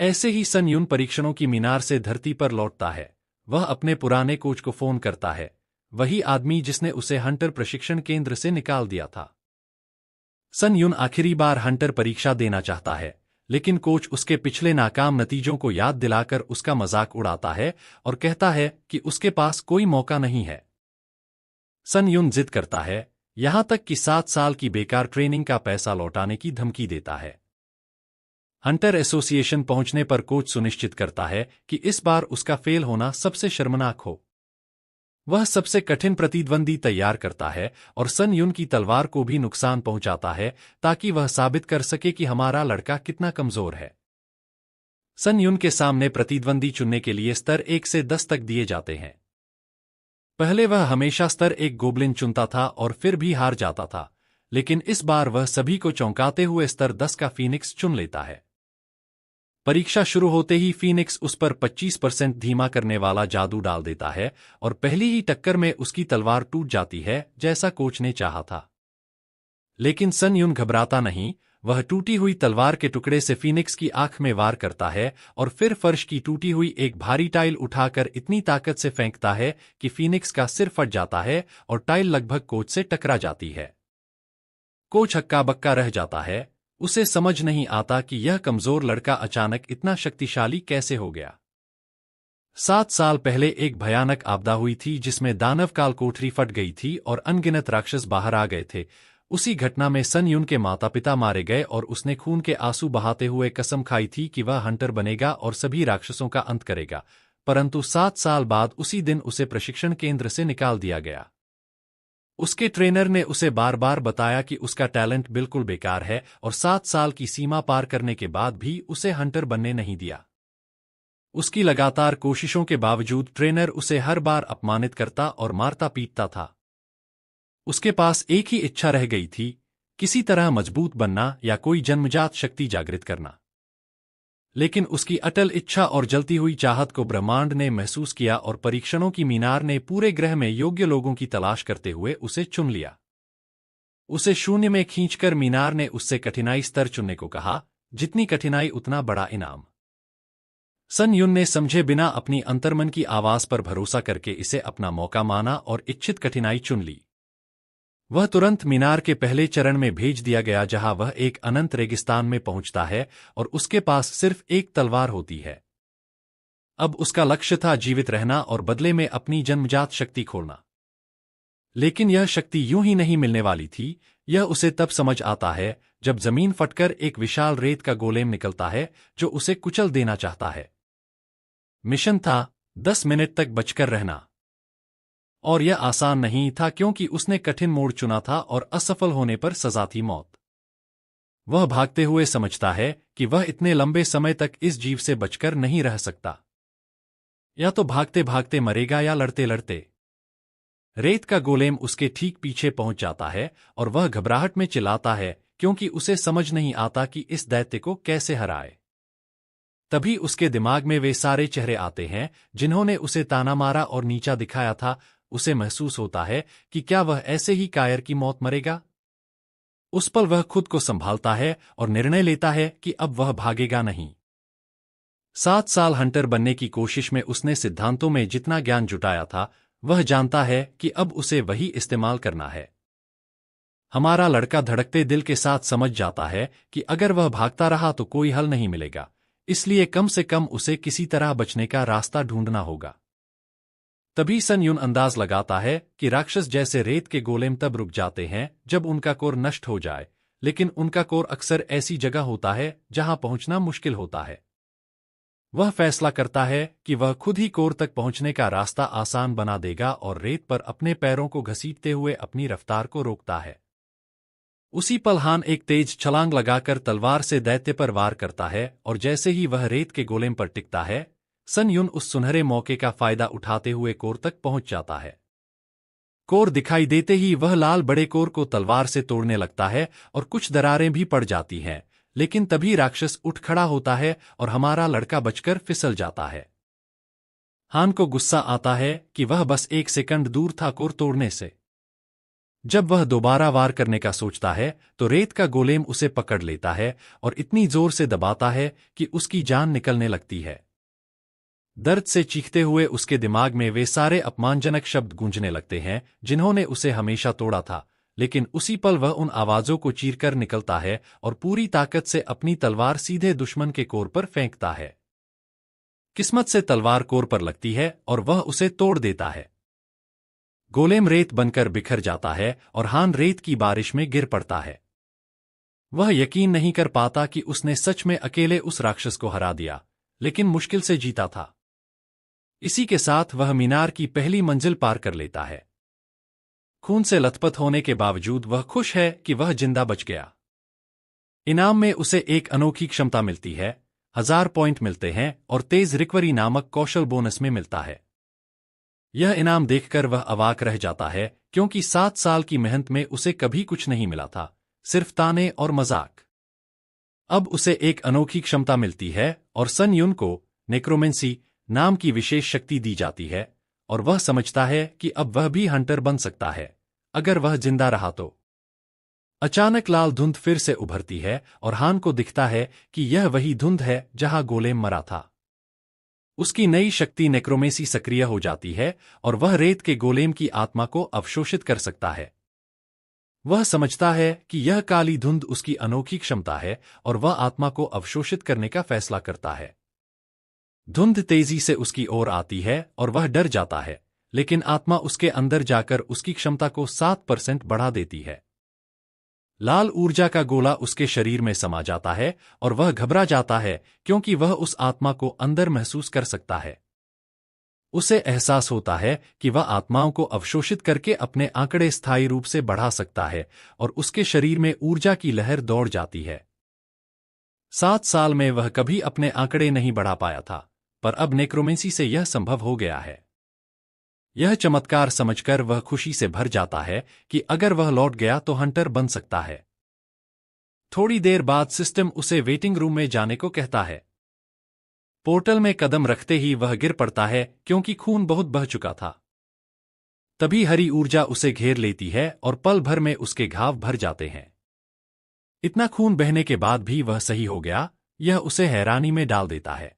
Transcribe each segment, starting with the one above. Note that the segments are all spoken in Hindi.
ऐसे ही सन युन परीक्षणों की मीनार से धरती पर लौटता है। वह अपने पुराने कोच को फोन करता है, वही आदमी जिसने उसे हंटर प्रशिक्षण केंद्र से निकाल दिया था। सन युन आखिरी बार हंटर परीक्षा देना चाहता है, लेकिन कोच उसके पिछले नाकाम नतीजों को याद दिलाकर उसका मजाक उड़ाता है और कहता है कि उसके पास कोई मौका नहीं है। सन युन जिद करता है, यहां तक कि 7 साल की बेकार ट्रेनिंग का पैसा लौटाने की धमकी देता है। हंटर एसोसिएशन पहुंचने पर कोच सुनिश्चित करता है कि इस बार उसका फेल होना सबसे शर्मनाक हो। वह सबसे कठिन प्रतिद्वंदी तैयार करता है और सन युन की तलवार को भी नुकसान पहुंचाता है ताकि वह साबित कर सके कि हमारा लड़का कितना कमजोर है। सन युन के सामने प्रतिद्वंदी चुनने के लिए स्तर 1 से 10 तक दिए जाते हैं। पहले वह हमेशा स्तर 1 गोब्लिन चुनता था और फिर भी हार जाता था, लेकिन इस बार वह सभी को चौंकाते हुए स्तर 10 का फीनिक्स चुन लेता है। परीक्षा शुरू होते ही फीनिक्स उस पर 25% धीमा करने वाला जादू डाल देता है और पहली ही टक्कर में उसकी तलवार टूट जाती है, जैसा कोच ने चाहा था। लेकिन सन युन घबराता नहीं, वह टूटी हुई तलवार के टुकड़े से फीनिक्स की आंख में वार करता है और फिर फर्श की टूटी हुई एक भारी टाइल उठाकर इतनी ताकत से फेंकता है कि फीनिक्स का सिर फट जाता है और टाइल लगभग कोच से टकरा जाती है। कोच हक्का बक्का रह जाता है, उसे समझ नहीं आता कि यह कमजोर लड़का अचानक इतना शक्तिशाली कैसे हो गया। 7 साल पहले एक भयानक आपदा हुई थी जिसमें दानवकाल कोठरी फट गई थी और अनगिनत राक्षस बाहर आ गए थे। उसी घटना में सन युन के माता पिता मारे गए और उसने खून के आंसू बहाते हुए कसम खाई थी कि वह हंटर बनेगा और सभी राक्षसों का अंत करेगा। परंतु 7 साल बाद उसी दिन उसे प्रशिक्षण केंद्र से निकाल दिया गया। उसके ट्रेनर ने उसे बार बार बताया कि उसका टैलेंट बिल्कुल बेकार है और 7 साल की सीमा पार करने के बाद भी उसे हंटर बनने नहीं दिया। उसकी लगातार कोशिशों के बावजूद ट्रेनर उसे हर बार अपमानित करता और मारता पीटता था। उसके पास एक ही इच्छा रह गई थी, किसी तरह मजबूत बनना या कोई जन्मजात शक्ति जागृत करना। लेकिन उसकी अटल इच्छा और जलती हुई चाहत को ब्रह्मांड ने महसूस किया और परीक्षणों की मीनार ने पूरे ग्रह में योग्य लोगों की तलाश करते हुए उसे चुन लिया। उसे शून्य में खींचकर मीनार ने उससे कठिनाई स्तर चुनने को कहा, जितनी कठिनाई उतना बड़ा इनाम। सन युन ने समझे बिना अपनी अंतर्मन की आवाज पर भरोसा करके इसे अपना मौका माना और इच्छित कठिनाई चुन ली। वह तुरंत मीनार के पहले चरण में भेज दिया गया जहां वह एक अनंत रेगिस्तान में पहुंचता है और उसके पास सिर्फ एक तलवार होती है। अब उसका लक्ष्य था जीवित रहना और बदले में अपनी जन्मजात शक्ति खोना। लेकिन यह शक्ति यूं ही नहीं मिलने वाली थी, यह उसे तब समझ आता है जब जमीन फटकर एक विशाल रेत का गोलेम निकलता है जो उसे कुचल देना चाहता है। मिशन था 10 मिनट तक बचकर रहना। और यह आसान नहीं था क्योंकि उसने कठिन मोड़ चुना था और असफल होने पर सजा थी मौत। वह भागते हुए समझता है कि वह इतने लंबे समय तक इस जीव से बचकर नहीं रह सकता। या तो भागते भागते मरेगा या लड़ते लड़ते। रेत का गोलेम उसके ठीक पीछे पहुंच जाता है और वह घबराहट में चिल्लाता है क्योंकि उसे समझ नहीं आता कि इस दैत्य को कैसे हराए। तभी उसके दिमाग में वे सारे चेहरे आते हैं जिन्होंने उसे ताना मारा और नीचा दिखाया था। उसे महसूस होता है कि क्या वह ऐसे ही कायर की मौत मरेगा। उस पल वह खुद को संभालता है और निर्णय लेता है कि अब वह भागेगा नहीं। 7 साल हंटर बनने की कोशिश में उसने सिद्धांतों में जितना ज्ञान जुटाया था, वह जानता है कि अब उसे वही इस्तेमाल करना है। हमारा लड़का धड़कते दिल के साथ समझ जाता है कि अगर वह भागता रहा तो कोई हल नहीं मिलेगा, इसलिए कम से कम उसे किसी तरह बचने का रास्ता ढूंढना होगा। तभी सन युन अंदाज लगाता है कि राक्षस जैसे रेत के गोलेम तब रुक जाते हैं जब उनका कोर नष्ट हो जाए, लेकिन उनका कोर अक्सर ऐसी जगह होता है जहां पहुंचना मुश्किल होता है। वह फैसला करता है कि वह खुद ही कोर तक पहुंचने का रास्ता आसान बना देगा और रेत पर अपने पैरों को घसीटते हुए अपनी रफ्तार को रोकता है। उसी पल हान एक तेज छलांग लगाकर तलवार से दैत्य पर वार करता है और जैसे ही वह रेत के गोलेम पर टिकता है, सन युन उस सुनहरे मौके का फायदा उठाते हुए कोर तक पहुंच जाता है। कोर दिखाई देते ही वह लाल बड़े कोर को तलवार से तोड़ने लगता है और कुछ दरारें भी पड़ जाती हैं, लेकिन तभी राक्षस उठ खड़ा होता है और हमारा लड़का बचकर फिसल जाता है। हान को गुस्सा आता है कि वह बस 1 सेकंड दूर था कोर तोड़ने से। जब वह दोबारा वार करने का सोचता है तो रेत का गोलेम उसे पकड़ लेता है और इतनी जोर से दबाता है कि उसकी जान निकलने लगती है। दर्द से चीखते हुए उसके दिमाग में वे सारे अपमानजनक शब्द गूंजने लगते हैं जिन्होंने उसे हमेशा तोड़ा था, लेकिन उसी पल वह उन आवाजों को चीरकर निकलता है और पूरी ताकत से अपनी तलवार सीधे दुश्मन के कोर पर फेंकता है। किस्मत से तलवार कोर पर लगती है और वह उसे तोड़ देता है। गोलेम रेत बनकर बिखर जाता है और हान रेत की बारिश में गिर पड़ता है। वह यकीन नहीं कर पाता कि उसने सच में अकेले उस राक्षस को हरा दिया, लेकिन मुश्किल से जीता था। इसी के साथ वह मीनार की पहली मंजिल पार कर लेता है। खून से लथपथ होने के बावजूद वह खुश है कि वह जिंदा बच गया। इनाम में उसे एक अनोखी क्षमता मिलती है, 1000 पॉइंट मिलते हैं और तेज रिकवरी नामक कौशल बोनस में मिलता है। यह इनाम देखकर वह अवाक रह जाता है, क्योंकि 7 साल की मेहनत में उसे कभी कुछ नहीं मिला था, सिर्फ ताने और मजाक। अब उसे एक अनोखी क्षमता मिलती है और सन युन को नेक्रोमेंसी नाम की विशेष शक्ति दी जाती है, और वह समझता है कि अब वह भी हंटर बन सकता है, अगर वह जिंदा रहा तो। अचानक लाल धुंध फिर से उभरती है और हान को दिखता है कि यह वही धुंध है जहां गोलेम मरा था। उसकी नई शक्ति नेक्रोमेसी सक्रिय हो जाती है और वह रेत के गोलेम की आत्मा को अवशोषित कर सकता है। वह समझता है कि यह काली धुंध उसकी अनोखी क्षमता है और वह आत्मा को अवशोषित करने का फैसला करता है। धुंध तेजी से उसकी ओर आती है और वह डर जाता है, लेकिन आत्मा उसके अंदर जाकर उसकी क्षमता को 7% बढ़ा देती है। लाल ऊर्जा का गोला उसके शरीर में समा जाता है और वह घबरा जाता है, क्योंकि वह उस आत्मा को अंदर महसूस कर सकता है। उसे एहसास होता है कि वह आत्माओं को अवशोषित करके अपने आंकड़े स्थायी रूप से बढ़ा सकता है और उसके शरीर में ऊर्जा की लहर दौड़ जाती है। 7 साल में वह कभी अपने आंकड़े नहीं बढ़ा पाया था, पर अब नेक्रोमेंसी से यह संभव हो गया है। यह चमत्कार समझकर वह खुशी से भर जाता है कि अगर वह लौट गया तो हंटर बन सकता है। थोड़ी देर बाद सिस्टम उसे वेटिंग रूम में जाने को कहता है। पोर्टल में कदम रखते ही वह गिर पड़ता है, क्योंकि खून बहुत बह चुका था। तभी हरी ऊर्जा उसे घेर लेती है और पल भर में उसके घाव भर जाते हैं। इतना खून बहने के बाद भी वह सही हो गया, यह उसे हैरानी में डाल देता है।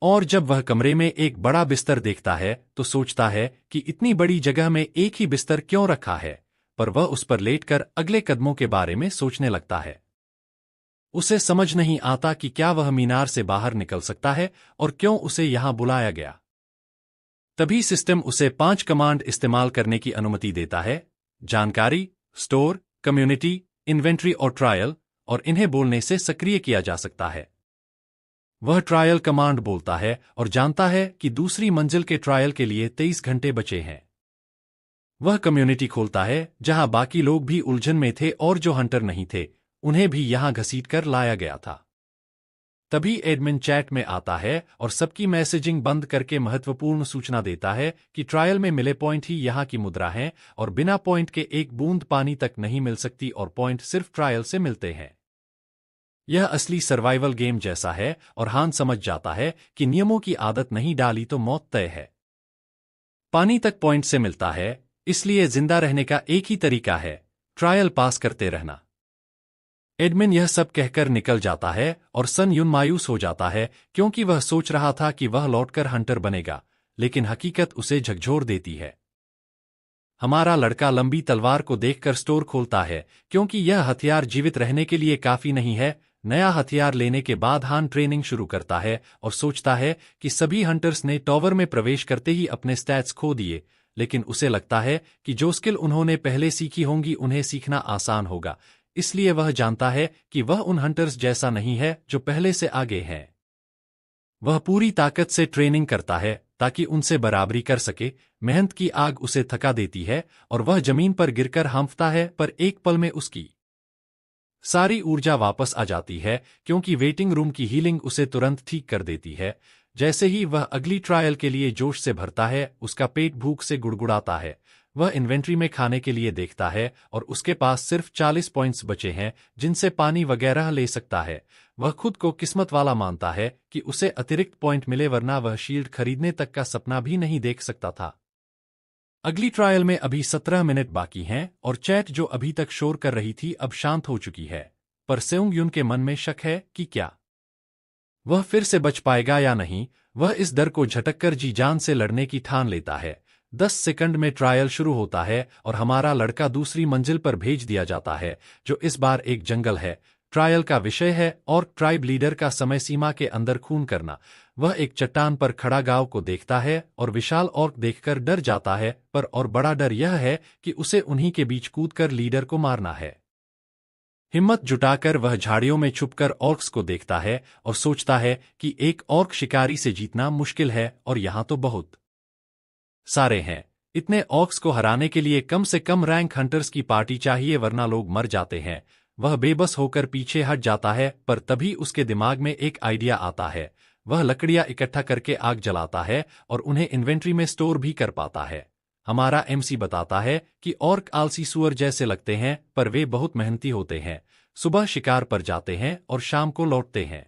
और जब वह कमरे में एक बड़ा बिस्तर देखता है तो सोचता है कि इतनी बड़ी जगह में एक ही बिस्तर क्यों रखा है, पर वह उस पर लेटकर अगले कदमों के बारे में सोचने लगता है। उसे समझ नहीं आता कि क्या वह मीनार से बाहर निकल सकता है और क्यों उसे यहां बुलाया गया। तभी सिस्टम उसे 5 कमांड इस्तेमाल करने की अनुमति देता है: जानकारी, स्टोर, कम्युनिटी, इन्वेंट्री और ट्रायल, और इन्हें बोलने से सक्रिय किया जा सकता है। वह ट्रायल कमांड बोलता है और जानता है कि दूसरी मंजिल के ट्रायल के लिए 23 घंटे बचे हैं। वह कम्युनिटी खोलता है, जहां बाकी लोग भी उलझन में थे और जो हंटर नहीं थे, उन्हें भी यहां घसीटकर लाया गया था। तभी एडमिन चैट में आता है और सबकी मैसेजिंग बंद करके महत्वपूर्ण सूचना देता है कि ट्रायल में मिले पॉइंट ही यहां की मुद्रा हैं और बिना पॉइंट के एक बूंद पानी तक नहीं मिल सकती और पॉइंट सिर्फ ट्रायल से मिलते हैं। यह असली सर्वाइवल गेम जैसा है और हान समझ जाता है कि नियमों की आदत नहीं डाली तो मौत तय है। पानी तक पॉइंट से मिलता है, इसलिए जिंदा रहने का एक ही तरीका है, ट्रायल पास करते रहना। एडमिन यह सब कहकर निकल जाता है और सन युन मायूस हो जाता है, क्योंकि वह सोच रहा था कि वह लौटकर हंटर बनेगा, लेकिन हकीकत उसे झकझोर देती है। हमारा लड़का लंबी तलवार को देखकर स्टोर खोलता है, क्योंकि यह हथियार जीवित रहने के लिए काफी नहीं है। नया हथियार लेने के बाद हान ट्रेनिंग शुरू करता है और सोचता है कि सभी हंटर्स ने टॉवर में प्रवेश करते ही अपने स्टैट्स खो दिए, लेकिन उसे लगता है कि जो स्किल उन्होंने पहले सीखी होंगी उन्हें सीखना आसान होगा, इसलिए वह जानता है कि वह उन हंटर्स जैसा नहीं है जो पहले से आगे हैं। वह पूरी ताकत से ट्रेनिंग करता है ताकि उनसे बराबरी कर सके। मेहनत की आग उसे थका देती है और वह जमीन पर गिरकर हांफता है, पर एक पल में उसकी सारी ऊर्जा वापस आ जाती है, क्योंकि वेटिंग रूम की हीलिंग उसे तुरंत ठीक कर देती है। जैसे ही वह अगली ट्रायल के लिए जोश से भरता है, उसका पेट भूख से गुड़गुड़ाता है। वह इन्वेंट्री में खाने के लिए देखता है और उसके पास सिर्फ 40 पॉइंट्स बचे हैं जिनसे पानी वगैरह ले सकता है। वह खुद को किस्मत वाला मानता है कि उसे अतिरिक्त पॉइंट मिले, वरना वह शील्ड खरीदने तक का सपना भी नहीं देख सकता था। अगली ट्रायल में अभी 17 मिनट बाकी हैं और चैट जो अभी तक शोर कर रही थी अब शांत हो चुकी है। पर सेउंग यून के मन में शक है कि क्या वह फिर से बच पाएगा या नहीं। वह इस डर को झटककर जी जान से लड़ने की ठान लेता है। 10 सेकंड में ट्रायल शुरू होता है और हमारा लड़का दूसरी मंजिल पर भेज दिया जाता है, जो इस बार एक जंगल है। ट्रायल का विषय है ऑर्क ट्राइब लीडर का समय सीमा के अंदर खून करना। वह एक चट्टान पर खड़ा गांव को देखता है और विशाल ऑर्क देखकर डर जाता है, पर और बड़ा डर यह है कि उसे उन्हीं के बीच कूदकर लीडर को मारना है। हिम्मत जुटाकर वह झाड़ियों में छुपकर ऑर्क्स को देखता है और सोचता है कि एक ऑर्क शिकारी से जीतना मुश्किल है और यहां तो बहुत सारे हैं। इतने ऑर्क्स को हराने के लिए कम से कम रैंक हंटर्स की पार्टी चाहिए, वरना लोग मर जाते हैं। वह बेबस होकर पीछे हट जाता है, पर तभी उसके दिमाग में एक आइडिया आता है। वह लकड़ियां इकट्ठा करके आग जलाता है और उन्हें इन्वेंट्री में स्टोर भी कर पाता है। हमारा एमसी बताता है कि ऑर्क आलसी सुअर जैसे लगते हैं, पर वे बहुत मेहनती होते हैं। सुबह शिकार पर जाते हैं और शाम को लौटते हैं।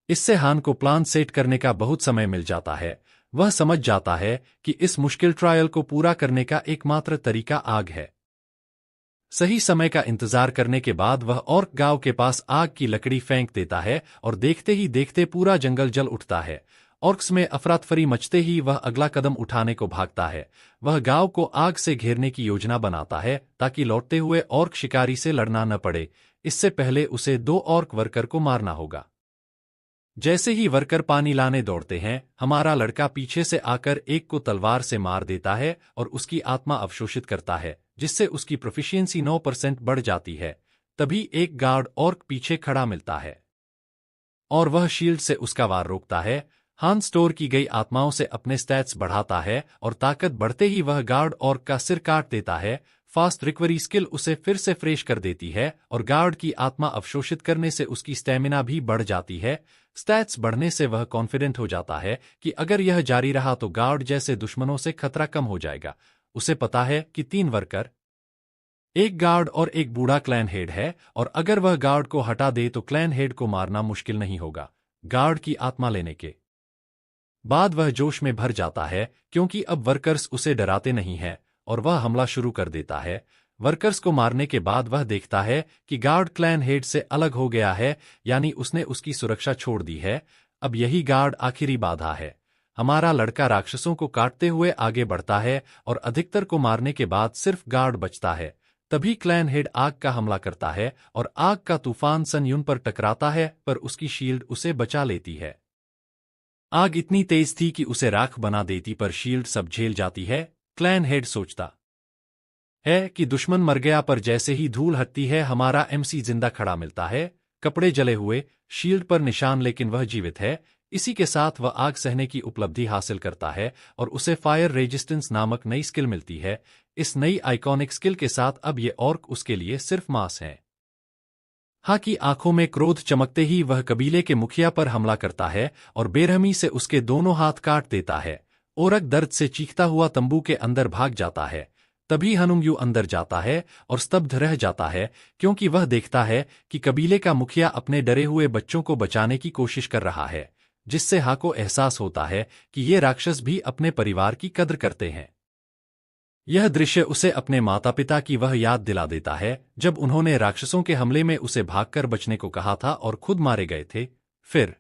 इससे हान को प्लान सेट करने का बहुत समय मिल जाता है। वह समझ जाता है कि इस मुश्किल ट्रायल को पूरा करने का एकमात्र तरीका आग है। सही समय का इंतजार करने के बाद वह ऑर्क गांव के पास आग की लकड़ी फेंक देता है और देखते ही देखते पूरा जंगल जल उठता है। ऑर्क्स में अफरातफरी मचते ही वह अगला कदम उठाने को भागता है। वह गांव को आग से घेरने की योजना बनाता है ताकि लौटते हुए ऑर्क शिकारी से लड़ना न पड़े। इससे पहले उसे 2 ऑर्क वर्कर को मारना होगा। जैसे ही वर्कर पानी लाने दौड़ते हैं, हमारा लड़का पीछे से आकर एक को तलवार से मार देता है और उसकी आत्मा अवशोषित करता है, जिससे उसकी प्रोफिशिएंसी 9% बढ़ जाती है। तभी एक गार्ड ऑर्क पीछे खड़ा मिलता है और वह शील्ड से उसका वार रोकता है। हान स्टोर की गई आत्माओं से अपने स्टैट्स बढ़ाता है और ताकत बढ़ते ही वह गार्ड ऑर्क का सिर काट देता है। फास्ट रिकवरी स्किल उसे फिर से फ्रेश कर देती है और गार्ड की आत्मा अवशोषित करने से उसकी स्टैमिना भी बढ़ जाती है। स्टैट्स बढ़ने से वह कॉन्फिडेंट हो जाता है कि अगर यह जारी रहा तो गार्ड जैसे दुश्मनों से खतरा कम हो जाएगा। उसे पता है कि 3 वर्कर, एक गार्ड और एक बूढ़ा क्लैन हेड है, और अगर वह गार्ड को हटा दे तो क्लैन हेड को मारना मुश्किल नहीं होगा। गार्ड की आत्मा लेने के बाद वह जोश में भर जाता है, क्योंकि अब वर्कर्स उसे डराते नहीं हैं और वह हमला शुरू कर देता है। वर्कर्स को मारने के बाद वह देखता है कि गार्ड क्लैन हेड से अलग हो गया है, यानी उसने उसकी सुरक्षा छोड़ दी है। अब यही गार्ड आखिरी बाधा है। हमारा लड़का राक्षसों को काटते हुए आगे बढ़ता है और अधिकतर को मारने के बाद सिर्फ गार्ड बचता है। तभी क्लैन हेड आग का हमला करता है और आग का तूफान सन यून पर टकराता है, पर उसकी शील्ड उसे बचा लेती है। आग इतनी तेज थी कि उसे राख बना देती, पर शील्ड सब झेल जाती है। क्लैन हेड सोचता है कि दुश्मन मर गया, पर जैसे ही धूल हटती है हमारा एमसी जिंदा खड़ा मिलता है, कपड़े जले हुए, शील्ड पर निशान, लेकिन वह जीवित है। इसी के साथ वह आग सहने की उपलब्धि हासिल करता है और उसे फायर रेजिस्टेंस नामक नई स्किल मिलती है। इस नई आइकॉनिक स्किल के साथ अब ये ऑर्क उसके लिए सिर्फ मांस है। हा की आंखों में क्रोध चमकते ही वह कबीले के मुखिया पर हमला करता है और बेरहमी से उसके दोनों हाथ काट देता है। ओरक दर्द से चीखता हुआ तंबू के अंदर भाग जाता है। तभी हनुंगयू अंदर जाता है और स्तब्ध रह जाता है, क्योंकि वह देखता है कि कबीले का मुखिया अपने डरे हुए बच्चों को बचाने की कोशिश कर रहा है, जिससे हा को एहसास होता है कि ये राक्षस भी अपने परिवार की कद्र करते हैं। यह दृश्य उसे अपने माता पिता की वह याद दिला देता है जब उन्होंने राक्षसों के हमले में उसे भागकर बचने को कहा था और खुद मारे गए थे। फिर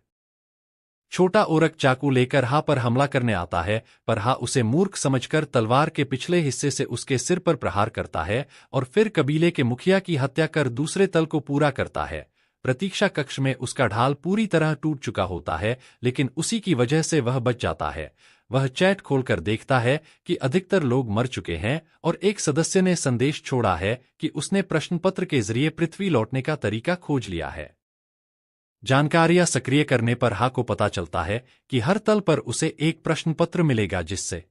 छोटा ओरक चाकू लेकर हा पर हमला करने आता है, पर हा उसे मूर्ख समझकर तलवार के पिछले हिस्से से उसके सिर पर प्रहार करता है और फिर कबीले के मुखिया की हत्या कर दूसरे तल को पूरा करता है। प्रतीक्षा कक्ष में उसका ढाल पूरी तरह टूट चुका होता है, लेकिन उसी की वजह से वह बच जाता है। वह चैट खोलकर देखता है कि अधिकतर लोग मर चुके हैं और एक सदस्य ने संदेश छोड़ा है कि उसने प्रश्नपत्र के जरिए पृथ्वी लौटने का तरीका खोज लिया है। जानकारियां सक्रिय करने पर हा को पता चलता है कि हर तल पर उसे एक प्रश्नपत्र मिलेगा, जिससे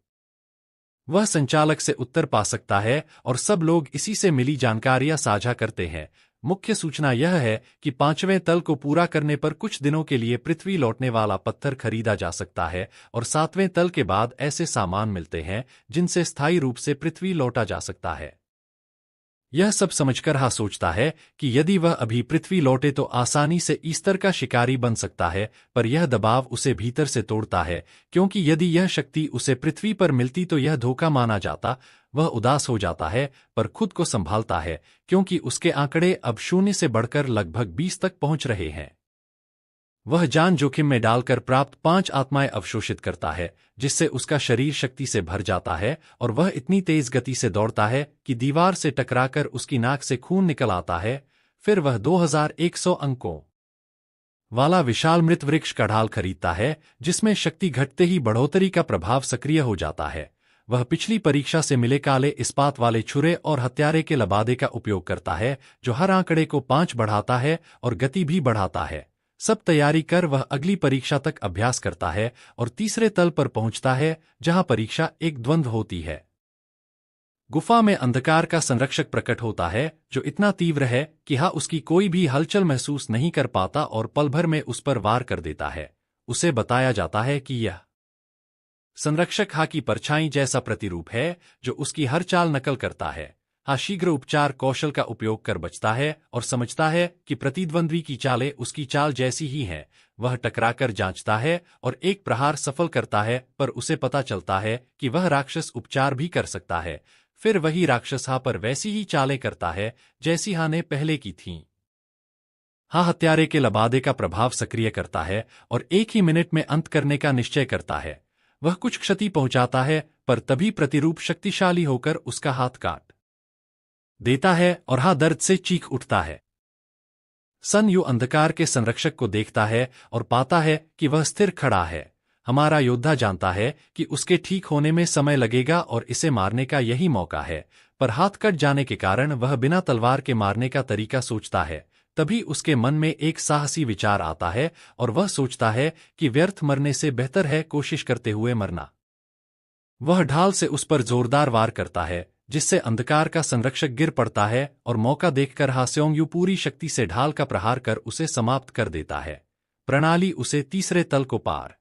वह संचालक से उत्तर पा सकता है और सब लोग इसी से मिली जानकारियां साझा करते हैं। मुख्य सूचना यह है कि 5वें तल को पूरा करने पर कुछ दिनों के लिए पृथ्वी लौटने वाला पत्थर खरीदा जा सकता है और 7वें तल के बाद ऐसे सामान मिलते हैं जिनसे स्थायी रूप से पृथ्वी लौटा जा सकता है। यह सब समझकर हा सोचता है कि यदि वह अभी पृथ्वी लौटे तो आसानी से ईस्टर का शिकारी बन सकता है, पर यह दबाव उसे भीतर से तोड़ता है, क्योंकि यदि यह शक्ति उसे पृथ्वी पर मिलती तो यह धोखा माना जाता। वह उदास हो जाता है, पर खुद को संभालता है, क्योंकि उसके आंकड़े अब 0 से बढ़कर लगभग 20 तक पहुंच रहे हैं। वह जान जोखिम में डालकर प्राप्त 5 आत्माएं अवशोषित करता है, जिससे उसका शरीर शक्ति से भर जाता है और वह इतनी तेज गति से दौड़ता है कि दीवार से टकराकर उसकी नाक से खून निकल आता है। फिर वह 2100 अंकों वाला विशाल मृत वृक्ष का ढाल खरीदता है, जिसमें शक्ति घटते ही बढ़ोतरी का प्रभाव सक्रिय हो जाता है। वह पिछली परीक्षा से मिले काले इस्पात वाले छुरे और हत्यारे के लबादे का उपयोग करता है, जो हर आंकड़े को 5 बढ़ाता है और गति भी बढ़ाता है। सब तैयारी कर वह अगली परीक्षा तक अभ्यास करता है और तीसरे तल पर पहुंचता है, जहां परीक्षा एक द्वंद्व होती है। गुफा में अंधकार का संरक्षक प्रकट होता है, जो इतना तीव्र है कि हा उसकी कोई भी हलचल महसूस नहीं कर पाता और पल भर में उस पर वार कर देता है। उसे बताया जाता है कि यह संरक्षक हा की परछाई जैसा प्रतिरूप है, जो उसकी हर चाल नकल करता है। हा शीघ्र उपचार कौशल का उपयोग कर बचता है और समझता है कि प्रतिद्वंद्वी की चालें उसकी चाल जैसी ही हैं। वह टकराकर जांचता है और एक प्रहार सफल करता है, पर उसे पता चलता है कि वह राक्षस उपचार भी कर सकता है। फिर वही राक्षस हा पर वैसी ही चालें करता है जैसी हा ने पहले की थीं। हा हत्यारे के लबादे का प्रभाव सक्रिय करता है और 1 ही मिनट में अंत करने का निश्चय करता है। वह कुछ क्षति पहुंचाता है, पर तभी प्रतिरूप शक्तिशाली होकर उसका हाथ काट देता है और हा दर्द से चीख उठता है। सन यू अंधकार के संरक्षक को देखता है और पाता है कि वह स्थिर खड़ा है। हमारा योद्धा जानता है कि उसके ठीक होने में समय लगेगा और इसे मारने का यही मौका है, पर हाथ कट जाने के कारण वह बिना तलवार के मारने का तरीका सोचता है। तभी उसके मन में एक साहसी विचार आता है और वह सोचता है कि व्यर्थ मरने से बेहतर है कोशिश करते हुए मरना। वह ढाल से उस पर जोरदार वार करता है, जिससे अंधकार का संरक्षक गिर पड़ता है और मौका देखकर हा सेओंगयू पूरी शक्ति से ढाल का प्रहार कर उसे समाप्त कर देता है। प्रणाली उसे तीसरे तल को पार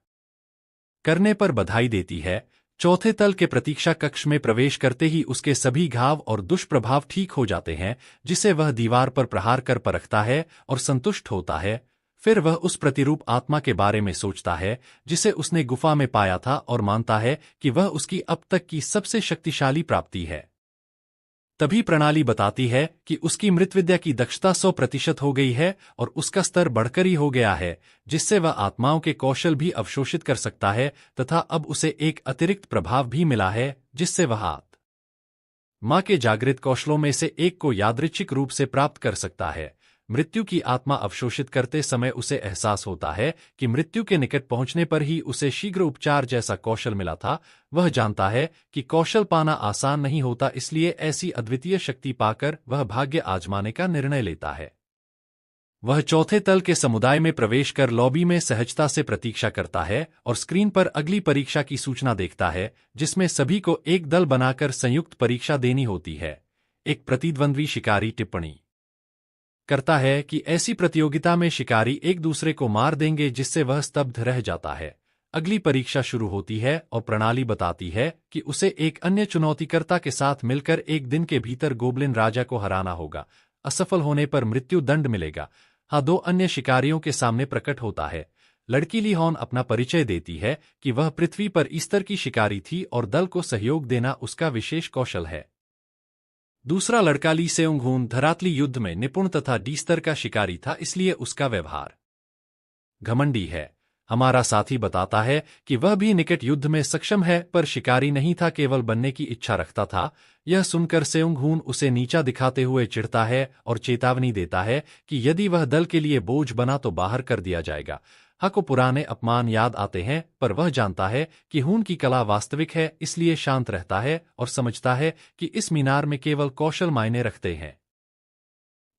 करने पर बधाई देती है। चौथे तल के प्रतीक्षा कक्ष में प्रवेश करते ही उसके सभी घाव और दुष्प्रभाव ठीक हो जाते हैं, जिसे वह दीवार पर प्रहार कर परखता है और संतुष्ट होता है। फिर वह उस प्रतिरूप आत्मा के बारे में सोचता है, जिसे उसने गुफा में पाया था, और मानता है कि वह उसकी अब तक की सबसे शक्तिशाली प्राप्ति है। तभी प्रणाली बताती है कि उसकी मृतविद्या की दक्षता 100% हो गई है और उसका स्तर बढ़कर ही हो गया है, जिससे वह आत्माओं के कौशल भी अवशोषित कर सकता है, तथा अब उसे एक अतिरिक्त प्रभाव भी मिला है, जिससे वह आत्मा के जागृत कौशलों में से एक को यादृच्छिक रूप से प्राप्त कर सकता है। मृत्यु की आत्मा अवशोषित करते समय उसे एहसास होता है कि मृत्यु के निकट पहुंचने पर ही उसे शीघ्र उपचार जैसा कौशल मिला था। वह जानता है कि कौशल पाना आसान नहीं होता, इसलिए ऐसी अद्वितीय शक्ति पाकर वह भाग्य आजमाने का निर्णय लेता है। वह चौथे तल के समुदाय में प्रवेश कर लॉबी में सहजता से प्रतीक्षा करता है और स्क्रीन पर अगली परीक्षा की सूचना देखता है, जिसमें सभी को एक दल बनाकर संयुक्त परीक्षा देनी होती है। एक प्रतिद्वंद्वी शिकारी टिप्पणी करता है कि ऐसी प्रतियोगिता में शिकारी एक दूसरे को मार देंगे, जिससे वह स्तब्ध रह जाता है। अगली परीक्षा शुरू होती है और प्रणाली बताती है कि उसे एक अन्य चुनौतीकर्ता के साथ मिलकर एक दिन के भीतर गोब्लिन राजा को हराना होगा। असफल होने पर मृत्यु दंड मिलेगा। हाँ, 2 अन्य शिकारियों के सामने प्रकट होता है। लड़की ली हॉन अपना परिचय देती है कि वह पृथ्वी पर ईस्टर की शिकारी थी और दल को सहयोग देना उसका विशेष कौशल है। दूसरा लड़का ली सेओंगहून धरातली युद्ध में निपुण तथा डी-स्तर का शिकारी था, इसलिए उसका व्यवहार घमंडी है। हमारा साथी बताता है कि वह भी निकट युद्ध में सक्षम है, पर शिकारी नहीं था, केवल बनने की इच्छा रखता था। यह सुनकर सेओंगहून उसे नीचा दिखाते हुए चिढ़ता है और चेतावनी देता है कि यदि वह दल के लिए बोझ बना तो बाहर कर दिया जाएगा। हा को पुराने अपमान याद आते हैं, पर वह जानता है कि हून की कला वास्तविक है, इसलिए शांत रहता है और समझता है कि इस मीनार में केवल कौशल मायने रखते हैं।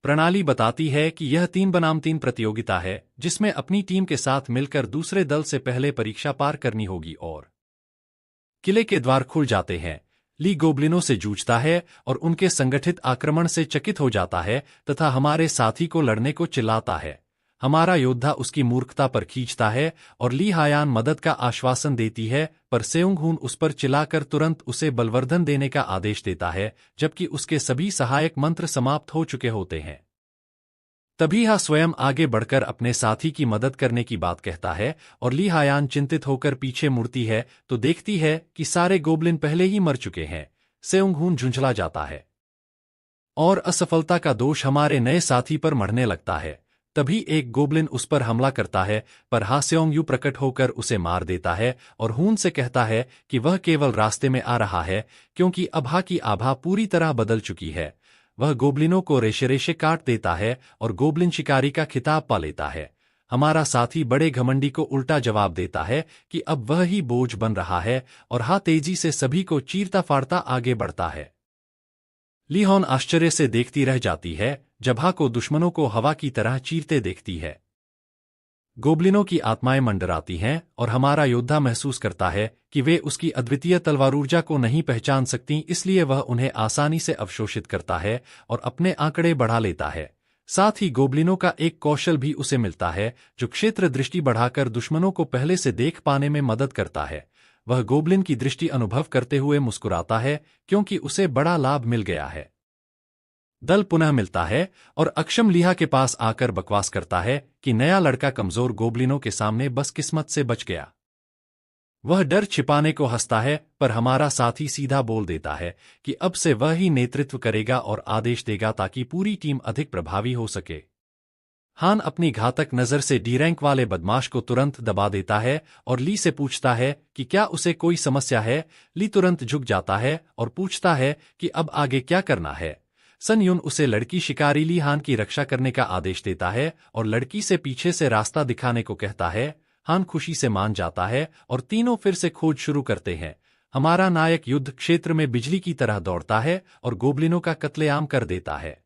प्रणाली बताती है कि यह 3 बनाम 3 प्रतियोगिता है, जिसमें अपनी टीम के साथ मिलकर दूसरे दल से पहले परीक्षा पार करनी होगी और किले के द्वार खुल जाते हैं। ली गोब्लिनों से जूझता है और उनके संगठित आक्रमण से चकित हो जाता है तथा हमारे साथी को लड़ने को चिल्लाता है। हमारा योद्धा उसकी मूर्खता पर खींचता है और ली हायान मदद का आश्वासन देती है, पर सेउंगहून उस पर चिल्लाकर तुरंत उसे बलवर्धन देने का आदेश देता है, जबकि उसके सभी सहायक मंत्र समाप्त हो चुके होते हैं। तभी हा स्वयं आगे बढ़कर अपने साथी की मदद करने की बात कहता है और ली हायान चिंतित होकर पीछे मुड़ती है तो देखती है कि सारे गोबलिन पहले ही मर चुके हैं। सेउंगहून झुंझला जाता है और असफलता का दोष हमारे नए साथी पर मढ़ने लगता है। तभी एक गोबलिन उस पर हमला करता है, पर हा सेओंगयू प्रकट होकर उसे मार देता है और हून से कहता है कि वह केवल रास्ते में आ रहा है, क्योंकि अब हा की आभा पूरी तरह बदल चुकी है। वह गोबलिनों को रेशे रेशे काट देता है और गोबलिन शिकारी का खिताब पा लेता है। हमारा साथी बड़े घमंडी को उल्टा जवाब देता है कि अब वह ही बोझ बन रहा है और हा तेजी से सभी को चीरता फाड़ता आगे बढ़ता है। ली हॉन आश्चर्य से देखती रह जाती है जब हा को दुश्मनों को हवा की तरह चीरते देखती है। गोबलिनों की आत्माएं मंडराती हैं और हमारा योद्धा महसूस करता है कि वे उसकी अद्वितीय तलवार ऊर्जा को नहीं पहचान सकती, इसलिए वह उन्हें आसानी से अवशोषित करता है और अपने आंकड़े बढ़ा लेता है। साथ ही गोबलिनों का एक कौशल भी उसे मिलता है जो क्षेत्र दृष्टि बढ़ाकर दुश्मनों को पहले से देख पाने में मदद करता है। वह गोबलिन की दृष्टि अनुभव करते हुए मुस्कुराता है क्योंकि उसे बड़ा लाभ मिल गया है। दल पुनः मिलता है और अक्षम लीहा के पास आकर बकवास करता है कि नया लड़का कमजोर गोबलिनों के सामने बस किस्मत से बच गया। वह डर छिपाने को हंसता है, पर हमारा साथी सीधा बोल देता है कि अब से वह ही नेतृत्व करेगा और आदेश देगा ताकि पूरी टीम अधिक प्रभावी हो सके। हान अपनी घातक नजर से डी रैंक वाले बदमाश को तुरंत दबा देता है और ली से पूछता है कि क्या उसे कोई समस्या है। ली तुरंत झुक जाता है और पूछता है कि अब आगे क्या करना है। सन युन उसे लड़की शिकारी ली हान की रक्षा करने का आदेश देता है और लड़की से पीछे से रास्ता दिखाने को कहता है। हान खुशी से मान जाता है और तीनों फिर से खोज शुरू करते हैं। हमारा नायक युद्ध क्षेत्र में बिजली की तरह दौड़ता है और गोबलिनों का कत्लेआम कर देता है।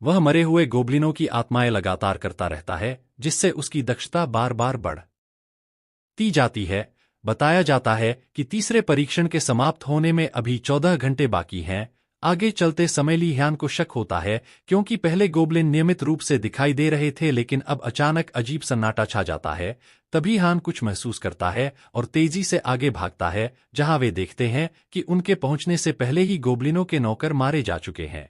वह मरे हुए गोबलिनों की आत्माएं लगातार करता रहता है, जिससे उसकी दक्षता बार बार बढ़ती जाती है। बताया जाता है कि तीसरे परीक्षण के समाप्त होने में अभी 14 घंटे बाकी हैं। आगे चलते समय ली ह्यान को शक होता है क्योंकि पहले गोबलिन नियमित रूप से दिखाई दे रहे थे, लेकिन अब अचानक अजीब सन्नाटा छा जाता है। तभी हान कुछ महसूस करता है और तेजी से आगे भागता है, जहां वे देखते हैं कि उनके पहुंचने से पहले ही गोबलिनों के नौकर मारे जा चुके हैं।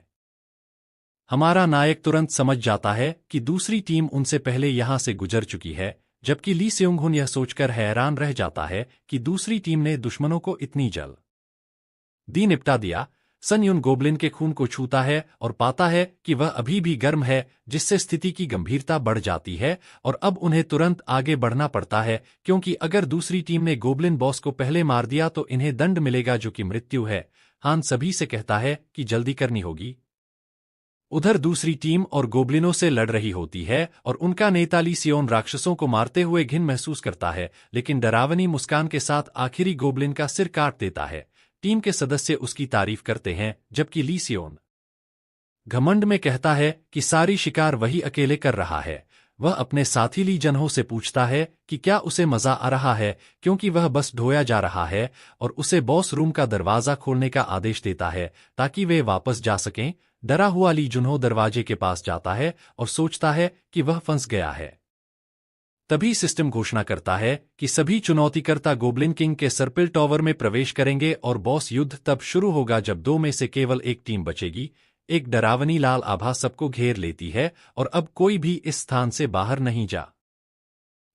हमारा नायक तुरंत समझ जाता है कि दूसरी टीम उनसे पहले यहां से गुजर चुकी है, जबकि ली सेउंगहुन यह सोचकर हैरान रह जाता है कि दूसरी टीम ने दुश्मनों को इतनी जल्दी निपटा दिया। सन युन गोबलिन के खून को छूता है और पाता है कि वह अभी भी गर्म है, जिससे स्थिति की गंभीरता बढ़ जाती है और अब उन्हें तुरंत आगे बढ़ना पड़ता है, क्योंकि अगर दूसरी टीम ने गोबलिन बॉस को पहले मार दिया तो इन्हें दंड मिलेगा, जो कि मृत्यु है। हान सभी से कहता है कि जल्दी करनी होगी। उधर दूसरी टीम और गोबलिनों से लड़ रही होती है और उनका नेता ली सियोन राक्षसों को मारते हुए घिन महसूस करता है, लेकिन डरावनी मुस्कान के साथ आखिरी गोबलिन का सिर काट देता है। टीम के सदस्य उसकी तारीफ करते हैं, जबकि ली सियोन घमंड में कहता है कि सारी शिकार वही अकेले कर रहा है। वह अपने साथी ली जनहो से पूछता है कि क्या उसे मजा आ रहा है, क्योंकि वह बस ढोया जा रहा है, और उसे बॉस रूम का दरवाजा खोलने का आदेश देता है ताकि वे वापस जा सकें। डरा हुआ ली जुन्हो दरवाजे के पास जाता है और सोचता है कि वह फंस गया है। तभी सिस्टम घोषणा करता है कि सभी चुनौतीकर्ता गोबलिन किंग के सर्पिल टॉवर में प्रवेश करेंगे और बॉस युद्ध तब शुरू होगा जब दो में से केवल एक टीम बचेगी। एक डरावनी लाल आभा सबको घेर लेती है और अब कोई भी इस स्थान से बाहर नहीं जा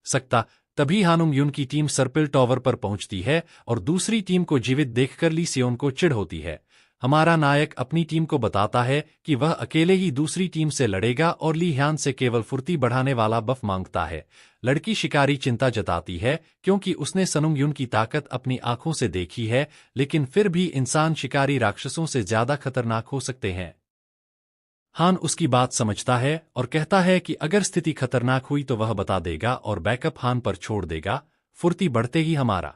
सकता। तभी हानुंग युन की टीम सर्पिल टॉवर पर पहुंचती है और दूसरी टीम को जीवित देखकर ली सियोन को चिढ़ होती है। हमारा नायक अपनी टीम को बताता है कि वह अकेले ही दूसरी टीम से लड़ेगा और ली ह्यान से केवल फुर्ती बढ़ाने वाला बफ मांगता है। लड़की शिकारी चिंता जताती है क्योंकि उसने सनुंग युन की ताकत अपनी आंखों से देखी है, लेकिन फिर भी इंसान शिकारी राक्षसों से ज्यादा खतरनाक हो सकते हैं। हान उसकी बात समझता है और कहता है कि अगर स्थिति खतरनाक हुई तो वह बता देगा और बैकअप हान पर छोड़ देगा। फुर्ती बढ़ते ही हमारा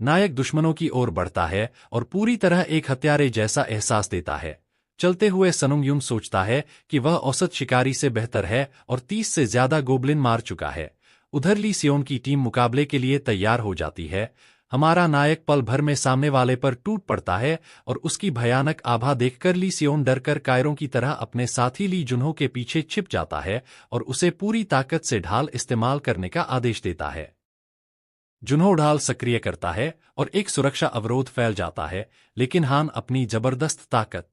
नायक दुश्मनों की ओर बढ़ता है और पूरी तरह एक हत्यारे जैसा एहसास देता है। चलते हुए सनुंग युन सोचता है कि वह औसत शिकारी से बेहतर है और 30 से ज्यादा गोबलिन मार चुका है। उधर ली सियोन की टीम मुकाबले के लिए तैयार हो जाती है। हमारा नायक पल भर में सामने वाले पर टूट पड़ता है और उसकी भयानक आभा देखकर ली सियोन डरकर कायरों की तरह अपने साथी ली जुन्हो के पीछे छिप जाता है और उसे पूरी ताकत से ढाल इस्तेमाल करने का आदेश देता है। जुन्हो ढाल सक्रिय करता है और एक सुरक्षा अवरोध फैल जाता है, लेकिन हान अपनी जबरदस्त ताकत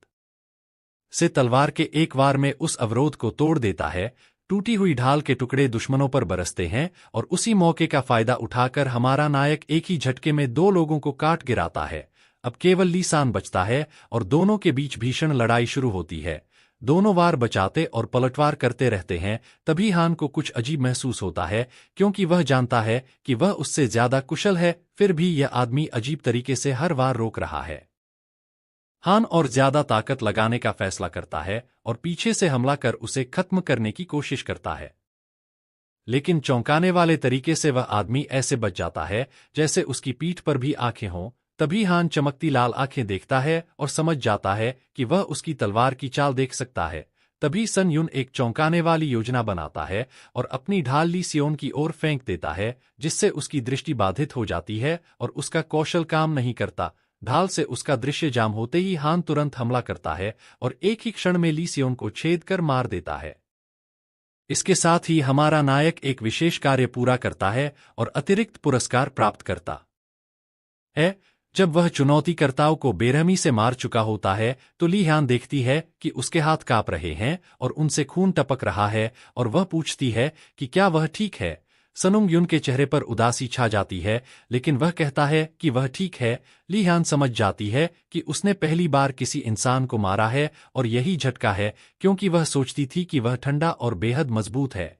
से तलवार के एक वार में उस अवरोध को तोड़ देता है। टूटी हुई ढाल के टुकड़े दुश्मनों पर बरसते हैं और उसी मौके का फायदा उठाकर हमारा नायक एक ही झटके में 2 लोगों को काट गिराता है। अब केवल ली सान बचता है और दोनों के बीच भीषण लड़ाई शुरू होती है। दोनों वार बचाते और पलटवार करते रहते हैं। तभी हान को कुछ अजीब महसूस होता है, क्योंकि वह जानता है कि वह उससे ज्यादा कुशल है, फिर भी यह आदमी अजीब तरीके से हर वार रोक रहा है। हान और ज्यादा ताकत लगाने का फैसला करता है और पीछे से हमला कर उसे खत्म करने की कोशिश करता है, लेकिन चौंकाने वाले तरीके से वह आदमी ऐसे बच जाता है जैसे उसकी पीठ पर भी आंखें हों। तभी हान चमकती लाल आंखें देखता है और समझ जाता है कि वह उसकी तलवार की चाल देख सकता है। तभी सन युन एक चौंकाने वाली योजना बनाता है और अपनी ढाल ली सियोन की ओर फेंक देता है, जिससे उसकी दृष्टि बाधित हो जाती है और उसका कौशल काम नहीं करता। ढाल से उसका दृश्य जाम होते ही हान तुरंत हमला करता है और एक ही क्षण में ली सियोन को छेद कर मार देता है। इसके साथ ही हमारा नायक एक विशेष कार्य पूरा करता है और अतिरिक्त पुरस्कार प्राप्त करता है। जब वह चुनौतीकर्ताओं को बेरहमी से मार चुका होता है तो ली ह्यान देखती है कि उसके हाथ कांप रहे हैं और उनसे खून टपक रहा है, और वह पूछती है कि क्या वह ठीक है। सनुंग युन के चेहरे पर उदासी छा जाती है, लेकिन वह कहता है कि वह ठीक है। ली ह्यान समझ जाती है कि उसने पहली बार किसी इंसान को मारा है और यही झटका है, क्योंकि वह सोचती थी कि वह ठंडा और बेहद मजबूत है।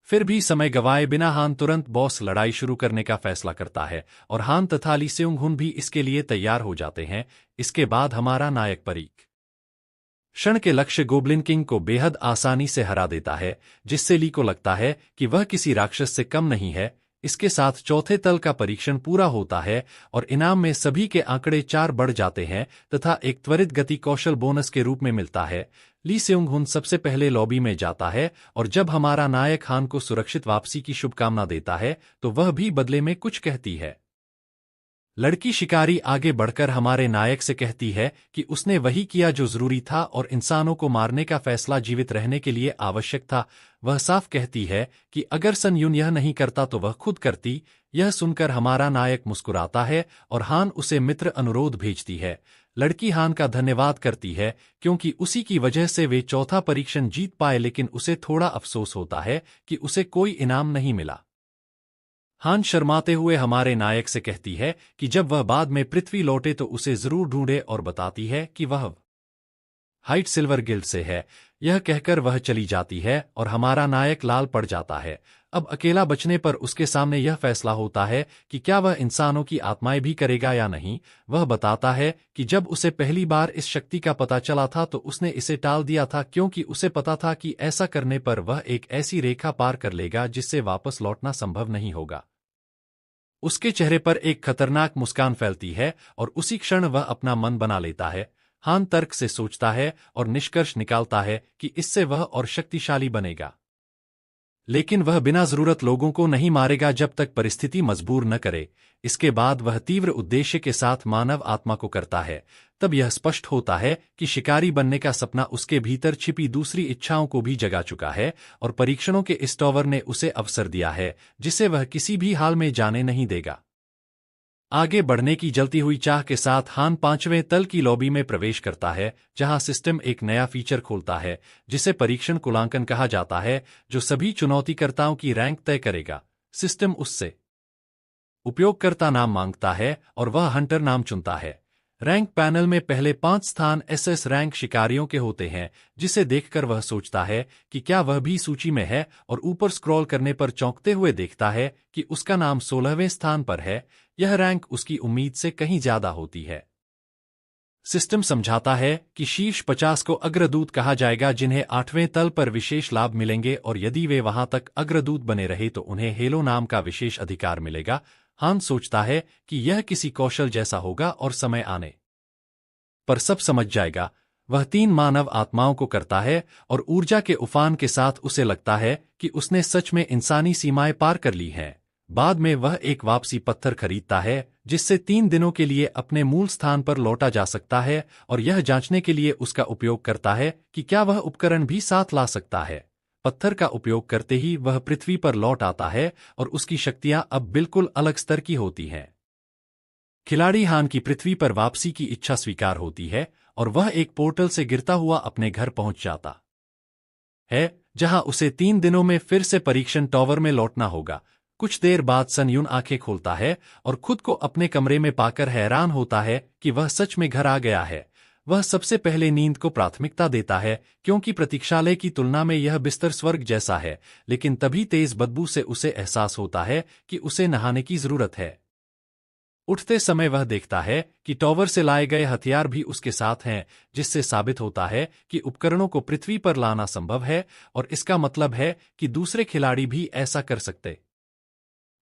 फिर भी समय गंवाए बिना हान तुरंत बॉस लड़ाई शुरू करने का फैसला करता है और हान तथा ली सेउंग हुन भी इसके लिए तैयार हो जाते हैं। इसके बाद हमारा नायक परीक्षण के लक्ष्य गोब्लिन किंग को बेहद आसानी से हरा देता है, जिससे ली को लगता है कि वह किसी राक्षस से कम नहीं है। इसके साथ चौथे तल का परीक्षण पूरा होता है और इनाम में सभी के आंकड़े 4 बढ़ जाते हैं तथा एक त्वरित गति कौशल बोनस के रूप में मिलता है। ली सेउंग हुन सबसे पहले लॉबी में जाता है और जब हमारा नायक हान को सुरक्षित वापसी की शुभकामना देता है तो वह भी बदले में कुछ कहती है। लड़की शिकारी आगे बढ़कर हमारे नायक से कहती है कि उसने वही किया जो जरूरी था और इंसानों को मारने का फैसला जीवित रहने के लिए आवश्यक था। वह साफ कहती है कि अगर सन युन यह नहीं करता तो वह खुद करती। यह सुनकर हमारा नायक मुस्कुराता है और हान उसे मित्र अनुरोध भेजती है। लड़की हान का धन्यवाद करती है, क्योंकि उसी की वजह से वे चौथा परीक्षण जीत पाए, लेकिन उसे थोड़ा अफसोस होता है कि उसे कोई इनाम नहीं मिला। हान शर्माते हुए हमारे नायक से कहती है कि जब वह बाद में पृथ्वी लौटे तो उसे जरूर ढूंढे और बताती है कि वह हाइट सिल्वर गिल्ड से है। यह कहकर वह चली जाती है और हमारा नायक लाल पड़ जाता है। अब अकेला बचने पर उसके सामने यह फैसला होता है कि क्या वह इंसानों की आत्माएं भी करेगा या नहीं। वह बताता है कि जब उसे पहली बार इस शक्ति का पता चला था तो उसने इसे टाल दिया था, क्योंकि उसे पता था कि ऐसा करने पर वह एक ऐसी रेखा पार कर लेगा जिससे वापस लौटना संभव नहीं होगा। उसके चेहरे पर एक खतरनाक मुस्कान फैलती है और उसी क्षण वह अपना मन बना लेता है। हान तर्क से सोचता है और निष्कर्ष निकालता है कि इससे वह और शक्तिशाली बनेगा, लेकिन वह बिना जरूरत लोगों को नहीं मारेगा जब तक परिस्थिति मजबूर न करे। इसके बाद वह तीव्र उद्देश्य के साथ मानव आत्मा को करता है। तब यह स्पष्ट होता है कि शिकारी बनने का सपना उसके भीतर छिपी दूसरी इच्छाओं को भी जगा चुका है और परीक्षणों के इस टॉवर ने उसे अवसर दिया है जिसे वह किसी भी हाल में जाने नहीं देगा। आगे बढ़ने की जलती हुई चाह के साथ हान 5वें तल की लॉबी में प्रवेश करता है, जहां सिस्टम एक नया फीचर खोलता है जिसे परीक्षण कुलांकन कहा जाता है, जो सभी चुनौतीकर्ताओं की रैंक तय करेगा। सिस्टम उससे उपयोगकर्ता नाम मांगता है और वह हंटर नाम चुनता है। रैंक पैनल में पहले 5 स्थान एसएस रैंक शिकारियों के होते हैं, जिसे देखकर वह सोचता है कि क्या वह भी सूची में है, और ऊपर स्क्रॉल करने पर चौंकते हुए देखता है कि उसका नाम 16वें स्थान पर है। यह रैंक उसकी उम्मीद से कहीं ज्यादा होती है। सिस्टम समझाता है कि शीर्ष 50 को अग्रदूत कहा जाएगा, जिन्हें 8वें तल पर विशेष लाभ मिलेंगे, और यदि वे वहां तक अग्रदूत बने रहे तो उन्हें हेलो नाम का विशेष अधिकार मिलेगा। हान सोचता है कि यह किसी कौशल जैसा होगा और समय आने पर सब समझ जाएगा। वह 3 मानव आत्माओं को करता है और ऊर्जा के उफान के साथ उसे लगता है कि उसने सच में इंसानी सीमाएं पार कर ली हैं। बाद में वह एक वापसी पत्थर खरीदता है जिससे 3 दिनों के लिए अपने मूल स्थान पर लौटा जा सकता है और यह जांचने के लिए उसका उपयोग करता है कि क्या वह उपकरण भी साथ ला सकता है। पत्थर का उपयोग करते ही वह पृथ्वी पर लौट आता है और उसकी शक्तियां अब बिल्कुल अलग स्तर की होती हैं। खिलाड़ी हान की पृथ्वी पर वापसी की इच्छा स्वीकार होती है और वह एक पोर्टल से गिरता हुआ अपने घर पहुंच जाता है, जहां उसे 3 दिनों में फिर से परीक्षण टावर में लौटना होगा। कुछ देर बाद सन यून आंखें खोलता है और खुद को अपने कमरे में पाकर हैरान होता है कि वह सच में घर आ गया है। वह सबसे पहले नींद को प्राथमिकता देता है क्योंकि प्रतीक्षालय की तुलना में यह बिस्तर स्वर्ग जैसा है, लेकिन तभी तेज बदबू से उसे एहसास होता है कि उसे नहाने की जरूरत है। उठते समय वह देखता है कि टॉवर से लाए गए हथियार भी उसके साथ हैं, जिससे साबित होता है कि उपकरणों को पृथ्वी पर लाना संभव है और इसका मतलब है कि दूसरे खिलाड़ी भी ऐसा कर सकते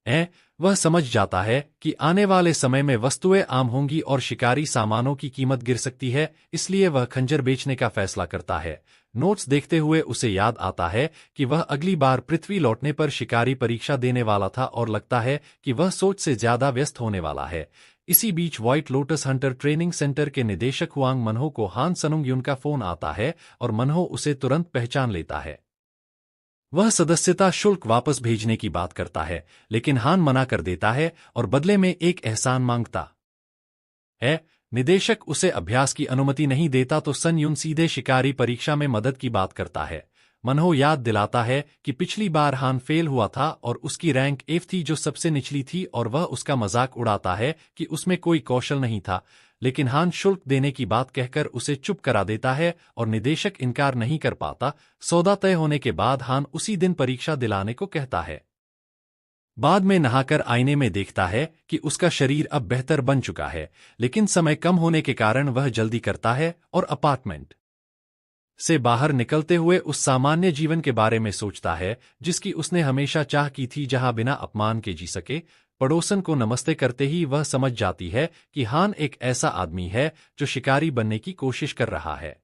हैं। वह समझ जाता है कि आने वाले समय में वस्तुएं आम होंगी और शिकारी सामानों की कीमत गिर सकती है, इसलिए वह खंजर बेचने का फैसला करता है। नोट्स देखते हुए उसे याद आता है कि वह अगली बार पृथ्वी लौटने पर शिकारी परीक्षा देने वाला था और लगता है कि वह सोच से ज्यादा व्यस्त होने वाला है। इसी बीच white lotus hunter training center के निदेशक हुआंग मनहो को हान सनुंग युन का फोन आता है और मनहो उसे तुरंत पहचान लेता है। वह सदस्यता शुल्क वापस भेजने की बात करता है, लेकिन हान मना कर देता है और बदले में एक एहसान मांगता है। निदेशक उसे अभ्यास की अनुमति नहीं देता तो सन युन सीधे शिकारी परीक्षा में मदद की बात करता है। मनहो याद दिलाता है कि पिछली बार हान फेल हुआ था और उसकी रैंक एफ थी, जो सबसे निचली थी, और वह उसका मजाक उड़ाता है कि उसमें कोई कौशल नहीं था, लेकिन हान शुल्क देने की बात कहकर उसे चुप करा देता है और निदेशक इनकार नहीं कर पाता। सौदा तय होने के बाद हान उसी दिन परीक्षा दिलाने को कहता है। बाद में नहाकर आईने में देखता है कि उसका शरीर अब बेहतर बन चुका है, लेकिन समय कम होने के कारण वह जल्दी करता है और अपार्टमेंट से बाहर निकलते हुए उस सामान्य जीवन के बारे में सोचता है जिसकी उसने हमेशा चाह की थी, जहां बिना अपमान के जी सके। पड़ोसन को नमस्ते करते ही वह समझ जाती है कि हान एक ऐसा आदमी है जो शिकारी बनने की कोशिश कर रहा है।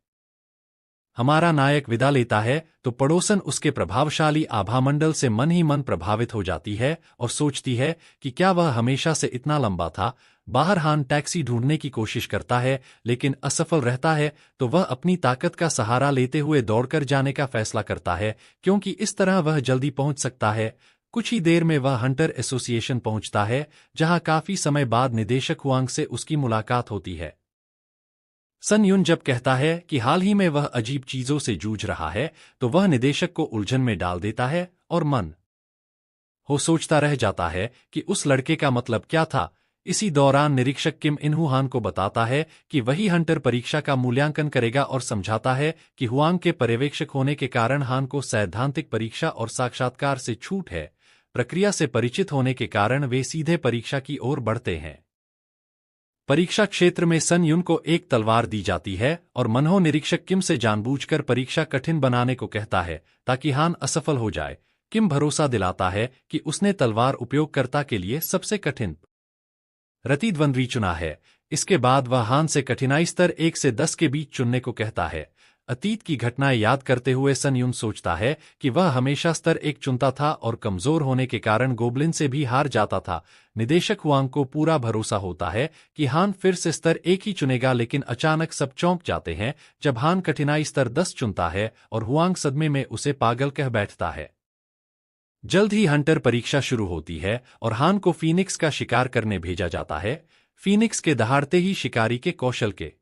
हमारा नायक विदा लेता है तो पड़ोसन उसके प्रभावशाली आभामंडल से मन ही मन प्रभावित हो जाती है और सोचती है कि क्या वह हमेशा से इतना लंबा था। बाहर हान टैक्सी ढूंढने की कोशिश करता है लेकिन असफल रहता है, तो वह अपनी ताकत का सहारा लेते हुए दौड़कर जाने का फैसला करता है क्योंकि इस तरह वह जल्दी पहुंच सकता है। कुछ ही देर में वह हंटर एसोसिएशन पहुंचता है, जहां काफी समय बाद निदेशक हुआंग से उसकी मुलाकात होती है। सन युन जब कहता है कि हाल ही में वह अजीब चीजों से जूझ रहा है, तो वह निदेशक को उलझन में डाल देता है और मन हो सोचता रह जाता है कि उस लड़के का मतलब क्या था। इसी दौरान निरीक्षक किम इनहू हान को बताता है कि वही हंटर परीक्षा का मूल्यांकन करेगा और समझाता है कि हुआंग के पर्यवेक्षक होने के कारण हान को सैद्धांतिक परीक्षा और साक्षात्कार से छूट है। प्रक्रिया से परिचित होने के कारण वे सीधे परीक्षा की ओर बढ़ते हैं। परीक्षा क्षेत्र में सन युन को एक तलवार दी जाती है और मनहो निरीक्षक किम से जानबूझकर परीक्षा कठिन बनाने को कहता है ताकि हान असफल हो जाए। किम भरोसा दिलाता है कि उसने तलवार उपयोगकर्ता के लिए सबसे कठिन प्रतिद्वंद्वी चुना है। इसके बाद वह हान से कठिनाई स्तर 1 से 10 के बीच चुनने को कहता है। अतीत की घटनाएं याद करते हुए सन युन सोचता है कि वह हमेशा स्तर 1 चुनता था और कमजोर होने के कारण गोबलिन से भी हार जाता था। निदेशक हुआंग को पूरा भरोसा होता है कि हान फिर से स्तर 1 ही चुनेगा, लेकिन अचानक सब चौंक जाते हैं जब हान कठिनाई स्तर 10 चुनता है और हुआंग सदमे में उसे पागल कह बैठता है। जल्द ही हंटर परीक्षा शुरू होती है और हान को फीनिक्स का शिकार करने भेजा जाता है। फीनिक्स के दहाड़ते ही शिकारी के कौशल के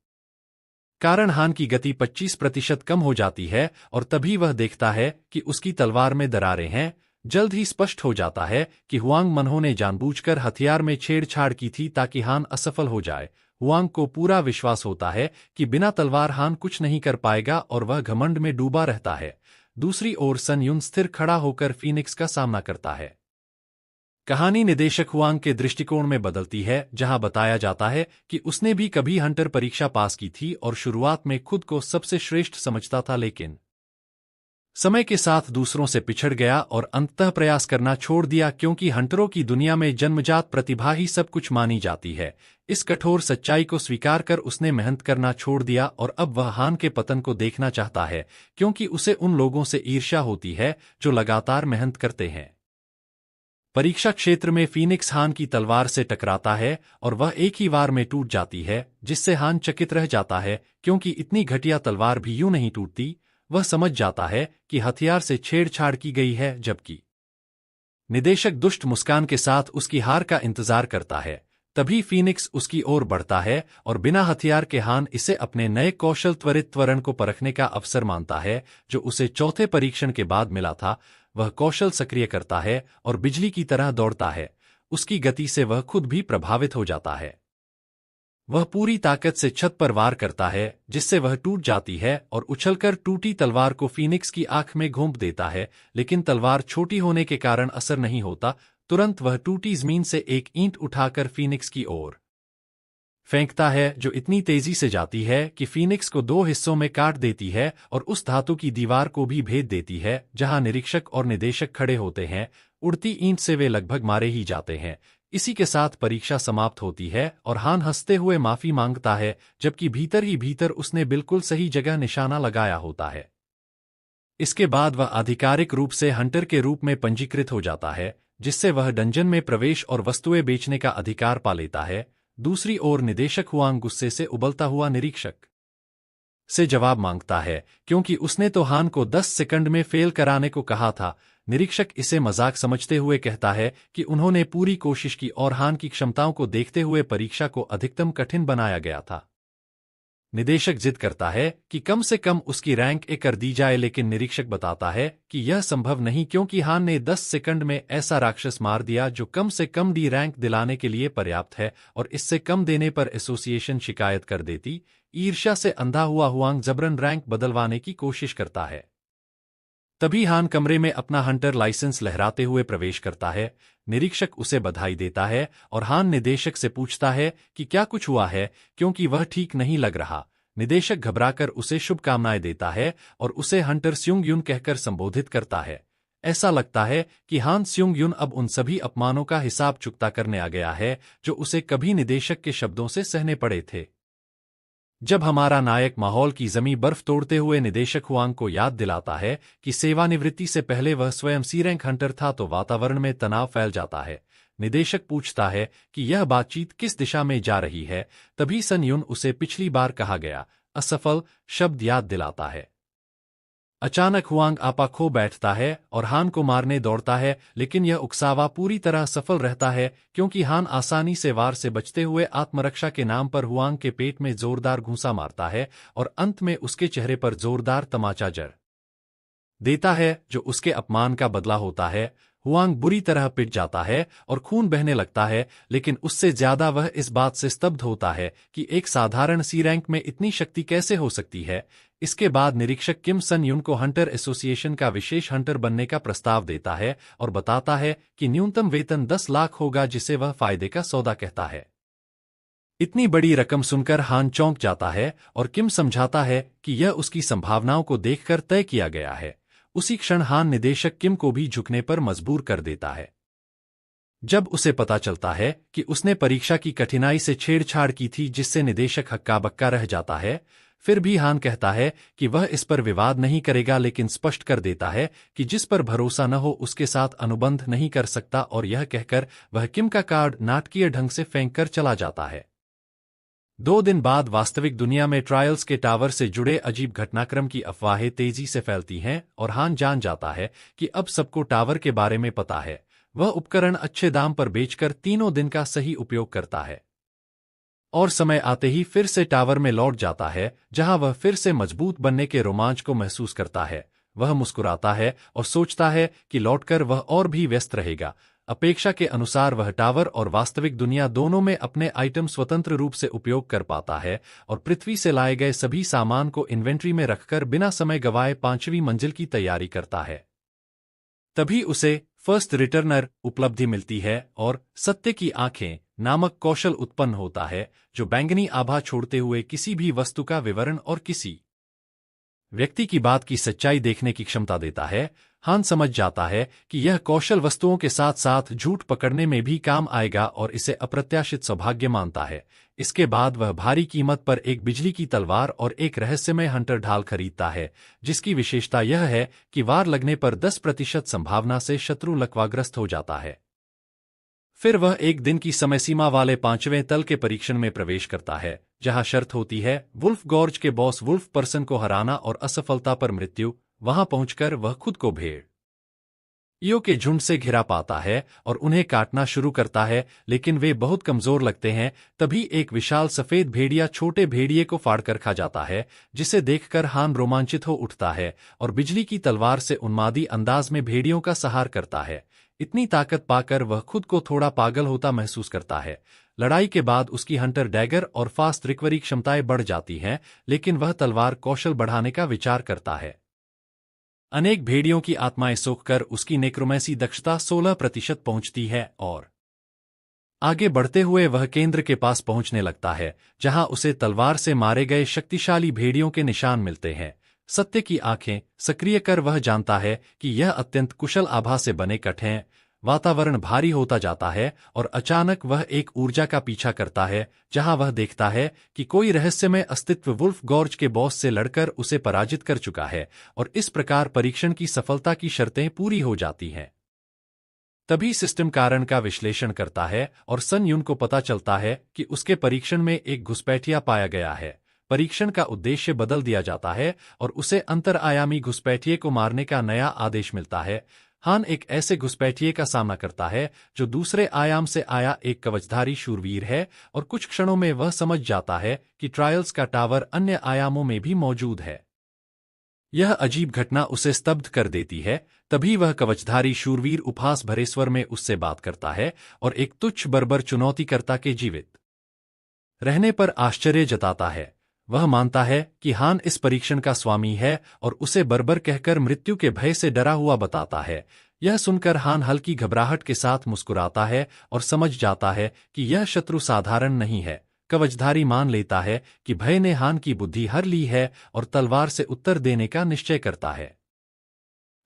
कारण हान की गति 25% कम हो जाती है और तभी वह देखता है कि उसकी तलवार में दरारें हैं। जल्द ही स्पष्ट हो जाता है कि हुआंग मनहो ने जानबूझकर हथियार में छेड़छाड़ की थी ताकि हान असफल हो जाए। हुआंग को पूरा विश्वास होता है कि बिना तलवार हान कुछ नहीं कर पाएगा और वह घमंड में डूबा रहता है। दूसरी ओर सन युन स्थिर खड़ा होकर फीनिक्स का सामना करता है। कहानी निदेशक हुआंग के दृष्टिकोण में बदलती है, जहां बताया जाता है कि उसने भी कभी हंटर परीक्षा पास की थी और शुरुआत में खुद को सबसे श्रेष्ठ समझता था, लेकिन समय के साथ दूसरों से पिछड़ गया और अंततः प्रयास करना छोड़ दिया क्योंकि हंटरों की दुनिया में जन्मजात प्रतिभा ही सब कुछ मानी जाती है। इस कठोर सच्चाई को स्वीकार कर उसने मेहनत करना छोड़ दिया और अब वह हान के पतन को देखना चाहता है क्योंकि उसे उन लोगों से ईर्ष्या होती है जो लगातार मेहनत करते हैं। परीक्षा क्षेत्र में फीनिक्स हान की तलवार से टकराता है और वह एक ही वार में टूट जाती है, जिससे हान चकित रह जाता है क्योंकि इतनी घटिया तलवार भी यूं नहीं टूटती। वह समझ जाता है कि हथियार से छेड़छाड़ की गई है, जबकि निदेशक दुष्ट मुस्कान के साथ उसकी हार का इंतजार करता है। तभी फीनिक्स उसकी ओर बढ़ता है और बिना हथियार के हान इसे अपने नए कौशल त्वरित त्वरण को परखने का अवसर मानता है, जो उसे चौथे परीक्षण के बाद मिला था। वह कौशल सक्रिय करता है और बिजली की तरह दौड़ता है। उसकी गति से वह खुद भी प्रभावित हो जाता है। वह पूरी ताकत से छत पर वार करता है, जिससे वह टूट जाती है और उछलकर टूटी तलवार को फीनिक्स की आंख में घोंप देता है, लेकिन तलवार छोटी होने के कारण असर नहीं होता। तुरंत वह टूटी जमीन से एक ईंट उठाकर फीनिक्स की ओर फेंकता है, जो इतनी तेजी से जाती है कि फीनिक्स को दो हिस्सों में काट देती है और उस धातु की दीवार को भी भेद देती है जहां निरीक्षक और निदेशक खड़े होते हैं। उड़ती ईंट से वे लगभग मारे ही जाते हैं। इसी के साथ परीक्षा समाप्त होती है और हान हंसते हुए माफी मांगता है, जबकि भीतर ही भीतर उसने बिल्कुल सही जगह निशाना लगाया होता है। इसके बाद वह आधिकारिक रूप से हंटर के रूप में पंजीकृत हो जाता है, जिससे वह डंजन में प्रवेश और वस्तुएं बेचने का अधिकार पा लेता है। दूसरी ओर निदेशक हुआंग गुस्से से उबलता हुआ निरीक्षक से जवाब मांगता है, क्योंकि उसने तो हान को 10 सेकंड में फेल कराने को कहा था। निरीक्षक इसे मजाक समझते हुए कहता है कि उन्होंने पूरी कोशिश की और हान की क्षमताओं को देखते हुए परीक्षा को अधिकतम कठिन बनाया गया था। निदेशक जिद करता है कि कम से कम उसकी रैंक ए कर दी जाए, लेकिन निरीक्षक बताता है कि यह संभव नहीं, क्योंकि हान ने 10 सेकंड में ऐसा राक्षस मार दिया जो कम से कम डी रैंक दिलाने के लिए पर्याप्त है, और इससे कम देने पर एसोसिएशन शिकायत कर देती। ईर्ष्या से अंधा हुआ हुआंग जबरन रैंक बदलवाने की कोशिश करता है। तभी हान कमरे में अपना हंटर लाइसेंस लहराते हुए प्रवेश करता है। निरीक्षक उसे बधाई देता है और हान निदेशक से पूछता है कि क्या कुछ हुआ है, क्योंकि वह ठीक नहीं लग रहा। निदेशक घबराकर उसे शुभकामनाएं देता है और उसे हंटर स्युंग युन कहकर संबोधित करता है। ऐसा लगता है कि हान स्युंग युन अब उन सभी अपमानों का हिसाब चुकता करने आ गया है जो उसे कभी निदेशक के शब्दों से सहने पड़े थे। जब हमारा नायक माहौल की जमी बर्फ तोड़ते हुए निदेशक हुआंग को याद दिलाता है कि सेवानिवृत्ति से पहले वह स्वयं सी रैंक हंटर था, तो वातावरण में तनाव फैल जाता है। निदेशक पूछता है कि यह बातचीत किस दिशा में जा रही है। तभी सन युन उसे पिछली बार कहा गया असफल शब्द याद दिलाता है। अचानक हुआंग आपा खो बैठता है और हान को मारने दौड़ता है, लेकिन यह उकसावा पूरी तरह सफल रहता है, क्योंकि हान आसानी से वार से बचते हुए आत्मरक्षा के नाम पर हुआंग के पेट में जोरदार घूंसा मारता है और अंत में उसके चेहरे पर जोरदार तमाचा जड़ देता है, जो उसके अपमान का बदला होता है। हुआंग बुरी तरह पिट जाता है और खून बहने लगता है, लेकिन उससे ज्यादा वह इस बात से स्तब्ध होता है कि एक साधारण सी रैंक में इतनी शक्ति कैसे हो सकती है। इसके बाद निरीक्षक किम सन युन को हंटर एसोसिएशन का विशेष हंटर बनने का प्रस्ताव देता है और बताता है कि न्यूनतम वेतन 10 लाख होगा, जिसे वह फायदे का सौदा कहता है। इतनी बड़ी रकम सुनकर हान चौंक जाता है और किम समझाता है कि यह उसकी संभावनाओं को देखकर तय किया गया है। उसी क्षण हान निदेशक किम को भी झुकने पर मजबूर कर देता है। जब उसे पता चलता है कि उसने परीक्षा की कठिनाई से छेड़छाड़ की थी, जिससे निदेशक हक्का बक्का रह जाता है, फिर भी हान कहता है कि वह इस पर विवाद नहीं करेगा, लेकिन स्पष्ट कर देता है कि जिस पर भरोसा न हो उसके साथ अनुबंध नहीं कर सकता, और यह कहकर वह किम का कार्ड नाटकीय ढंग से फेंक कर चला जाता है। 2 दिन बाद वास्तविक दुनिया में ट्रायल्स के टावर से जुड़े अजीब घटनाक्रम की अफवाहें तेजी से फैलती हैं और हान जान जाता है कि अब सबको टावर के बारे में पता है। वह उपकरण अच्छे दाम पर बेचकर 3 दिन का सही उपयोग करता है और समय आते ही फिर से टावर में लौट जाता है, जहां वह फिर से मजबूत बनने के रोमांच को महसूस करता है। वह मुस्कुराता है और सोचता है कि लौटकर वह और भी व्यस्त रहेगा। अपेक्षा के अनुसार वह टावर और वास्तविक दुनिया दोनों में अपने आइटम स्वतंत्र रूप से उपयोग कर पाता है और पृथ्वी से लाए गए सभी सामान को इन्वेंट्री में रखकर बिना समय गंवाए 5वीं मंजिल की तैयारी करता है। तभी उसे फर्स्ट रिटर्नर उपलब्धि मिलती है और सत्य की आंखें नामक कौशल उत्पन्न होता है, जो बैंगनी आभा छोड़ते हुए किसी भी वस्तु का विवरण और किसी व्यक्ति की बात की सच्चाई देखने की क्षमता देता है। हान समझ जाता है कि यह कौशल वस्तुओं के साथ साथ झूठ पकड़ने में भी काम आएगा और इसे अप्रत्याशित सौभाग्य मानता है। इसके बाद वह भारी कीमत पर एक बिजली की तलवार और एक रहस्यमय हंटर ढाल खरीदता है, जिसकी विशेषता यह है कि वार लगने पर 10% संभावना से शत्रु लकवाग्रस्त हो जाता है। फिर वह एक दिन की समय सीमा वाले 5वें तल के परीक्षण में प्रवेश करता है, जहां शर्त होती है वुल्फ गॉर्ज के बॉस वुल्फ पर्सन को हराना और असफलता पर मृत्यु। वहां पहुंचकर वह खुद को भेड़ ईओ के झुंड से घिरा पाता है और उन्हें काटना शुरू करता है, लेकिन वे बहुत कमजोर लगते हैं। तभी एक विशाल सफेद भेड़िया छोटे भेड़िए को फाड़कर खा जाता है, जिसे देखकर हान रोमांचित हो उठता है और बिजली की तलवार से उन्मादी अंदाज में भेड़ियों का सहार करता है। इतनी ताकत पाकर वह खुद को थोड़ा पागल होता महसूस करता है। लड़ाई के बाद उसकी हंटर डैगर और फास्ट रिकवरी क्षमताएं बढ़ जाती हैं, लेकिन वह तलवार कौशल बढ़ाने का विचार करता है। अनेक भेड़ियों की आत्माएं सोखकर उसकी नेक्रोमेंसी दक्षता 16% पहुंचती है और आगे बढ़ते हुए वह केंद्र के पास पहुंचने लगता है, जहां उसे तलवार से मारे गए शक्तिशाली भेड़ियों के निशान मिलते हैं। सत्य की आंखें सक्रिय कर वह जानता है कि यह अत्यंत कुशल आभा से बने कट हैं। वातावरण भारी होता जाता है और अचानक वह एक ऊर्जा का पीछा करता है, जहां वह देखता है कि कोई रहस्यमय अस्तित्व वुल्फ गॉर्ज के बॉस से लड़कर उसे पराजित कर चुका है और इस प्रकार परीक्षण की सफलता की शर्तें पूरी हो जाती हैं। तभी सिस्टम कारण का विश्लेषण करता है और सन युन को पता चलता है कि उसके परीक्षण में एक घुसपैठिया पाया गया है। परीक्षण का उद्देश्य बदल दिया जाता है और उसे अंतरआयामी घुसपैठिए को मारने का नया आदेश मिलता है। हान एक ऐसे घुसपैठिए का सामना करता है जो दूसरे आयाम से आया एक कवचधारी शूरवीर है और कुछ क्षणों में वह समझ जाता है कि ट्रायल्स का टावर अन्य आयामों में भी मौजूद है। यह अजीब घटना उसे स्तब्ध कर देती है। तभी वह कवचधारी शूरवीर उपहास भरे स्वर में उससे बात करता है और एक तुच्छ बर्बर चुनौतीकर्ता के जीवित रहने पर आश्चर्य जताता है। वह मानता है कि हान इस परीक्षण का स्वामी है और उसे बर्बर कहकर मृत्यु के भय से डरा हुआ बताता है। यह सुनकर हान हल्की घबराहट के साथ मुस्कुराता है और समझ जाता है कि यह शत्रु साधारण नहीं है। कवचधारी मान लेता है कि भय ने हान की बुद्धि हर ली है और तलवार से उत्तर देने का निश्चय करता है।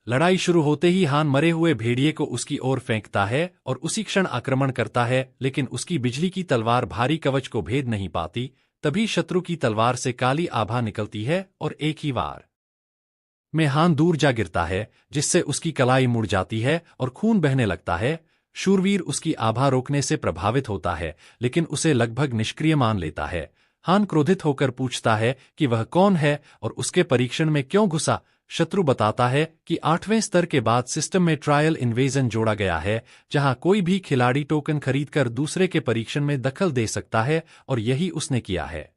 लड़ाई शुरू होते ही हान मरे हुए भेड़िए को उसकी ओर फेंकता है और उसी क्षण आक्रमण करता है, लेकिन उसकी बिजली की तलवार भारी कवच को भेद नहीं पाती। तभी शत्रु की तलवार से काली आभा निकलती है और एक ही वार में हान दूर जा गिरता है, जिससे उसकी कलाई मुड़ जाती है और खून बहने लगता है। शूरवीर उसकी आभा रोकने से प्रभावित होता है, लेकिन उसे लगभग निष्क्रिय मान लेता है। हान क्रोधित होकर पूछता है कि वह कौन है और उसके परीक्षण में क्यों घुसा। शत्रु बताता है कि 8वें स्तर के बाद सिस्टम में ट्रायल इन्वेजन जोड़ा गया है, जहां कोई भी खिलाड़ी टोकन खरीदकर दूसरे के परीक्षण में दखल दे सकता है और यही उसने किया है।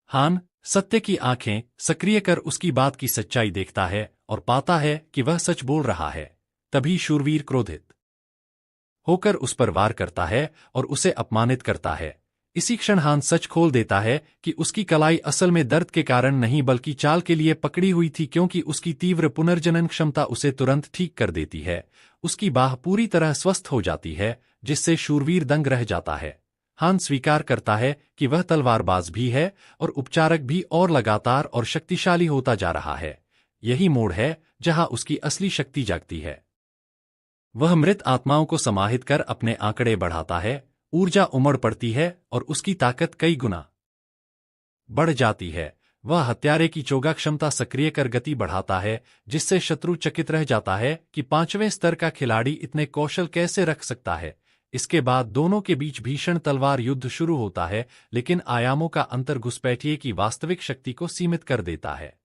हान सत्य की आंखें सक्रिय कर उसकी बात की सच्चाई देखता है और पाता है कि वह सच बोल रहा है। तभी शूरवीर क्रोधित होकर उस पर वार करता है और उसे अपमानित करता है। इसी क्षण हान सच खोल देता है कि उसकी कलाई असल में दर्द के कारण नहीं बल्कि चाल के लिए पकड़ी हुई थी, क्योंकि उसकी तीव्र पुनर्जनन क्षमता उसे तुरंत ठीक कर देती है। उसकी बाह पूरी तरह स्वस्थ हो जाती है, जिससे शूरवीर दंग रह जाता है। हान स्वीकार करता है कि वह तलवारबाज भी है और उपचारक भी, और लगातार और शक्तिशाली होता जा रहा है। यही मोड़ है जहां उसकी असली शक्ति जागती है। वह मृत आत्माओं को समाहित कर अपने आंकड़े बढ़ाता है। ऊर्जा उमड़ पड़ती है और उसकी ताकत कई गुना बढ़ जाती है। वह हत्यारे की चोगा क्षमता सक्रिय कर गति बढ़ाता है, जिससे शत्रु चकित रह जाता है कि 5वें स्तर का खिलाड़ी इतने कौशल कैसे रख सकता है। इसके बाद दोनों के बीच भीषण तलवार युद्ध शुरू होता है, लेकिन आयामों का अंतर घुसपैठिए की वास्तविक शक्ति को सीमित कर देता है।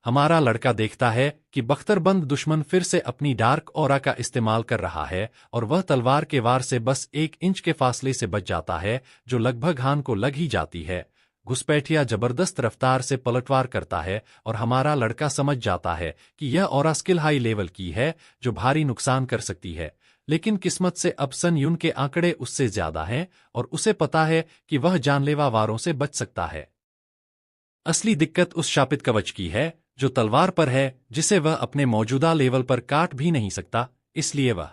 हमारा लड़का देखता है कि बख्तरबंद दुश्मन फिर से अपनी डार्क ऑरा का इस्तेमाल कर रहा है और वह तलवार के वार से बस 1 इंच के फासले से बच जाता है, जो लगभग हान को लग ही जाती है। घुसपैठिया जबरदस्त रफ्तार से पलटवार करता है और हमारा लड़का समझ जाता है कि यह ऑरा स्किल हाई लेवल की है, जो भारी नुकसान कर सकती है। लेकिन किस्मत से अब सन युन के आंकड़े उससे ज्यादा हैं और उसे पता है कि वह जानलेवा वारों से बच सकता है। असली दिक्कत उस शापित कवच की है जो तलवार पर है, जिसे वह अपने मौजूदा लेवल पर काट भी नहीं सकता। इसलिए वह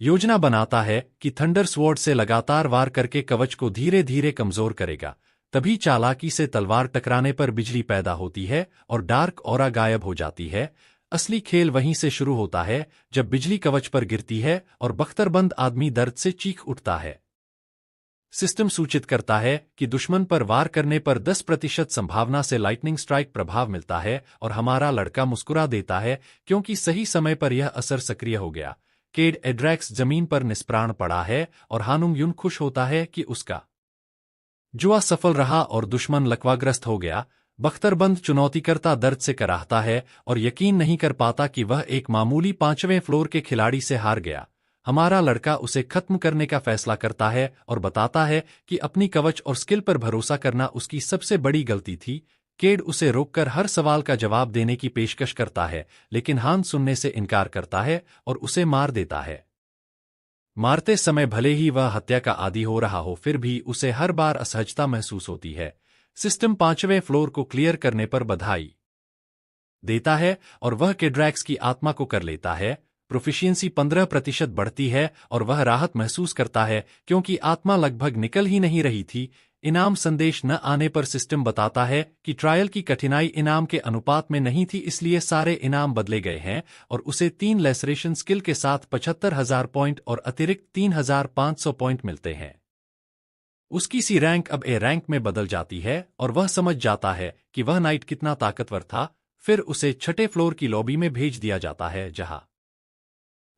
योजना बनाता है कि थंडर स्वॉर्ड से लगातार वार करके कवच को धीरे धीरे कमजोर करेगा। तभी चालाकी से तलवार टकराने पर बिजली पैदा होती है और डार्क ऑरा गायब हो जाती है। असली खेल वहीं से शुरू होता है, जब बिजली कवच पर गिरती है और बख्तरबंद आदमी दर्द से चीख उठता है। सिस्टम सूचित करता है कि दुश्मन पर वार करने पर 10% संभावना से लाइटनिंग स्ट्राइक प्रभाव मिलता है और हमारा लड़का मुस्कुरा देता है, क्योंकि सही समय पर यह असर सक्रिय हो गया। केड एड्रैक्स जमीन पर निष्प्राण पड़ा है और हानुंग युन खुश होता है कि उसका जुआ सफल रहा और दुश्मन लकवाग्रस्त हो गया। बख्तरबंद चुनौतीकर्ता दर्द से कराहता है और यकीन नहीं कर पाता कि वह एक मामूली 5वें फ्लोर के खिलाड़ी से हार गया। हमारा लड़का उसे खत्म करने का फैसला करता है और बताता है कि अपनी कवच और स्किल पर भरोसा करना उसकी सबसे बड़ी गलती थी। केड उसे रोककर हर सवाल का जवाब देने की पेशकश करता है, लेकिन हान सुनने से इनकार करता है और उसे मार देता है। मारते समय भले ही वह हत्या का आदी हो रहा हो, फिर भी उसे हर बार असहजता महसूस होती है। सिस्टम 5वें फ्लोर को क्लियर करने पर बधाई देता है और वह केड्रैक्स की आत्मा को कर लेता है। प्रोफिशिएंसी 15% बढ़ती है और वह राहत महसूस करता है क्योंकि आत्मा लगभग निकल ही नहीं रही थी। इनाम संदेश न आने पर सिस्टम बताता है कि ट्रायल की कठिनाई इनाम के अनुपात में नहीं थी, इसलिए सारे इनाम बदले गए हैं और उसे 3 लेसरेशन स्किल के साथ 75,000 पॉइंट और अतिरिक्त 3,500 पॉइंट मिलते हैं। उसकी सी रैंक अब ए रैंक में बदल जाती है और वह समझ जाता है कि वह नाइट कितना ताकतवर था। फिर उसे 6ठे फ्लोर की लॉबी में भेज दिया जाता है, जहां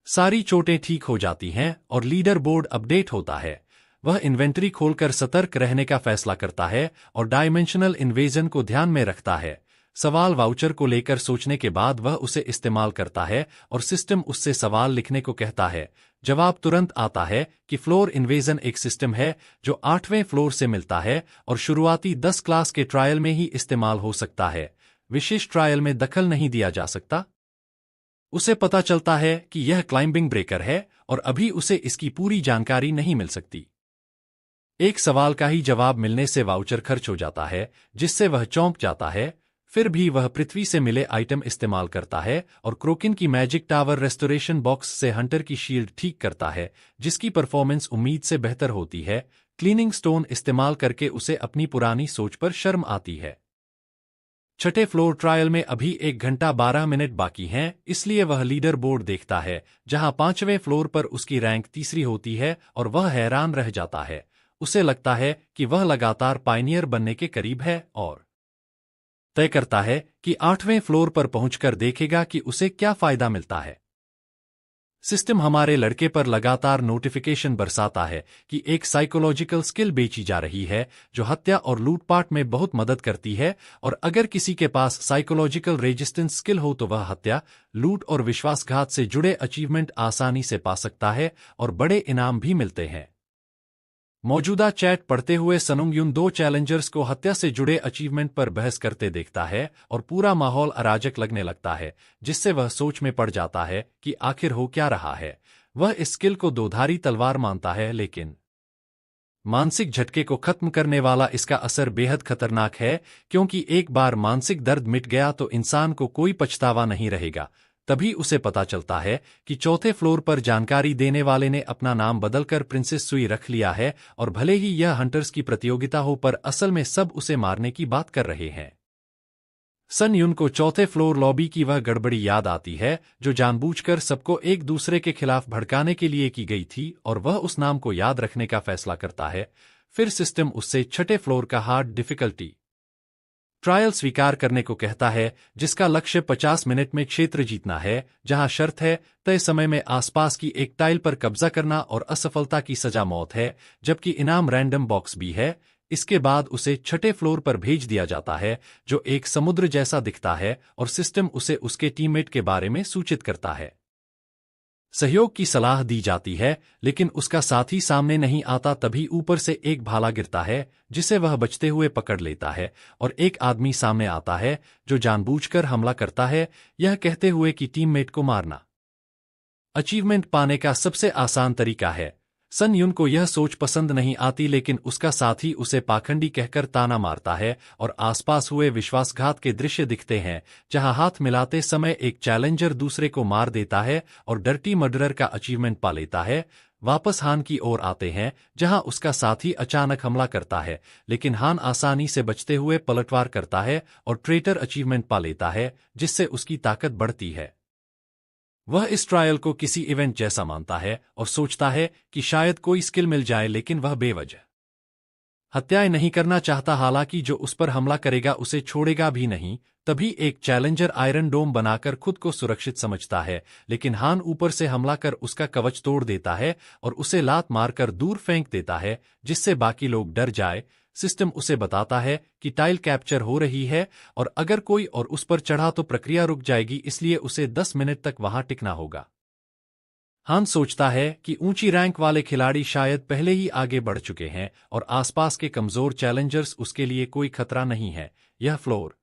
सारी चोटें ठीक हो जाती हैं और लीडर बोर्ड अपडेट होता है। वह इन्वेंटरी खोलकर सतर्क रहने का फैसला करता है और डायमेंशनल इन्वेजन को ध्यान में रखता है। सवाल वाउचर को लेकर सोचने के बाद वह उसे इस्तेमाल करता है और सिस्टम उससे सवाल लिखने को कहता है। जवाब तुरंत आता है कि फ्लोर इन्वेजन एक सिस्टम है जो 8वें फ्लोर से मिलता है और शुरुआती 10 क्लास के ट्रायल में ही इस्तेमाल हो सकता है। विशेष ट्रायल में दखल नहीं दिया जा सकता। उसे पता चलता है कि यह क्लाइंबिंग ब्रेकर है और अभी उसे इसकी पूरी जानकारी नहीं मिल सकती। एक सवाल का ही जवाब मिलने से वाउचर खर्च हो जाता है, जिससे वह चौंक जाता है। फिर भी वह पृथ्वी से मिले आइटम इस्तेमाल करता है और क्रोकिन की मैजिक टावर रेस्टोरेशन बॉक्स से हंटर की शील्ड ठीक करता है, जिसकी परफॉर्मेंस उम्मीद से बेहतर होती है। क्लीनिंग स्टोन इस्तेमाल करके उसे अपनी पुरानी सोच पर शर्म आती है। 6ठे फ्लोर ट्रायल में अभी 1 घंटा 12 मिनट बाकी हैं, इसलिए वह लीडर बोर्ड देखता है, जहां 5वें फ्लोर पर उसकी रैंक तीसरी होती है और वह हैरान रह जाता है। उसे लगता है कि वह लगातार पायनियर बनने के करीब है और तय करता है कि 8वें फ्लोर पर पहुंचकर देखेगा कि उसे क्या फायदा मिलता है। सिस्टम हमारे लड़के पर लगातार नोटिफिकेशन बरसाता है कि एक साइकोलॉजिकल स्किल बेची जा रही है जो हत्या और लूटपाट में बहुत मदद करती है, और अगर किसी के पास साइकोलॉजिकल रेजिस्टेंस स्किल हो तो वह हत्या, लूट और विश्वासघात से जुड़े अचीवमेंट आसानी से पा सकता है और बड़े इनाम भी मिलते हैं। मौजूदा चैट पढ़ते हुए सनुंग युन 2 चैलेंजर्स को हत्या से जुड़े अचीवमेंट पर बहस करते देखता है और पूरा माहौल अराजक लगने लगता है, जिससे वह सोच में पड़ जाता है कि आखिर हो क्या रहा है। वह इस स्किल को दोधारी तलवार मानता है, लेकिन मानसिक झटके को खत्म करने वाला इसका असर बेहद खतरनाक है, क्योंकि एक बार मानसिक दर्द मिट गया तो इंसान को कोई पछतावा नहीं रहेगा। तभी उसे पता चलता है कि 4थे फ्लोर पर जानकारी देने वाले ने अपना नाम बदलकर प्रिंसेस सुई रख लिया है, और भले ही यह हंटर्स की प्रतियोगिता हो पर असल में सब उसे मारने की बात कर रहे हैं। सन युन को 4थे फ्लोर लॉबी की वह गड़बड़ी याद आती है जो जानबूझकर सबको एक दूसरे के खिलाफ भड़काने के लिए की गई थी, और वह उस नाम को याद रखने का फैसला करता है। फिर सिस्टम उससे 6ठे फ्लोर का हार्ड डिफिकल्टी ट्रायल स्वीकार करने को कहता है, जिसका लक्ष्य 50 मिनट में क्षेत्र जीतना है, जहां शर्त है तय समय में आसपास की एक टाइल पर कब्जा करना और असफलता की सजा मौत है, जबकि इनाम रैंडम बॉक्स भी है। इसके बाद उसे 6ठे फ्लोर पर भेज दिया जाता है, जो एक समुद्र जैसा दिखता है, और सिस्टम उसे उसके टीममेट के बारे में सूचित करता है। सहयोग की सलाह दी जाती है, लेकिन उसका साथी सामने नहीं आता। तभी ऊपर से एक भाला गिरता है, जिसे वह बचते हुए पकड़ लेता है, और एक आदमी सामने आता है जो जानबूझकर हमला करता है, यह कहते हुए कि टीममेट को मारना अचीवमेंट पाने का सबसे आसान तरीका है। सन युन को यह सोच पसंद नहीं आती, लेकिन उसका साथी उसे पाखंडी कहकर ताना मारता है और आसपास हुए विश्वासघात के दृश्य दिखते हैं, जहां हाथ मिलाते समय एक चैलेंजर दूसरे को मार देता है और डर्टी मर्डरर का अचीवमेंट पा लेता है। वापस हान की ओर आते हैं, जहां उसका साथी अचानक हमला करता है, लेकिन हान आसानी से बचते हुए पलटवार करता है और ट्रेटर अचीवमेंट पा लेता है, जिससे उसकी ताकत बढ़ती है। वह इस ट्रायल को किसी इवेंट जैसा मानता है और सोचता है कि शायद कोई स्किल मिल जाए, लेकिन वह बेवजह हत्याएं नहीं करना चाहता, हालांकि जो उस पर हमला करेगा उसे छोड़ेगा भी नहीं। तभी एक चैलेंजर आयरन डोम बनाकर खुद को सुरक्षित समझता है, लेकिन हान ऊपर से हमला कर उसका कवच तोड़ देता है और उसे लात मारकर दूर फेंक देता है, जिससे बाकी लोग डर जाए। सिस्टम उसे बताता है कि टाइल कैप्चर हो रही है और अगर कोई और उस पर चढ़ा तो प्रक्रिया रुक जाएगी, इसलिए उसे 10 मिनट तक वहां टिकना होगा। हान सोचता है कि ऊंची रैंक वाले खिलाड़ी शायद पहले ही आगे बढ़ चुके हैं और आसपास के कमजोर चैलेंजर्स उसके लिए कोई खतरा नहीं है। यह फ्लोर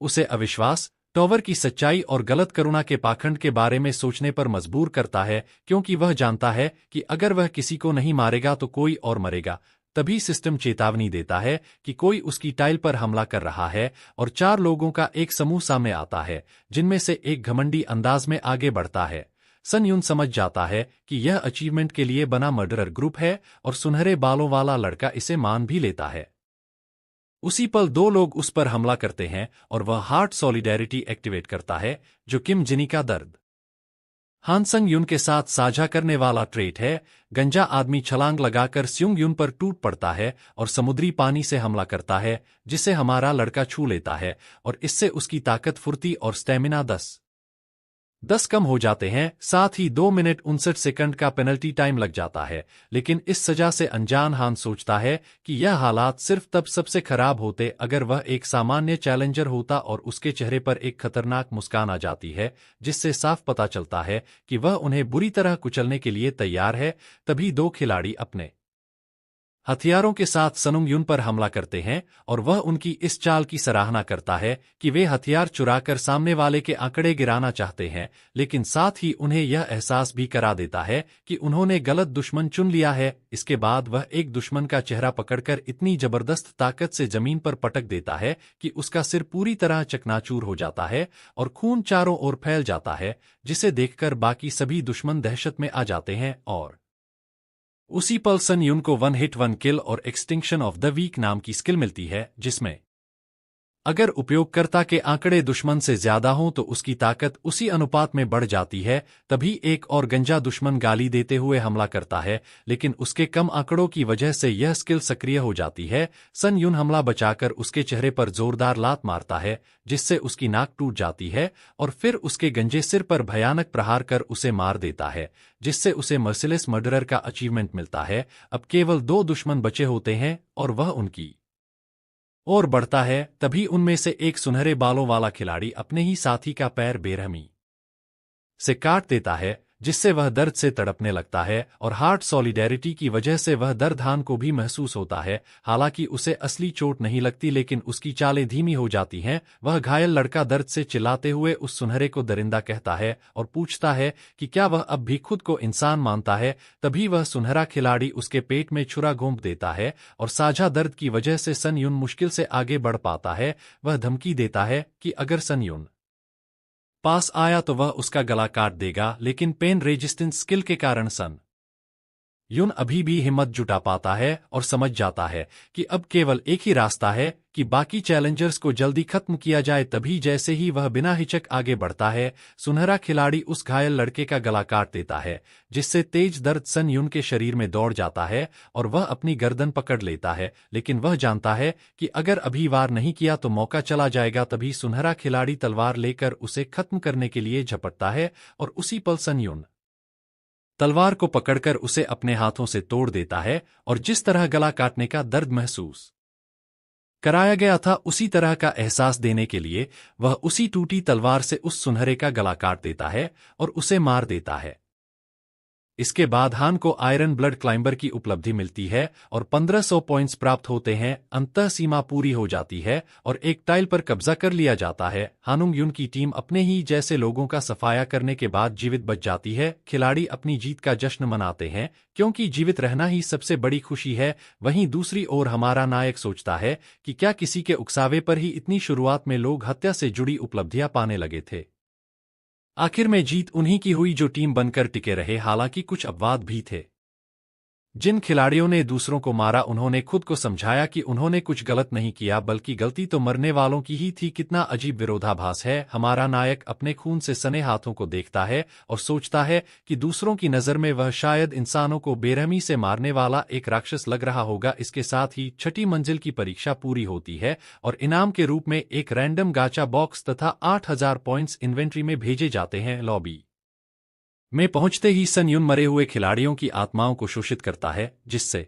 उसे अविश्वास, टॉवर की सच्चाई और गलत करुणा के पाखंड के बारे में सोचने पर मजबूर करता है, क्योंकि वह जानता है कि अगर वह किसी को नहीं मारेगा तो कोई और मरेगा। तभी सिस्टम चेतावनी देता है कि कोई उसकी टाइल पर हमला कर रहा है और 4 लोगों का एक समूह सामने आता है, जिनमें से एक घमंडी अंदाज में आगे बढ़ता है। सन यून समझ जाता है कि यह अचीवमेंट के लिए बना मर्डरर ग्रुप है और सुनहरे बालों वाला लड़का इसे मान भी लेता है। उसी पल 2 लोग उस पर हमला करते हैं और वह हार्ट सॉलिडेरिटी एक्टिवेट करता है, जो किम जिनी का दर्द हान संग यून के साथ साझा करने वाला ट्रेट है। गंजा आदमी छलांग लगाकर स्युंग यून पर टूट पड़ता है और समुद्री पानी से हमला करता है, जिसे हमारा लड़का छू लेता है और इससे उसकी ताकत, फुर्ती और स्टेमिना 10 कम हो जाते हैं। साथ ही 2 मिनट 59 सेकंड का पेनल्टी टाइम लग जाता है। लेकिन इस सजा से अनजान हान सोचता है कि यह हालात सिर्फ तब सबसे खराब होते अगर वह एक सामान्य चैलेंजर होता और उसके चेहरे पर एक खतरनाक मुस्कान आ जाती है, जिससे साफ पता चलता है कि वह उन्हें बुरी तरह कुचलने के लिए तैयार है। तभी 2 खिलाड़ी अपने हथियारों के साथ सनुंग यून पर हमला करते हैं और वह उनकी इस चाल की सराहना करता है कि वे हथियार चुराकर सामने वाले के आंकड़े गिराना चाहते हैं, लेकिन साथ ही उन्हें यह एहसास भी करा देता है कि उन्होंने गलत दुश्मन चुन लिया है। इसके बाद वह एक दुश्मन का चेहरा पकड़कर इतनी जबरदस्त ताकत से जमीन पर पटक देता है कि उसका सिर पूरी तरह चकनाचूर हो जाता है और खून चारों ओर फैल जाता है, जिसे देखकर बाकी सभी दुश्मन दहशत में आ जाते हैं। और उसी पल सन यून को 1 हिट 1 किल और एक्सटिंक्शन ऑफ द वीक नाम की स्किल मिलती है, जिसमें अगर उपयोगकर्ता के आंकड़े दुश्मन से ज्यादा हों तो उसकी ताकत उसी अनुपात में बढ़ जाती है। तभी एक और गंजा दुश्मन गाली देते हुए हमला करता है, लेकिन उसके कम आंकड़ों की वजह से यह स्किल सक्रिय हो जाती है। सन यून हमला बचाकर उसके चेहरे पर जोरदार लात मारता है, जिससे उसकी नाक टूट जाती है और फिर उसके गंजे सिर पर भयानक प्रहार कर उसे मार देता है, जिससे उसे मर्सिलेस मर्डरर का अचीवमेंट मिलता है। अब केवल 2 दुश्मन बचे होते हैं और वह उनकी और बढ़ता है। तभी उनमें से एक सुनहरे बालों वाला खिलाड़ी अपने ही साथी का पैर बेरहमी से काट देता है, जिससे वह दर्द से तड़पने लगता है और हार्ट सॉलिडेरिटी की वजह से वह दर्द हान को भी महसूस होता है। हालांकि उसे असली चोट नहीं लगती, लेकिन उसकी चालें धीमी हो जाती हैं। वह घायल लड़का दर्द से चिल्लाते हुए उस सुनहरे को दरिंदा कहता है और पूछता है कि क्या वह अब भी खुद को इंसान मानता है। तभी वह सुनहरा खिलाड़ी उसके पेट में छुरा घोंप देता है और साझा दर्द की वजह से सन यून मुश्किल से आगे बढ़ पाता है। वह धमकी देता है कि अगर सन यून पास आया तो वह उसका गला काट देगा, लेकिन पेन रेजिस्टेंस स्किल के कारण सन यून अभी भी हिम्मत जुटा पाता है और समझ जाता है कि अब केवल एक ही रास्ता है कि बाकी चैलेंजर्स को जल्दी खत्म किया जाए। तभी जैसे ही वह बिना हिचक आगे बढ़ता है, सुनहरा खिलाड़ी उस घायल लड़के का गला काट देता है, जिससे तेज दर्द सन यून के शरीर में दौड़ जाता है और वह अपनी गर्दन पकड़ लेता है। लेकिन वह जानता है कि अगर अभी वार नहीं किया तो मौका चला जाएगा। तभी सुनहरा खिलाड़ी तलवार लेकर उसे खत्म करने के लिए झपटता है और उसी पल सन यून तलवार को पकड़कर उसे अपने हाथों से तोड़ देता है और जिस तरह गला काटने का दर्द महसूस कराया गया था, उसी तरह का एहसास देने के लिए वह उसी टूटी तलवार से उस सुनहरे का गला काट देता है और उसे मार देता है। इसके बाद हान को आयरन ब्लड क्लाइंबर की उपलब्धि मिलती है और 1500 पॉइंट्स प्राप्त होते हैं। अंतः सीमा पूरी हो जाती है और एक टाइल पर कब्जा कर लिया जाता है। हानुंग यून की टीम अपने ही जैसे लोगों का सफाया करने के बाद जीवित बच जाती है। खिलाड़ी अपनी जीत का जश्न मनाते हैं, क्योंकि जीवित रहना ही सबसे बड़ी खुशी है। वहीं दूसरी ओर हमारा नायक सोचता है कि क्या किसी के उकसावे पर ही इतनी शुरुआत में लोग हत्या से जुड़ी उपलब्धियां पाने लगे थे। आखिर में जीत उन्हीं की हुई जो टीम बनकर टिके रहे, हालांकि कुछ अपवाद भी थे। जिन खिलाड़ियों ने दूसरों को मारा उन्होंने खुद को समझाया कि उन्होंने कुछ गलत नहीं किया, बल्कि गलती तो मरने वालों की ही थी। कितना अजीब विरोधाभास है। हमारा नायक अपने खून से सने हाथों को देखता है और सोचता है कि दूसरों की नज़र में वह शायद इंसानों को बेरहमी से मारने वाला एक राक्षस लग रहा होगा। इसके साथ ही छठी मंजिल की परीक्षा पूरी होती है और इनाम के रूप में एक रैंडम गाचा बॉक्स तथा 8000 पॉइंट्स इन्वेंट्री में भेजे जाते हैं। लॉबी में पहुंचते ही सन युन मरे हुए खिलाड़ियों की आत्माओं को शोषित करता है, जिससे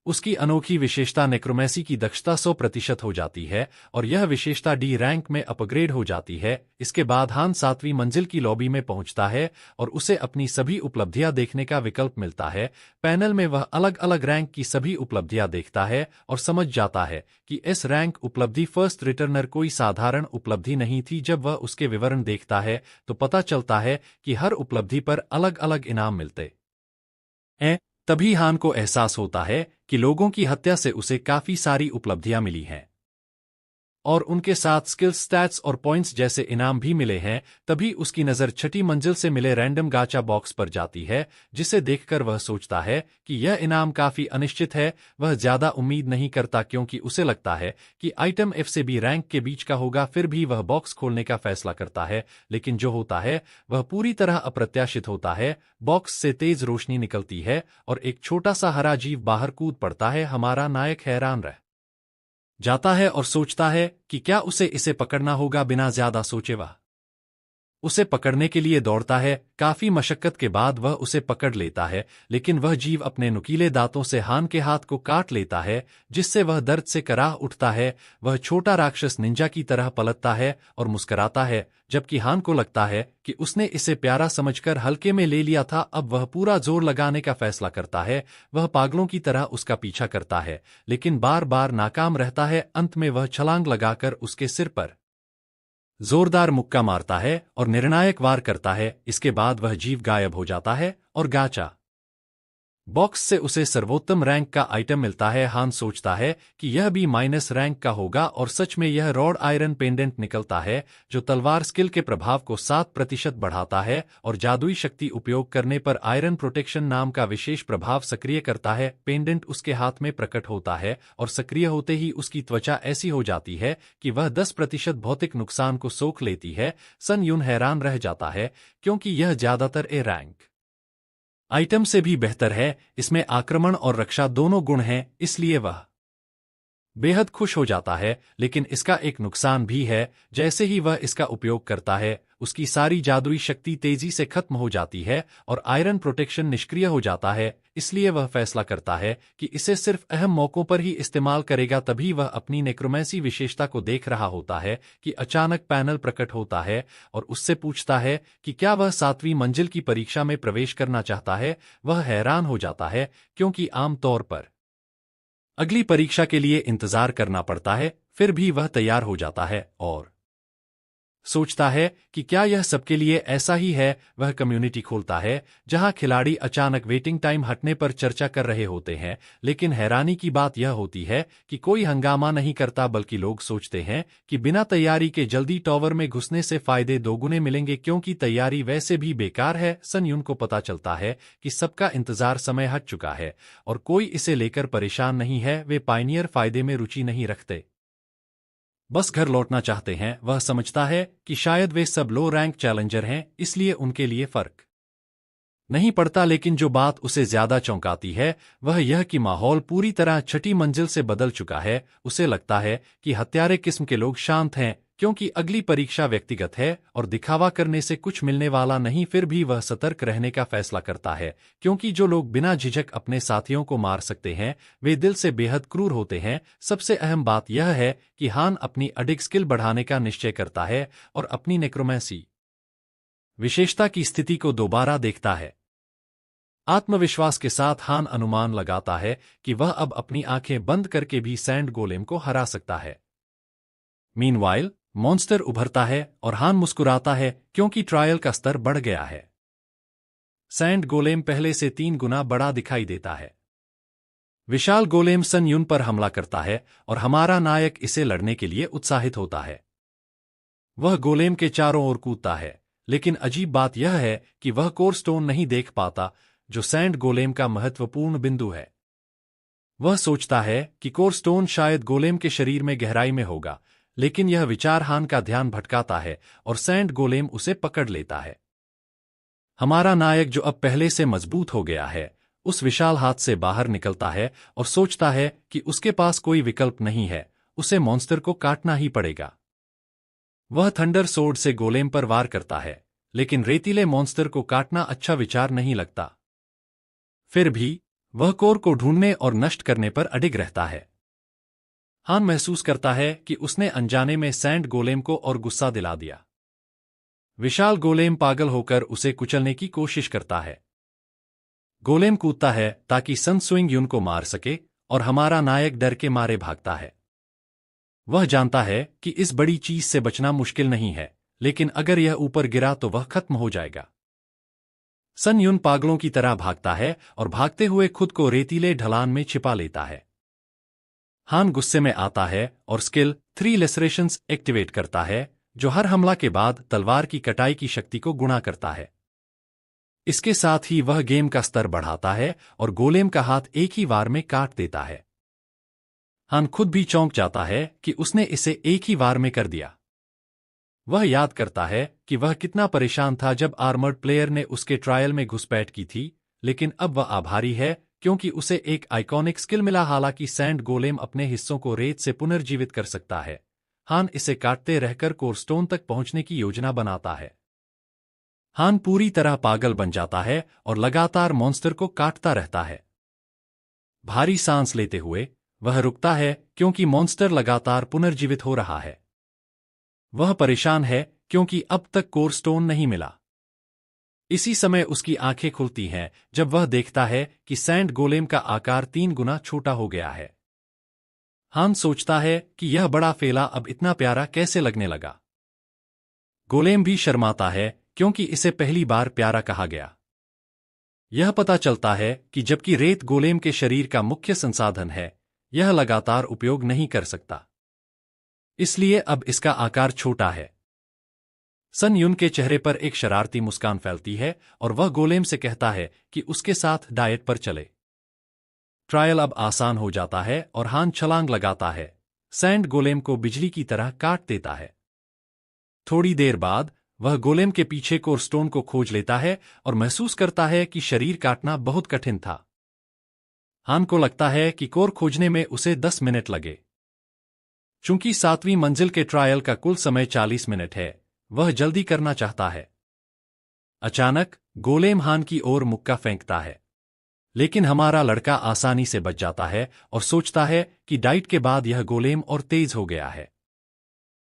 उसकी अनोखी विशेषता नेक्रोमेसी की दक्षता 100% हो जाती है और यह विशेषता डी रैंक में अपग्रेड हो जाती है। इसके बाद हान 7वीं मंजिल की लॉबी में पहुंचता है और उसे अपनी सभी उपलब्धियां देखने का विकल्प मिलता है। पैनल में वह अलग अलग रैंक की सभी उपलब्धियां देखता है और समझ जाता है कि इस रैंक उपलब्धि फर्स्ट रिटर्नर कोई साधारण उपलब्धि नहीं थी। जब वह उसके विवरण देखता है तो पता चलता है कि हर उपलब्धि पर अलग अलग इनाम मिलते हैं। तभी हान को एहसास होता है कि लोगों की हत्या से उसे काफी सारी उपलब्धियां मिली हैं और उनके साथ स्किल्स, स्टैट्स और पॉइंट्स जैसे इनाम भी मिले हैं। तभी उसकी नज़र छठी मंजिल से मिले रैंडम गाचा बॉक्स पर जाती है, जिसे देखकर वह सोचता है कि यह इनाम काफी अनिश्चित है। वह ज्यादा उम्मीद नहीं करता क्योंकि उसे लगता है कि आइटम एफ से बी रैंक के बीच का होगा। फिर भी वह बॉक्स खोलने का फैसला करता है, लेकिन जो होता है वह पूरी तरह अप्रत्याशित होता है। बॉक्स से तेज रोशनी निकलती है और एक छोटा सा हरा जीव बाहर कूद पड़ता है। हमारा नायक हैरान रह जाता है और सोचता है कि क्या उसे इसे पकड़ना होगा। बिना ज्यादा सोचे वह उसे पकड़ने के लिए दौड़ता है। काफी मशक्कत के बाद वह उसे पकड़ लेता है, लेकिन वह जीव अपने नुकीले दांतों से हान के हाथ को काट लेता है, जिससे वह दर्द से कराह उठता है। वह छोटा राक्षस निंजा की तरह पलटता है और मुस्कुराता है, जबकि हान को लगता है कि उसने इसे प्यारा समझकर हल्के में ले लिया था। अब वह पूरा जोर लगाने का फैसला करता है। वह पागलों की तरह उसका पीछा करता है, लेकिन बार बार नाकाम रहता है। अंत में वह छलांग लगाकर उसके सिर पर जोरदार मुक्का मारता है और निर्णायक वार करता है। इसके बाद वह जीव गायब हो जाता है और गाचा बॉक्स से उसे सर्वोत्तम रैंक का आइटम मिलता है। हान सोचता है कि यह भी माइनस रैंक का होगा और सच में यह रॉड आयरन पेंडेंट निकलता है, जो तलवार स्किल के प्रभाव को 7% बढ़ाता है और जादुई शक्ति उपयोग करने पर आयरन प्रोटेक्शन नाम का विशेष प्रभाव सक्रिय करता है। पेंडेंट उसके हाथ में प्रकट होता है और सक्रिय होते ही उसकी त्वचा ऐसी हो जाती है कि वह 10% भौतिक नुकसान को सोख लेती है। सन युन हैरान रह जाता है क्योंकि यह ज्यादातर ए रैंक आइटम से भी बेहतर है। इसमें आक्रमण और रक्षा दोनों गुण हैं, इसलिए वह बेहद खुश हो जाता है। लेकिन इसका एक नुकसान भी है। जैसे ही वह इसका उपयोग करता है, उसकी सारी जादुई शक्ति तेजी से खत्म हो जाती है और आयरन प्रोटेक्शन निष्क्रिय हो जाता है। इसलिए वह फैसला करता है कि इसे सिर्फ अहम मौकों पर ही इस्तेमाल करेगा। तभी वह अपनी नेक्रोमेसी विशेषता को देख रहा होता है कि अचानक पैनल प्रकट होता है और उससे पूछता है कि क्या वह 7वीं मंजिल की परीक्षा में प्रवेश करना चाहता है। वह हैरान हो जाता है क्योंकि आमतौर पर अगली परीक्षा के लिए इंतजार करना पड़ता है। फिर भी वह तैयार हो जाता है और सोचता है कि क्या यह सबके लिए ऐसा ही है। वह कम्युनिटी खोलता है जहां खिलाड़ी अचानक वेटिंग टाइम हटने पर चर्चा कर रहे होते हैं, लेकिन हैरानी की बात यह होती है कि कोई हंगामा नहीं करता, बल्कि लोग सोचते हैं कि बिना तैयारी के जल्दी टॉवर में घुसने से फायदे दोगुने मिलेंगे, क्योंकि तैयारी वैसे भी बेकार है। सन युन को पता चलता है कि सबका इंतजार समय हट चुका है और कोई इसे लेकर परेशान नहीं है। वे पायनियर फायदे में रुचि नहीं रखते, बस घर लौटना चाहते हैं। वह समझता है कि शायद वे सब लो रैंक चैलेंजर हैं, इसलिए उनके लिए फर्क नहीं पड़ता। लेकिन जो बात उसे ज्यादा चौंकाती है वह यह कि माहौल पूरी तरह छठी मंजिल से बदल चुका है। उसे लगता है कि हत्यारे किस्म के लोग शांत हैं क्योंकि अगली परीक्षा व्यक्तिगत है और दिखावा करने से कुछ मिलने वाला नहीं। फिर भी वह सतर्क रहने का फैसला करता है क्योंकि जो लोग बिना झिझक अपने साथियों को मार सकते हैं वे दिल से बेहद क्रूर होते हैं। सबसे अहम बात यह है कि हान अपनी अडिग स्किल बढ़ाने का निश्चय करता है और अपनी नेक्रोमेसी विशेषता की स्थिति को दोबारा देखता है। आत्मविश्वास के साथ हान अनुमान लगाता है कि वह अब अपनी आंखें बंद करके भी सैंड गोलेम को हरा सकता है। मीनवाइल मॉन्स्टर उभरता है और हान मुस्कुराता है क्योंकि ट्रायल का स्तर बढ़ गया है। सैंड गोलेम पहले से 3 गुना बड़ा दिखाई देता है। विशाल गोलेम सन युन पर हमला करता है और हमारा नायक इसे लड़ने के लिए उत्साहित होता है। वह गोलेम के चारों ओर कूदता है, लेकिन अजीब बात यह है कि वह कोर स्टोन नहीं देख पाता। जो सैंड गोलेम का महत्वपूर्ण बिंदु है। वह सोचता है कि कोर स्टोन शायद गोलेम के शरीर में गहराई में होगा, लेकिन यह विचार हान का ध्यान भटकाता है और सैंड गोलेम उसे पकड़ लेता है। हमारा नायक, जो अब पहले से मजबूत हो गया है, उस विशाल हाथ से बाहर निकलता है और सोचता है कि उसके पास कोई विकल्प नहीं है, उसे मॉन्स्टर को काटना ही पड़ेगा। वह थंडर सोर्ड से गोलेम पर वार करता है, लेकिन रेतीले मॉन्स्टर को काटना अच्छा विचार नहीं लगता। फिर भी वह कोर को ढूंढने और नष्ट करने पर अडिग रहता है। हान महसूस करता है कि उसने अनजाने में सैंड गोलेम को और गुस्सा दिला दिया। विशाल गोलेम पागल होकर उसे कुचलने की कोशिश करता है। गोलेम कूदता है ताकि सन स्विंग युन को मार सके और हमारा नायक डर के मारे भागता है। वह जानता है कि इस बड़ी चीज से बचना मुश्किल नहीं है, लेकिन अगर यह ऊपर गिरा तो वह खत्म हो जाएगा। सन युन पागलों की तरह भागता है और भागते हुए खुद को रेतीले ढलान में छिपा लेता है। हान गुस्से में आता है और स्किल 3 लेसरेशंस एक्टिवेट करता है, जो हर हमला के बाद तलवार की कटाई की शक्ति को गुणा करता है। इसके साथ ही वह गेम का स्तर बढ़ाता है और गोलेम का हाथ एक ही वार में काट देता है। हान खुद भी चौंक जाता है कि उसने इसे एक ही वार में कर दिया। वह याद करता है कि वह कितना परेशान था जब आर्मर्ड प्लेयर ने उसके ट्रायल में घुसपैठ की थी, लेकिन अब वह आभारी है क्योंकि उसे एक आइकॉनिक स्किल मिला। हालांकि सैंड गोलेम अपने हिस्सों को रेत से पुनर्जीवित कर सकता है, हान इसे काटते रहकर कोरस्टोन तक पहुंचने की योजना बनाता है। हान पूरी तरह पागल बन जाता है और लगातार मॉन्स्टर को काटता रहता है। भारी सांस लेते हुए वह रुकता है क्योंकि मॉन्स्टर लगातार पुनर्जीवित हो रहा है। वह परेशान है क्योंकि अब तक कोरस्टोन नहीं मिला। इसी समय उसकी आंखें खुलती हैं जब वह देखता है कि सैंड गोलेम का आकार 3 गुना छोटा हो गया है। हान सोचता है कि यह बड़ा फेला अब इतना प्यारा कैसे लगने लगा। गोलेम भी शर्माता है क्योंकि इसे पहली बार प्यारा कहा गया। यह पता चलता है कि जबकि रेत गोलेम के शरीर का मुख्य संसाधन है, यह लगातार उपयोग नहीं कर सकता, इसलिए अब इसका आकार छोटा है। सन युन के चेहरे पर एक शरारती मुस्कान फैलती है और वह गोलेम से कहता है कि उसके साथ डाइट पर चले। ट्रायल अब आसान हो जाता है और हान छलांग लगाता है, सैंड गोलेम को बिजली की तरह काट देता है। थोड़ी देर बाद वह गोलेम के पीछे कोरस्टोन को खोज लेता है और महसूस करता है कि शरीर काटना बहुत कठिन था। हान को लगता है कि कोर खोजने में उसे 10 मिनट लगे। चूंकि 7वीं मंजिल के ट्रायल का कुल समय 40 मिनट है, वह जल्दी करना चाहता है। अचानक गोलेम हान की ओर मुक्का फेंकता है, लेकिन हमारा लड़का आसानी से बच जाता है और सोचता है कि डाइट के बाद यह गोलेम और तेज हो गया है।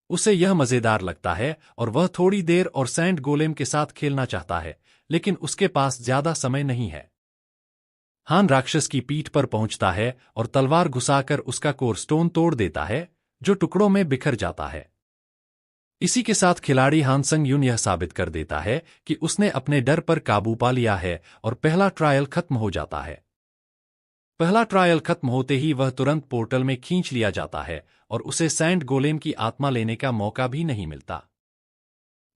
उसे यह मजेदार लगता है और वह थोड़ी देर और सैंड गोलेम के साथ खेलना चाहता है, लेकिन उसके पास ज्यादा समय नहीं है। हान राक्षस की पीठ पर पहुंचता है और तलवार घुसाकर उसका कोरस्टोन तोड़ देता है, जो टुकड़ों में बिखर जाता है। इसी के साथ खिलाड़ी हान संग युन यह साबित कर देता है कि उसने अपने डर पर काबू पा लिया है और पहला ट्रायल खत्म हो जाता है। पहला ट्रायल खत्म होते ही वह तुरंत पोर्टल में खींच लिया जाता है और उसे सैंड गोलेम की आत्मा लेने का मौका भी नहीं मिलता।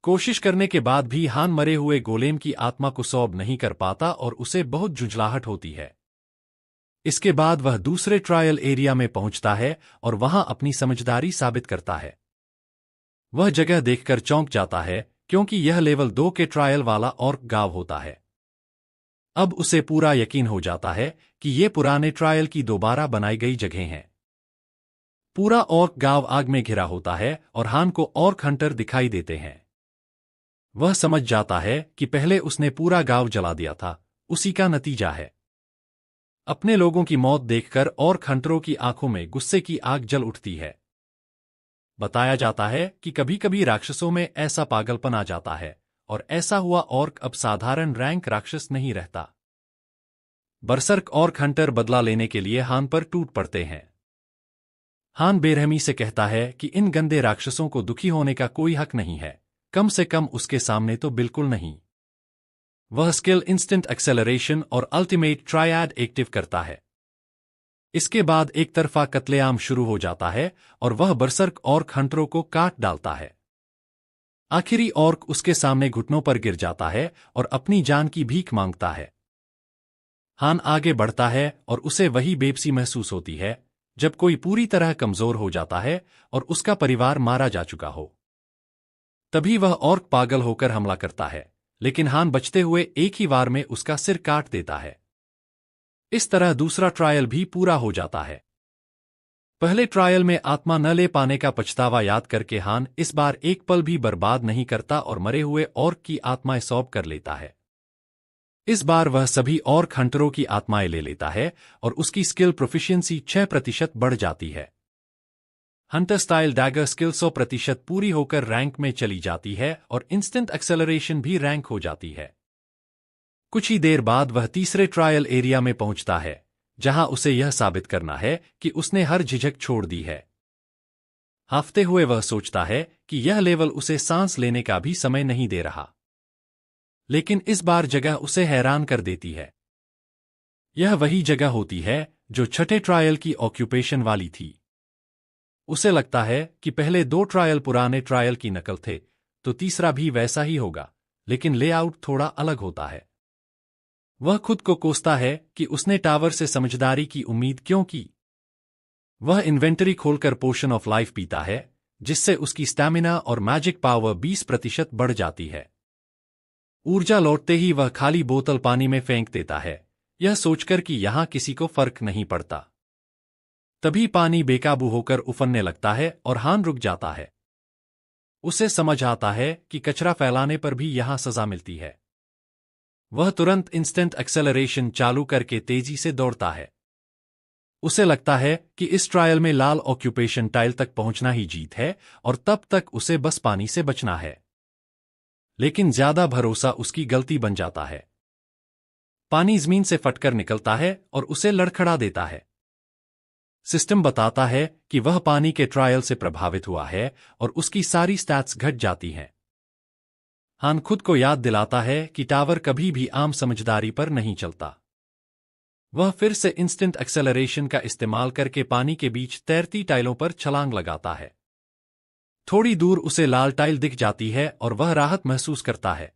कोशिश करने के बाद भी हान मरे हुए गोलेम की आत्मा को सॉल्व नहीं कर पाता और उसे बहुत झुंझलाहट होती है। इसके बाद वह दूसरे ट्रायल एरिया में पहुंचता है और वहां अपनी समझदारी साबित करता है। वह जगह देखकर चौंक जाता है क्योंकि यह लेवल 2 के ट्रायल वाला ऑर्क गांव होता है। अब उसे पूरा यकीन हो जाता है कि ये पुराने ट्रायल की दोबारा बनाई गई जगह हैं। पूरा ऑर्क गांव आग में घिरा होता है और हान को ऑर्क हंटर दिखाई देते हैं। वह समझ जाता है कि पहले उसने पूरा गांव जला दिया था, उसी का नतीजा है। अपने लोगों की मौत देखकर ऑर्क हंटरों की आंखों में गुस्से की आग जल उठती है। बताया जाता है कि कभी-कभी राक्षसों में ऐसा पागलपन आ जाता है और ऐसा हुआ ऑर्क अब साधारण रैंक राक्षस नहीं रहता। बरसर्क ऑर्क हंटर बदला लेने के लिए हान पर टूट पड़ते हैं। हान बेरहमी से कहता है कि इन गंदे राक्षसों को दुखी होने का कोई हक नहीं है, कम से कम उसके सामने तो बिल्कुल नहीं। वह स्किल इंस्टेंट एक्सेलरेशन और अल्टीमेट ट्रायड एक्टिव करता है। इसके बाद एक तरफा कत्लेआम शुरू हो जाता है और वह बरसर्क ऑर्क हंटरों को काट डालता है। आखिरी ऑर्क उसके सामने घुटनों पर गिर जाता है और अपनी जान की भीख मांगता है। हान आगे बढ़ता है और उसे वही बेबसी महसूस होती है जब कोई पूरी तरह कमजोर हो जाता है और उसका परिवार मारा जा चुका हो। तभी वह ऑर्क पागल होकर हमला करता है, लेकिन हान बचते हुए एक ही वार में उसका सिर काट देता है। इस तरह दूसरा ट्रायल भी पूरा हो जाता है। पहले ट्रायल में आत्मा न ले पाने का पछतावा याद करके हान इस बार एक पल भी बर्बाद नहीं करता और मरे हुए ऑर्क की आत्माएं सौंप कर लेता है। इस बार वह सभी ऑर्क हंटरों की आत्माएं ले लेता है और उसकी स्किल प्रोफिशिएंसी 6% बढ़ जाती है। हंटर स्टाइल डैगर स्किल 100% पूरी होकर रैंक में चली जाती है और इंस्टेंट एक्सेलरेशन भी रैंक हो जाती है। कुछ ही देर बाद वह तीसरे ट्रायल एरिया में पहुंचता है, जहां उसे यह साबित करना है कि उसने हर झिझक छोड़ दी है। हाफते हुए वह सोचता है कि यह लेवल उसे सांस लेने का भी समय नहीं दे रहा। लेकिन इस बार जगह उसे हैरान कर देती है। यह वही जगह होती है जो छठे ट्रायल की ऑक्यूपेशन वाली थी। उसे लगता है कि पहले 2 ट्रायल पुराने ट्रायल की नकल थे, तो तीसरा भी वैसा ही होगा, लेकिन लेआउट थोड़ा अलग होता है। वह खुद को कोसता है कि उसने टावर से समझदारी की उम्मीद क्यों की। वह इन्वेंटरी खोलकर पोशन ऑफ लाइफ पीता है, जिससे उसकी स्टैमिना और मैजिक पावर 20% बढ़ जाती है। ऊर्जा लौटते ही वह खाली बोतल पानी में फेंक देता है, यह सोचकर कि यहां किसी को फर्क नहीं पड़ता। तभी पानी बेकाबू होकर उफनने लगता है और हान रुक जाता है। उसे समझ आता है कि कचरा फैलाने पर भी यहां सजा मिलती है। वह तुरंत इंस्टेंट एक्सेलरेशन चालू करके तेजी से दौड़ता है। उसे लगता है कि इस ट्रायल में लाल ऑक्यूपेशन टाइल तक पहुंचना ही जीत है और तब तक उसे बस पानी से बचना है। लेकिन ज्यादा भरोसा उसकी गलती बन जाता है। पानी जमीन से फटकर निकलता है और उसे लड़खड़ा देता है। सिस्टम बताता है कि वह पानी के ट्रायल से प्रभावित हुआ है और उसकी सारी स्टैट्स घट जाती हैं। हान खुद को याद दिलाता है कि टावर कभी भी आम समझदारी पर नहीं चलता। वह फिर से इंस्टेंट एक्सेलरेशन का इस्तेमाल करके पानी के बीच तैरती टाइलों पर छलांग लगाता है। थोड़ी दूर उसे लाल टाइल दिख जाती है और वह राहत महसूस करता है।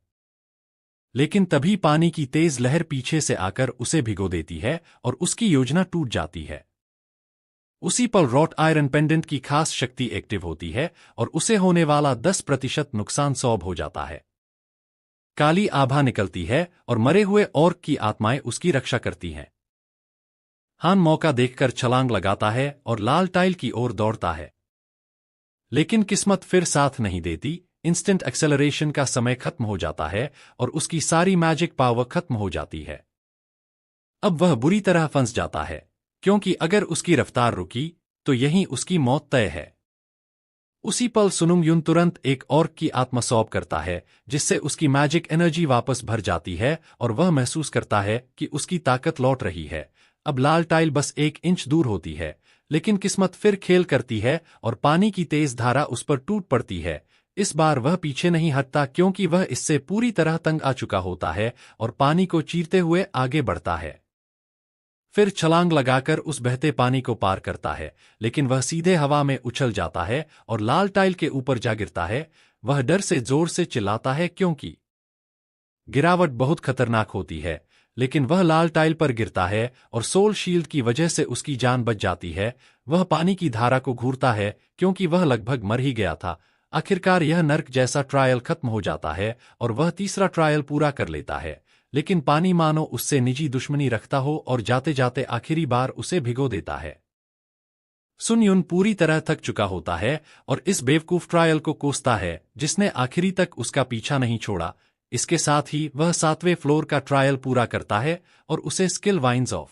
लेकिन तभी पानी की तेज लहर पीछे से आकर उसे भिगो देती है और उसकी योजना टूट जाती है। उसी पल रॉट आयरन पेंडेंट की खास शक्ति एक्टिव होती है और उसे होने वाला 10% नुकसान सॉल्व हो जाता है। काली आभा निकलती है और मरे हुए ऑर्क की आत्माएं उसकी रक्षा करती हैं। हान मौका देखकर छलांग लगाता है और लाल टाइल की ओर दौड़ता है। लेकिन किस्मत फिर साथ नहीं देती। इंस्टेंट एक्सेलरेशन का समय खत्म हो जाता है और उसकी सारी मैजिक पावर खत्म हो जाती है। अब वह बुरी तरह फंस जाता है, क्योंकि अगर उसकी रफ्तार रुकी तो यहीं उसकी मौत तय है। उसी पल सुनुंग युन तुरंत एक ऑर्क की आत्मा सौंप करता है, जिससे उसकी मैजिक एनर्जी वापस भर जाती है और वह महसूस करता है कि उसकी ताकत लौट रही है। अब लाल टाइल बस 1 इंच दूर होती है, लेकिन किस्मत फिर खेल करती है और पानी की तेज धारा उस पर टूट पड़ती है। इस बार वह पीछे नहीं हटता, क्योंकि वह इससे पूरी तरह तंग आ चुका होता है और पानी को चीरते हुए आगे बढ़ता है। फिर छलांग लगाकर उस बहते पानी को पार करता है, लेकिन वह सीधे हवा में उछल जाता है और लाल टाइल के ऊपर जा गिरता है। वह डर से जोर से चिल्लाता है, क्योंकि गिरावट बहुत खतरनाक होती है। लेकिन वह लाल टाइल पर गिरता है और सोल शील्ड की वजह से उसकी जान बच जाती है। वह पानी की धारा को घूरता है, क्योंकि वह लगभग मर ही गया था। आखिरकार यह नर्क जैसा ट्रायल खत्म हो जाता है और वह तीसरा ट्रायल पूरा कर लेता है। लेकिन पानी मानो उससे निजी दुश्मनी रखता हो और जाते जाते आखिरी बार उसे भिगो देता है। सुन युन पूरी तरह थक चुका होता है और इस बेवकूफ ट्रायल को कोसता है, जिसने आखिरी तक उसका पीछा नहीं छोड़ा। इसके साथ ही वह 7वें फ्लोर का ट्रायल पूरा करता है और उसे स्किल वाइन्स ऑफ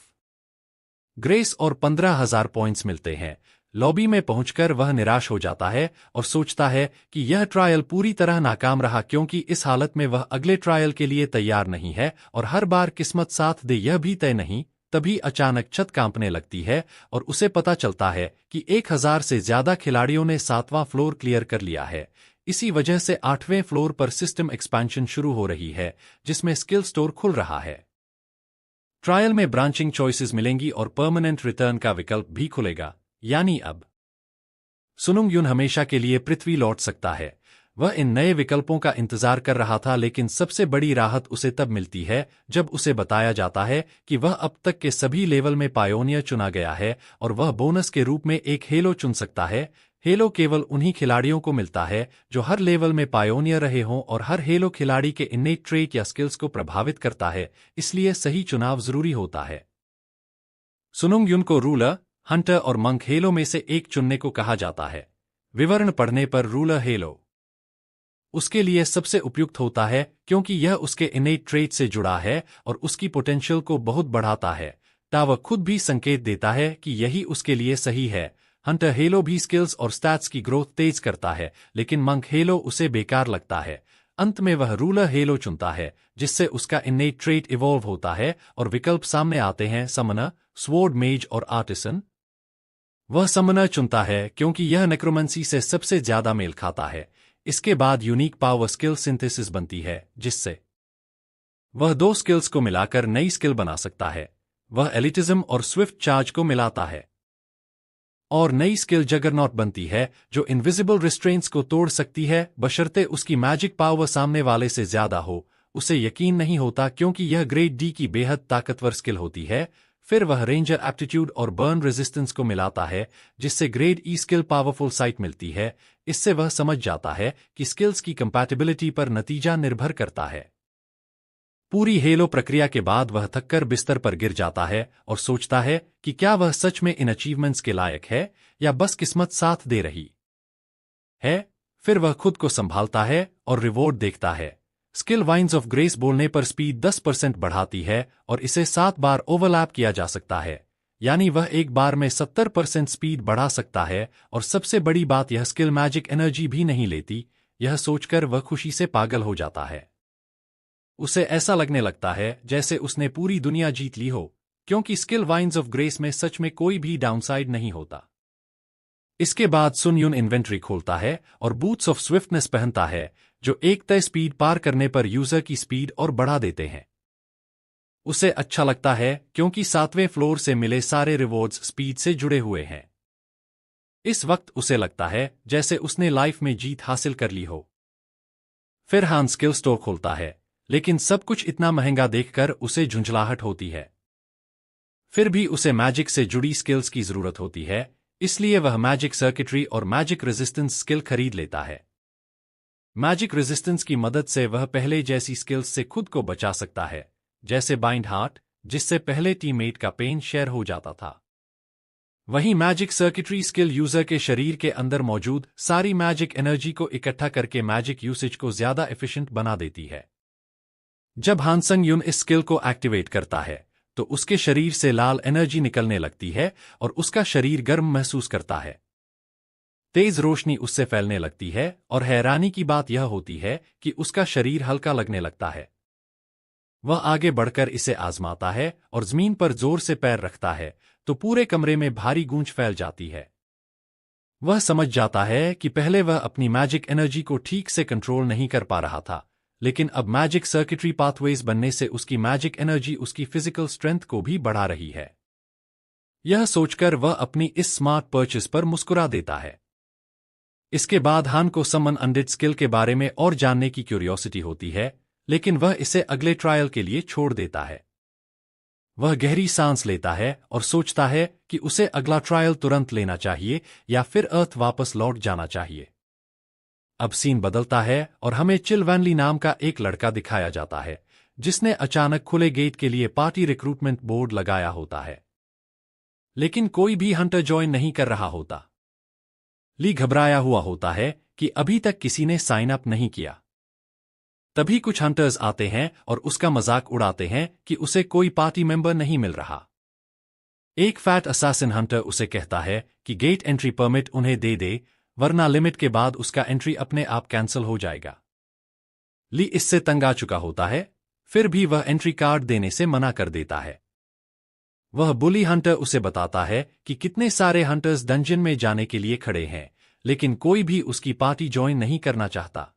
ग्रेस और 15,000 पॉइंट्स मिलते हैं। लॉबी में पहुंचकर वह निराश हो जाता है और सोचता है कि यह ट्रायल पूरी तरह नाकाम रहा, क्योंकि इस हालत में वह अगले ट्रायल के लिए तैयार नहीं है और हर बार किस्मत साथ दे यह भी तय नहीं। तभी अचानक छत कांपने लगती है और उसे पता चलता है कि 1000 से ज्यादा खिलाड़ियों ने 7वां फ्लोर क्लियर कर लिया है। इसी वजह से 8वें फ्लोर पर सिस्टम एक्सपेंशन शुरू हो रही है, जिसमें स्किल स्टोर खुल रहा है। ट्रायल में ब्रांचिंग चॉइसेस मिलेंगी और परमानेंट रिटर्न का विकल्प भी खुलेगा। यानी अब सुनुंग युन हमेशा के लिए पृथ्वी लौट सकता है। वह इन नए विकल्पों का इंतजार कर रहा था, लेकिन सबसे बड़ी राहत उसे तब मिलती है जब उसे बताया जाता है कि वह अब तक के सभी लेवल में पायोनियर चुना गया है और वह बोनस के रूप में एक हेलो चुन सकता है। हेलो केवल उन्हीं खिलाड़ियों को मिलता है जो हर लेवल में पायोनियर रहे हों, और हर हेलो खिलाड़ी के इन्नेट ट्रेट या स्किल्स को प्रभावित करता है, इसलिए सही चुनाव जरूरी होता है। सुनुंग युन को रूलर, हंटर और मंक हेलो में से एक चुनने को कहा जाता है। विवरण पढ़ने पर रूलर हेलो उसके लिए सबसे उपयुक्त होता है क्योंकि यह उसके इनेट ट्रेट से जुड़ा है और उसकी पोटेंशियल को बहुत बढ़ाता है। वह खुद भी संकेत देता है कि यही उसके लिए सही है। हंटर हेलो भी स्किल्स और स्टैट्स की ग्रोथ तेज करता है, लेकिन मंक हेलो उसे बेकार लगता है। अंत में वह रूलर हेलो चुनता है, जिससे उसका इनेट ट्रेट इवॉल्व होता है और विकल्प सामने आते हैं: समनर, स्वॉर्ड मेज और आर्टिसन। वह समनर चुनता है क्योंकि यह नेक्रोमेंसी से सबसे ज्यादा मेल खाता है। इसके बाद यूनिक पावर स्किल सिंथेसिस बनती है, जिससे वह दो स्किल्स को मिलाकर नई स्किल बना सकता है। वह एलिटिज्म और स्विफ्ट चार्ज को मिलाता है और नई स्किल जगरनॉट बनती है, जो इनविजिबल रिस्ट्रेंट्स को तोड़ सकती है, बशर्ते उसकी मैजिक पावर सामने वाले से ज्यादा हो। उसे यकीन नहीं होता क्योंकि यह ग्रेड डी की बेहद ताकतवर स्किल होती है। फिर वह रेंजर एप्टीट्यूड और बर्न रेजिस्टेंस को मिलाता है, जिससे ग्रेड ई स्किल पावरफुल साइट मिलती है। इससे वह समझ जाता है कि स्किल्स की कंपैटिबिलिटी पर नतीजा निर्भर करता है। पूरी हेलो प्रक्रिया के बाद वह थककर बिस्तर पर गिर जाता है और सोचता है कि क्या वह सच में इन अचीवमेंट्स के लायक है या बस किस्मत साथ दे रही है। फिर वह खुद को संभालता है और रिवॉर्ड देखता है। स्किल वाइंस ऑफ ग्रेस बोलने पर स्पीड 10% बढ़ाती है और इसे 7 बार ओवरलैप किया जा सकता है, यानी वह एक बार में 70% स्पीड बढ़ा सकता है। और सबसे बड़ी बात, यह स्किल मैजिक एनर्जी भी नहीं लेती। यह सोचकर वह खुशी से पागल हो जाता है। उसे ऐसा लगने लगता है जैसे उसने पूरी दुनिया जीत ली हो, क्योंकि स्किल वाइंस ऑफ ग्रेस में सच में कोई भी डाउनसाइड नहीं होता। इसके बाद सुन युन इन्वेंट्री खोलता है और बूट्स ऑफ स्विफ्टनेस पहनता है, जो एक तय स्पीड पार करने पर यूजर की स्पीड और बढ़ा देते हैं। उसे अच्छा लगता है क्योंकि 7वें फ्लोर से मिले सारे रिवॉर्ड्स स्पीड से जुड़े हुए हैं। इस वक्त उसे लगता है जैसे उसने लाइफ में जीत हासिल कर ली हो। फिर हान स्किल स्टोर खोलता है, लेकिन सब कुछ इतना महंगा देखकर उसे झुंझलाहट होती है। फिर भी उसे मैजिक से जुड़ी स्किल्स की जरूरत होती है, इसलिए वह मैजिक सर्किटरी और मैजिक रेजिस्टेंस स्किल खरीद लेता है। मैजिक रेजिस्टेंस की मदद से वह पहले जैसी स्किल्स से खुद को बचा सकता है, जैसे बाइंड हार्ट, जिससे पहले टीममेट का पेन शेयर हो जाता था। वहीं मैजिक सर्किटरी स्किल यूजर के शरीर के अंदर मौजूद सारी मैजिक एनर्जी को इकट्ठा करके मैजिक यूसेज को ज्यादा एफिशिएंट बना देती है। जब हान संग युन इस स्किल को एक्टिवेट करता है, तो उसके शरीर से लाल एनर्जी निकलने लगती है और उसका शरीर गर्म महसूस करता है। तेज रोशनी उससे फैलने लगती है और हैरानी की बात यह होती है कि उसका शरीर हल्का लगने लगता है। वह आगे बढ़कर इसे आजमाता है और जमीन पर जोर से पैर रखता है तो पूरे कमरे में भारी गूंज फैल जाती है। वह समझ जाता है कि पहले वह अपनी मैजिक एनर्जी को ठीक से कंट्रोल नहीं कर पा रहा था, लेकिन अब मैजिक सर्किटरी पाथवेज बनने से उसकी मैजिक एनर्जी उसकी फिजिकल स्ट्रेंथ को भी बढ़ा रही है। यह सोचकर वह अपनी इस स्मार्ट परचेस पर मुस्कुरा देता है। इसके बाद हान को समन अनडिड स्किल के बारे में और जानने की क्यूरियोसिटी होती है, लेकिन वह इसे अगले ट्रायल के लिए छोड़ देता है। वह गहरी सांस लेता है और सोचता है कि उसे अगला ट्रायल तुरंत लेना चाहिए या फिर अर्थ वापस लौट जाना चाहिए। अब सीन बदलता है और हमें चिल वैनली नाम का एक लड़का दिखाया जाता है, जिसने अचानक खुले गेट के लिए पार्टी रिक्रूटमेंट बोर्ड लगाया होता है, लेकिन कोई भी हंटर ज्वाइन नहीं कर रहा होता। ली घबराया हुआ होता है कि अभी तक किसी ने साइन अप नहीं किया। तभी कुछ हंटर्स आते हैं और उसका मजाक उड़ाते हैं कि उसे कोई पार्टी मेंबर नहीं मिल रहा। एक फैट असैसिन हंटर उसे कहता है कि गेट एंट्री परमिट उन्हें दे दे, वरना लिमिट के बाद उसका एंट्री अपने आप कैंसिल हो जाएगा। ली इससे तंग आ चुका होता है, फिर भी वह एंट्री कार्ड देने से मना कर देता है। वह बुली हंटर उसे बताता है कि कितने सारे हंटर्स डंजन में जाने के लिए खड़े हैं, लेकिन कोई भी उसकी पार्टी ज्वाइन नहीं करना चाहता।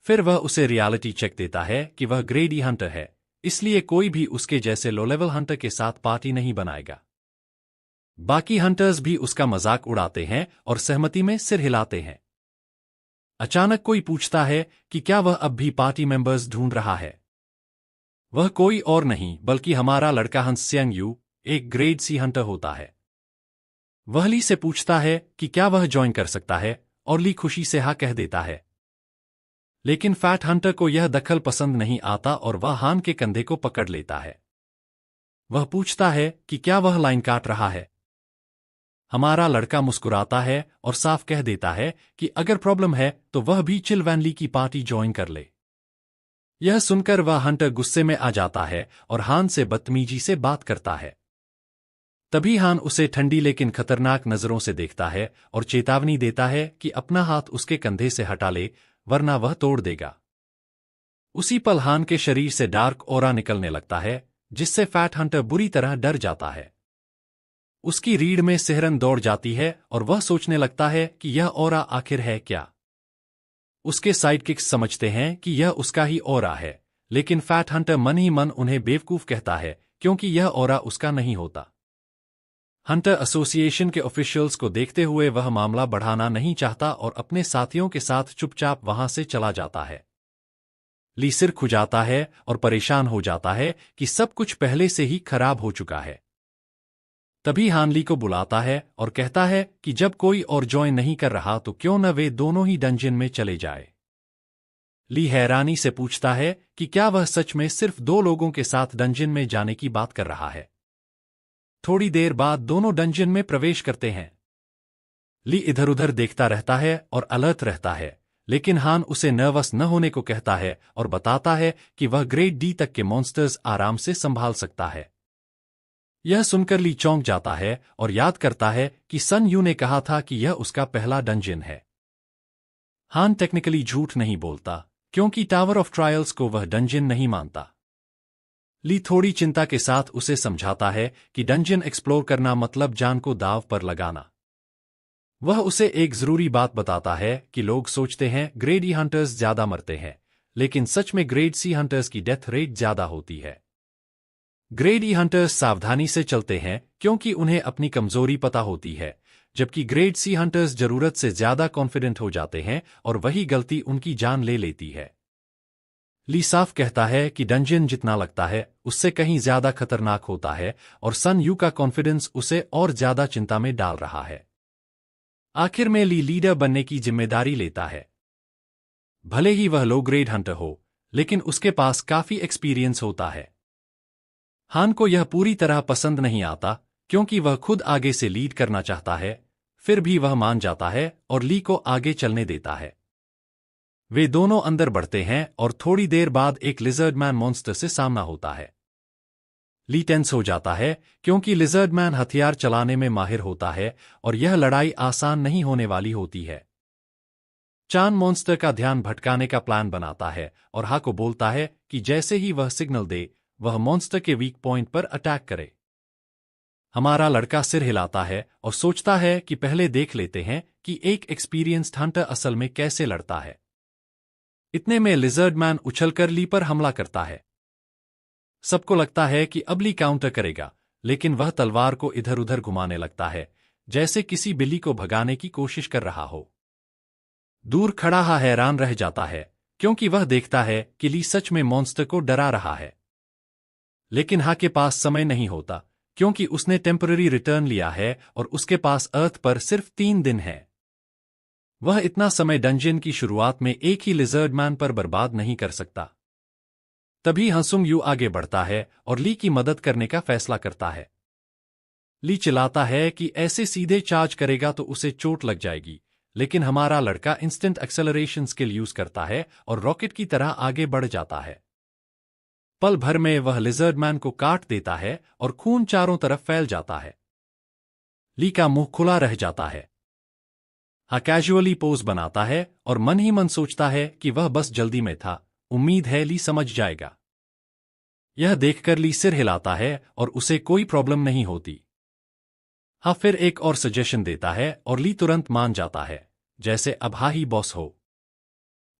फिर वह उसे रियलिटी चेक देता है कि वह ग्रेडी हंटर है, इसलिए कोई भी उसके जैसे लो लेवल हंटर के साथ पार्टी नहीं बनाएगा। बाकी हंटर्स भी उसका मजाक उड़ाते हैं और सहमति में सिर हिलाते हैं। अचानक कोई पूछता है कि क्या वह अब भी पार्टी मेंबर्स ढूंढ रहा है। वह कोई और नहीं बल्कि हमारा लड़का हंस सेंग यू, एक ग्रेड सी हंटर होता है। वह ली से पूछता है कि क्या वह ज्वाइन कर सकता है, और ली खुशी से हाँ कह देता है। लेकिन फैट हंटर को यह दखल पसंद नहीं आता और वह हान के कंधे को पकड़ लेता है। वह पूछता है कि क्या वह लाइन काट रहा है। हमारा लड़का मुस्कुराता है और साफ कह देता है कि अगर प्रॉब्लम है तो वह भी चिल वैनली की पार्टी ज्वाइन कर ले। यह सुनकर वह हंटर गुस्से में आ जाता है और हान से बदतमीजी से बात करता है। तभी हान उसे ठंडी लेकिन खतरनाक नजरों से देखता है और चेतावनी देता है कि अपना हाथ उसके कंधे से हटा ले, वरना वह तोड़ देगा। उसी पल हान के शरीर से डार्क ऑरा निकलने लगता है, जिससे फैट हंटर बुरी तरह डर जाता है। उसकी रीढ़ में सिहरन दौड़ जाती है और वह सोचने लगता है कि यह ऑरा आखिर है क्या। उसके साइडकिक्स समझते हैं कि यह उसका ही ऑरा है, लेकिन फैट हंटर मन ही मन उन्हें बेवकूफ कहता है क्योंकि यह ऑरा उसका नहीं होता। हंटर एसोसिएशन के ऑफिशियल्स को देखते हुए वह मामला बढ़ाना नहीं चाहता और अपने साथियों के साथ चुपचाप वहां से चला जाता है। ली सिर खुजाता है और परेशान हो जाता है कि सब कुछ पहले से ही खराब हो चुका है। तभी हान ली को बुलाता है और कहता है कि जब कोई और ज्वाइन नहीं कर रहा तो क्यों न वे दोनों ही डंजन में चले जाए। ली हैरानी से पूछता है कि क्या वह सच में सिर्फ 2 लोगों के साथ डंजन में जाने की बात कर रहा है। थोड़ी देर बाद दोनों डंजन में प्रवेश करते हैं। ली इधर उधर देखता रहता है और अलर्ट रहता है, लेकिन हान उसे नर्वस न होने को कहता है और बताता है कि वह ग्रेड डी तक के मॉन्स्टर्स आराम से संभाल सकता है। यह सुनकर ली चौंक जाता है और याद करता है कि सन यू ने कहा था कि यह उसका पहला डंजन है। हान टेक्निकली झूठ नहीं बोलता, क्योंकि टावर ऑफ ट्रायल्स को वह डंजन नहीं मानता। ली थोड़ी चिंता के साथ उसे समझाता है कि डंजन एक्सप्लोर करना मतलब जान को दांव पर लगाना। वह उसे एक जरूरी बात बताता है कि लोग सोचते हैं ग्रेड ई हंटर्स ज्यादा मरते हैं, लेकिन सच में ग्रेड सी हंटर्स की डेथ रेट ज्यादा होती है। ग्रेड ई हंटर्स सावधानी से चलते हैं क्योंकि उन्हें अपनी कमजोरी पता होती है, जबकि ग्रेड सी हंटर्स जरूरत से ज्यादा कॉन्फिडेंट हो जाते हैं और वही गलती उनकी जान ले लेती है। ली साफ कहता है कि डंजन जितना लगता है उससे कहीं ज्यादा खतरनाक होता है और सन यू का कॉन्फिडेंस उसे और ज्यादा चिंता में डाल रहा है। आखिर में ली लीडर बनने की जिम्मेदारी लेता है। भले ही वह लो ग्रेड हंटर हो, लेकिन उसके पास काफी एक्सपीरियंस होता है। हान को यह पूरी तरह पसंद नहीं आता क्योंकि वह खुद आगे से लीड करना चाहता है, फिर भी वह मान जाता है और ली को आगे चलने देता है। वे दोनों अंदर बढ़ते हैं और थोड़ी देर बाद एक लिजर्ड मैन मॉन्स्टर से सामना होता है। ली टेंस हो जाता है क्योंकि लिजर्ड मैन हथियार चलाने में माहिर होता है और यह लड़ाई आसान नहीं होने वाली होती है। चान मॉन्स्टर का ध्यान भटकाने का प्लान बनाता है और हा को बोलता है कि जैसे ही वह सिग्नल दे वह मॉन्स्टर के वीक पॉइंट पर अटैक करे। हमारा लड़का सिर हिलाता है और सोचता है कि पहले देख लेते हैं कि एक एक्सपीरियंस्ड हंटर असल में कैसे लड़ता है। इतने में लिजर्ड मैन उछलकर ली पर हमला करता है। सबको लगता है कि अब ली काउंटर करेगा, लेकिन वह तलवार को इधर उधर घुमाने लगता है, जैसे किसी बिल्ली को भगाने की कोशिश कर रहा हो। दूर खड़ा हा हैरान रह जाता है क्योंकि वह देखता है कि ली सच में मॉन्स्टर को डरा रहा है। लेकिन हा के पास समय नहीं होता क्योंकि उसने टेम्पररी रिटर्न लिया है और उसके पास अर्थ पर सिर्फ 3 दिन है। वह इतना समय डंजन की शुरुआत में एक ही लिजर्ड मैन पर बर्बाद नहीं कर सकता। तभी हंसुंग यू आगे बढ़ता है और ली की मदद करने का फैसला करता है। ली चिल्लाता है कि ऐसे सीधे चार्ज करेगा तो उसे चोट लग जाएगी, लेकिन हमारा लड़का इंस्टेंट एक्सेलरेशन स्किल यूज करता है और रॉकेट की तरह आगे बढ़ जाता है। पल भर में वह लिजर्ड मैन को काट देता है और खून चारों तरफ फैल जाता है। ली का मुंह खुला रह जाता है। हा कैजुअली पोज बनाता है और मन ही मन सोचता है कि वह बस जल्दी में था, उम्मीद है ली समझ जाएगा। यह देखकर ली सिर हिलाता है और उसे कोई प्रॉब्लम नहीं होती। हा फिर एक और सजेशन देता है और ली तुरंत मान जाता है, जैसे अब हा ही बॉस हो।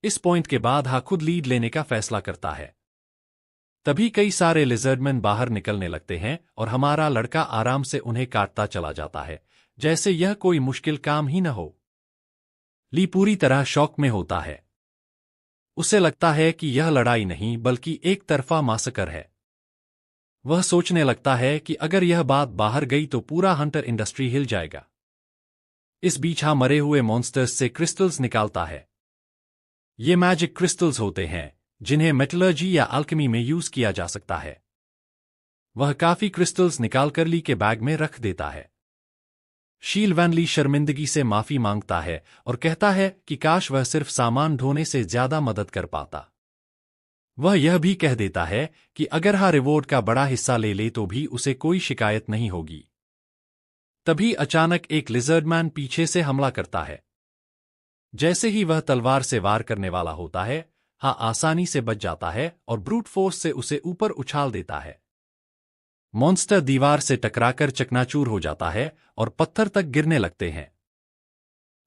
इस पॉइंट के बाद हा खुद लीड लेने का फैसला करता है। तभी कई सारे लिजर्डमैन बाहर निकलने लगते हैं और हमारा लड़का आराम से उन्हें काटता चला जाता है, जैसे यह कोई मुश्किल काम ही न हो। ली पूरी तरह शॉक में होता है। उसे लगता है कि यह लड़ाई नहीं बल्कि एक तरफा मासकर है। वह सोचने लगता है कि अगर यह बात बाहर गई तो पूरा हंटर इंडस्ट्री हिल जाएगा। इस बीच मरे हुए मॉन्स्टर्स से क्रिस्टल्स निकालता है। ये मैजिक क्रिस्टल्स होते हैं जिन्हें मेटलर्जी या अल्केमी में यूज किया जा सकता है। वह काफी क्रिस्टल्स निकालकर ली के बैग में रख देता है। शील वैन ली शर्मिंदगी से माफी मांगता है और कहता है कि काश वह सिर्फ सामान ढोने से ज्यादा मदद कर पाता। वह यह भी कह देता है कि अगर रिवॉर्ड का बड़ा हिस्सा ले ले तो भी उसे कोई शिकायत नहीं होगी। तभी अचानक एक लिजर्डमैन पीछे से हमला करता है। जैसे ही वह तलवार से वार करने वाला होता है, आसानी से बच जाता है और ब्रूट फोर्स से उसे ऊपर उछाल देता है। मॉन्स्टर दीवार से टकराकर चकनाचूर हो जाता है और पत्थर तक गिरने लगते हैं।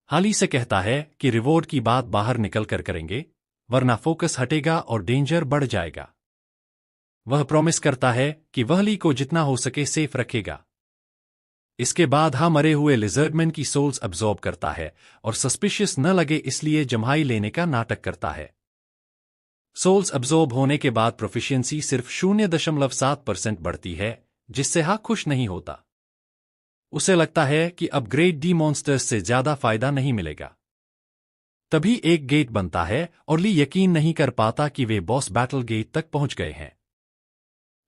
हाली से कहता है कि रिवॉर्ड की बात बाहर निकलकर करेंगे, वरना फोकस हटेगा और डेंजर बढ़ जाएगा। वह प्रॉमिस करता है कि वह ली को जितना हो सके सेफ रखेगा। इसके बाद मरे हुए लिजर्डमैन की सोल्स अब्सॉर्ब करता है और सस्पिशियस न लगे इसलिए जम्हाई लेने का नाटक करता है। सोल्स अब्सॉर्ब होने के बाद प्रोफिशिएंसी सिर्फ 0.7% बढ़ती है, जिससे खुश नहीं होता। उसे लगता है कि अब ग्रेट डी मॉन्स्टर्स से ज्यादा फायदा नहीं मिलेगा। तभी एक गेट बनता है और ली यकीन नहीं कर पाता कि वे बॉस बैटल गेट तक पहुंच गए हैं।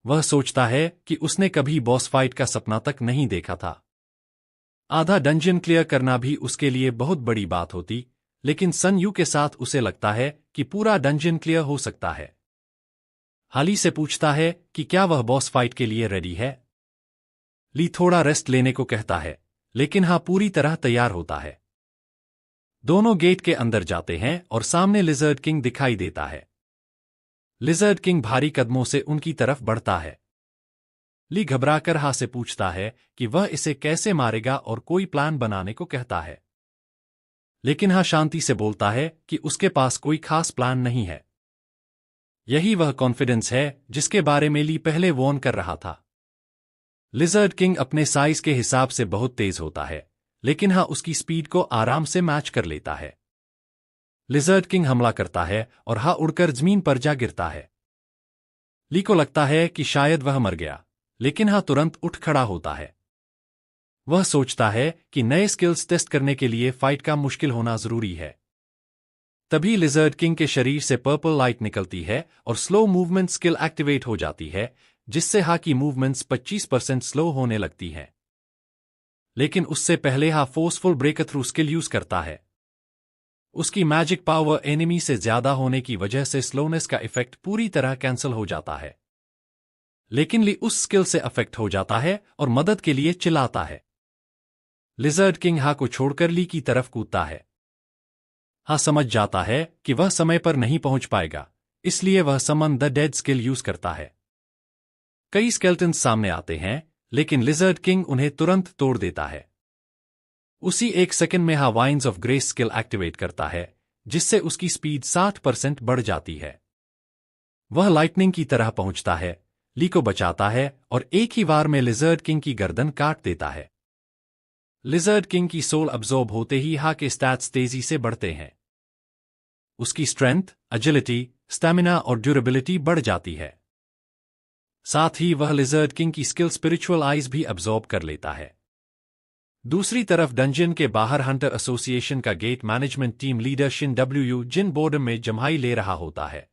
वह सोचता है कि उसने कभी बॉस फाइट का सपना तक नहीं देखा था। आधा डंजन क्लियर करना भी उसके लिए बहुत बड़ी बात होती, लेकिन सन यू के साथ उसे लगता है कि पूरा डंजन क्लियर हो सकता है। हाली से पूछता है कि क्या वह बॉस फाइट के लिए रेडी है। ली थोड़ा रेस्ट लेने को कहता है, लेकिन पूरी तरह तैयार होता है। दोनों गेट के अंदर जाते हैं और सामने लिजर्ड किंग दिखाई देता है। लिजर्ड किंग भारी कदमों से उनकी तरफ बढ़ता है। ली घबराकर से पूछता है कि वह इसे कैसे मारेगा और कोई प्लान बनाने को कहता है। लेकिन शांति से बोलता है कि उसके पास कोई खास प्लान नहीं है। यही वह कॉन्फिडेंस है जिसके बारे में ली पहले वॉर्न कर रहा था। लिजर्ड किंग अपने साइज के हिसाब से बहुत तेज होता है, लेकिन उसकी स्पीड को आराम से मैच कर लेता है। लिजर्ड किंग हमला करता है और उड़कर जमीन पर जा गिरता है। ली को लगता है कि शायद वह मर गया, लेकिन तुरंत उठ खड़ा होता है। वह सोचता है कि नए स्किल्स टेस्ट करने के लिए फाइट का मुश्किल होना जरूरी है। तभी लिजर्ड किंग के शरीर से पर्पल लाइट निकलती है और स्लो मूवमेंट स्किल एक्टिवेट हो जाती है, जिससे की मूवमेंट्स 25% स्लो होने लगती हैं। लेकिन उससे पहले forceful breakthrough skill use करता है। उसकी मैजिक पावर एनिमी से ज्यादा होने की वजह से स्लोनेस का इफेक्ट पूरी तरह कैंसिल हो जाता है। लेकिन ली उस स्किल से अफेक्ट हो जाता है और मदद के लिए चिल्लाता है। लिजर्ड किंग को छोड़कर ली की तरफ कूदता है। समझ जाता है कि वह समय पर नहीं पहुंच पाएगा, इसलिए वह summon the dead skill use करता है। कई स्केल्टन्स सामने आते हैं, लेकिन लिजर्ड किंग उन्हें तुरंत तोड़ देता है। उसी एक सेकंड में vines of grace skill activate करता है, जिससे उसकी स्पीड 60% बढ़ जाती है। वह लाइटनिंग की तरह पहुंचता है, ली को बचाता है और एक ही वार में लिजर्ड किंग की गर्दन काट देता है। लिजर्ड किंग की सोल अब्सॉर्ब होते ही के स्टैट्स तेजी से बढ़ते हैं। उसकी स्ट्रेंथ, एजिलिटी, स्टैमिना और ड्यूरेबिलिटी बढ़ जाती है। साथ ही वह लिजर्ड किंग की स्किल स्पिरिचुअल आइज भी अब्सॉर्ब कर लेता है। दूसरी तरफ डंजन के बाहर हंटर एसोसिएशन का gate management team leader Shin W Jin boredom में जम्हाई ले रहा होता है।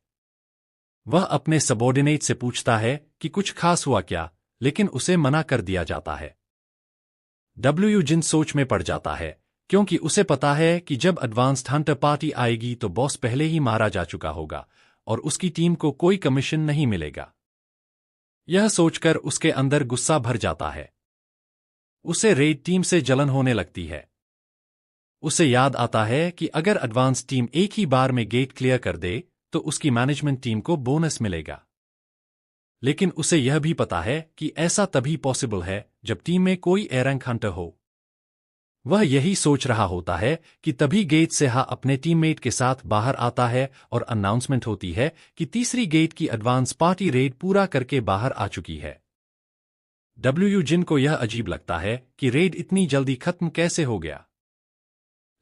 वह अपने सबॉर्डिनेट से पूछता है कि कुछ खास हुआ क्या, लेकिन उसे मना कर दिया जाता है। डब्ल्यू जिन सोच में पड़ जाता है, क्योंकि उसे पता है कि जब एडवांस्ड हंटर पार्टी आएगी तो बॉस पहले ही मारा जा चुका होगा और उसकी टीम को कोई कमीशन नहीं मिलेगा। यह सोचकर उसके अंदर गुस्सा भर जाता है। उसे रेड टीम से जलन होने लगती है। उसे याद आता है कि अगर एडवांस टीम एक ही बार में गेट क्लियर कर दे तो उसकी मैनेजमेंट टीम को बोनस मिलेगा। लेकिन उसे यह भी पता है कि ऐसा तभी पॉसिबल है जब टीम में कोई ए रैंक हंटर हो। वह यही सोच रहा होता है कि तभी गेट से अपने टीममेट के साथ बाहर आता है और अनाउंसमेंट होती है कि तीसरी गेट की एडवांस पार्टी रेड पूरा करके बाहर आ चुकी है। डब्ल्यू जिन को यह अजीब लगता है कि रेड इतनी जल्दी खत्म कैसे हो गया।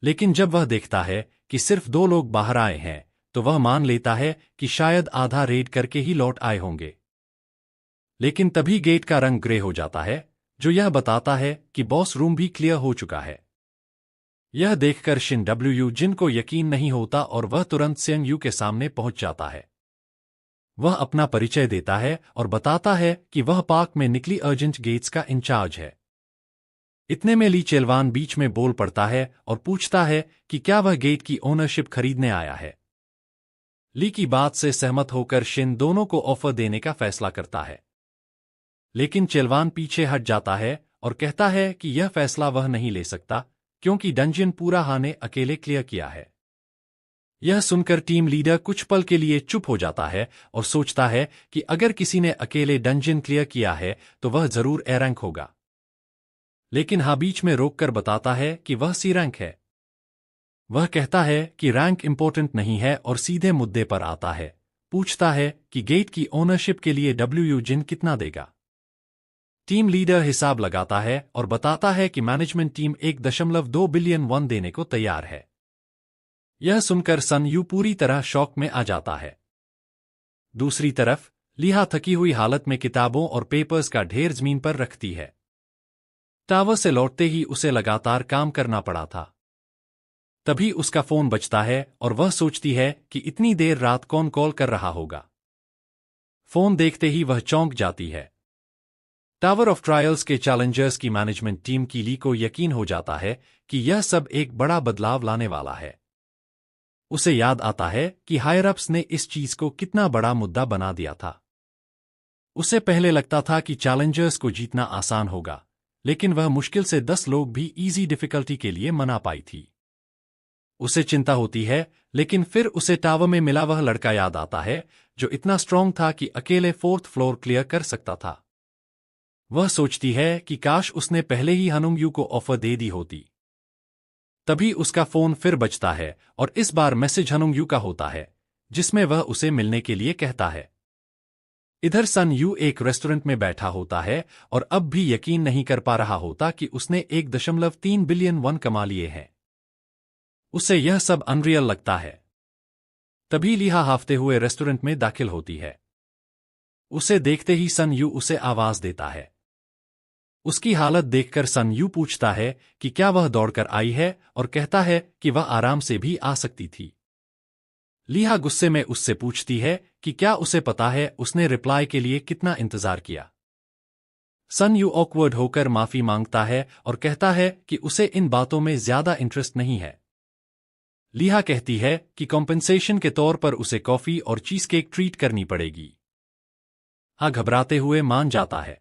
लेकिन जब वह देखता है कि सिर्फ 2 लोग बाहर आए हैं, तो वह मान लेता है कि शायद आधा रेड करके ही लौट आए होंगे। लेकिन तभी गेट का रंग ग्रे हो जाता है, जो यह बताता है कि बॉस रूम भी क्लियर हो चुका है। यह देखकर शिन डब्ल्यू जिन को यकीन नहीं होता और वह तुरंत सेंग यू के सामने पहुंच जाता है। वह अपना परिचय देता है और बताता है कि वह पार्क में निकली अर्जेंट गेट्स का इंचार्ज है। इतने में ली चेलवान बीच में बोल पड़ता है और पूछता है कि क्या वह गेट की ओनरशिप खरीदने आया है। ली की बात से सहमत होकर शिन दोनों को ऑफर देने का फैसला करता है, लेकिन चेलवान पीछे हट जाता है और कहता है कि यह फैसला वह नहीं ले सकता क्योंकि डंजियन पूरा हाने अकेले क्लियर किया है। यह सुनकर टीम लीडर कुछ पल के लिए चुप हो जाता है और सोचता है कि अगर किसी ने अकेले डंजियन क्लियर किया है तो वह जरूर ए रैंक होगा। लेकिन हा बीच में रोककर बताता है कि वह सी रैंक है। वह कहता है कि रैंक इंपॉर्टेंट नहीं है और सीधे मुद्दे पर आता है, पूछता है कि गेट की ओनरशिप के लिए डब्ल्यू जिन कितना देगा। टीम लीडर हिसाब लगाता है और बताता है कि मैनेजमेंट टीम 1.2 बिलियन वॉन देने को तैयार है। यह सुनकर सन यू पूरी तरह शॉक में आ जाता है। दूसरी तरफ लिहा थकी हुई हालत में किताबों और पेपर्स का ढेर जमीन पर रखती है। टावर से लौटते ही उसे लगातार काम करना पड़ा था। तभी उसका फोन बजता है और वह सोचती है कि इतनी देर रात कौन कॉल कर रहा होगा। फोन देखते ही वह चौंक जाती है। टावर ऑफ ट्रायल्स के चैलेंजर्स की मैनेजमेंट टीम की ली को यकीन हो जाता है कि यह सब एक बड़ा बदलाव लाने वाला है। उसे याद आता है कि हायर अप्स ने इस चीज को कितना बड़ा मुद्दा बना दिया था। उसे पहले लगता था कि चैलेंजर्स को जीतना आसान होगा, लेकिन वह मुश्किल से 10 लोग भी इजी डिफिकल्टी के लिए मना पाई थी। उसे चिंता होती है, लेकिन फिर उसे टावर में मिला वह लड़का याद आता है जो इतना स्ट्रांग था कि अकेले 4th फ्लोर क्लियर कर सकता था। वह सोचती है कि काश उसने पहले ही हनुंग यू को ऑफर दे दी होती। तभी उसका फोन फिर बजता है और इस बार मैसेज हनुंग यू का होता है, जिसमें वह उसे मिलने के लिए कहता है। इधर सन यू एक रेस्टोरेंट में बैठा होता है और अब भी यकीन नहीं कर पा रहा होता कि उसने 1.3 बिलियन वॉन कमा लिए हैं। उसे यह सब अनरियल लगता है। तभी लिहा हाफते हुए रेस्टोरेंट में दाखिल होती है। उसे देखते ही सन यू उसे आवाज देता है। उसकी हालत देखकर सन यू पूछता है कि क्या वह दौड़कर आई है और कहता है कि वह आराम से भी आ सकती थी। लिहा गुस्से में उससे पूछती है कि क्या उसे पता है उसने रिप्लाई के लिए कितना इंतजार किया। सन यू ऑकवर्ड होकर माफी मांगता है और कहता है कि उसे इन बातों में ज्यादा इंटरेस्ट नहीं है। लिहा कहती है कि कॉम्पेंसेशन के तौर पर उसे कॉफी और चीज केक ट्रीट करनी पड़ेगी। हा घबराते हुए मान जाता है।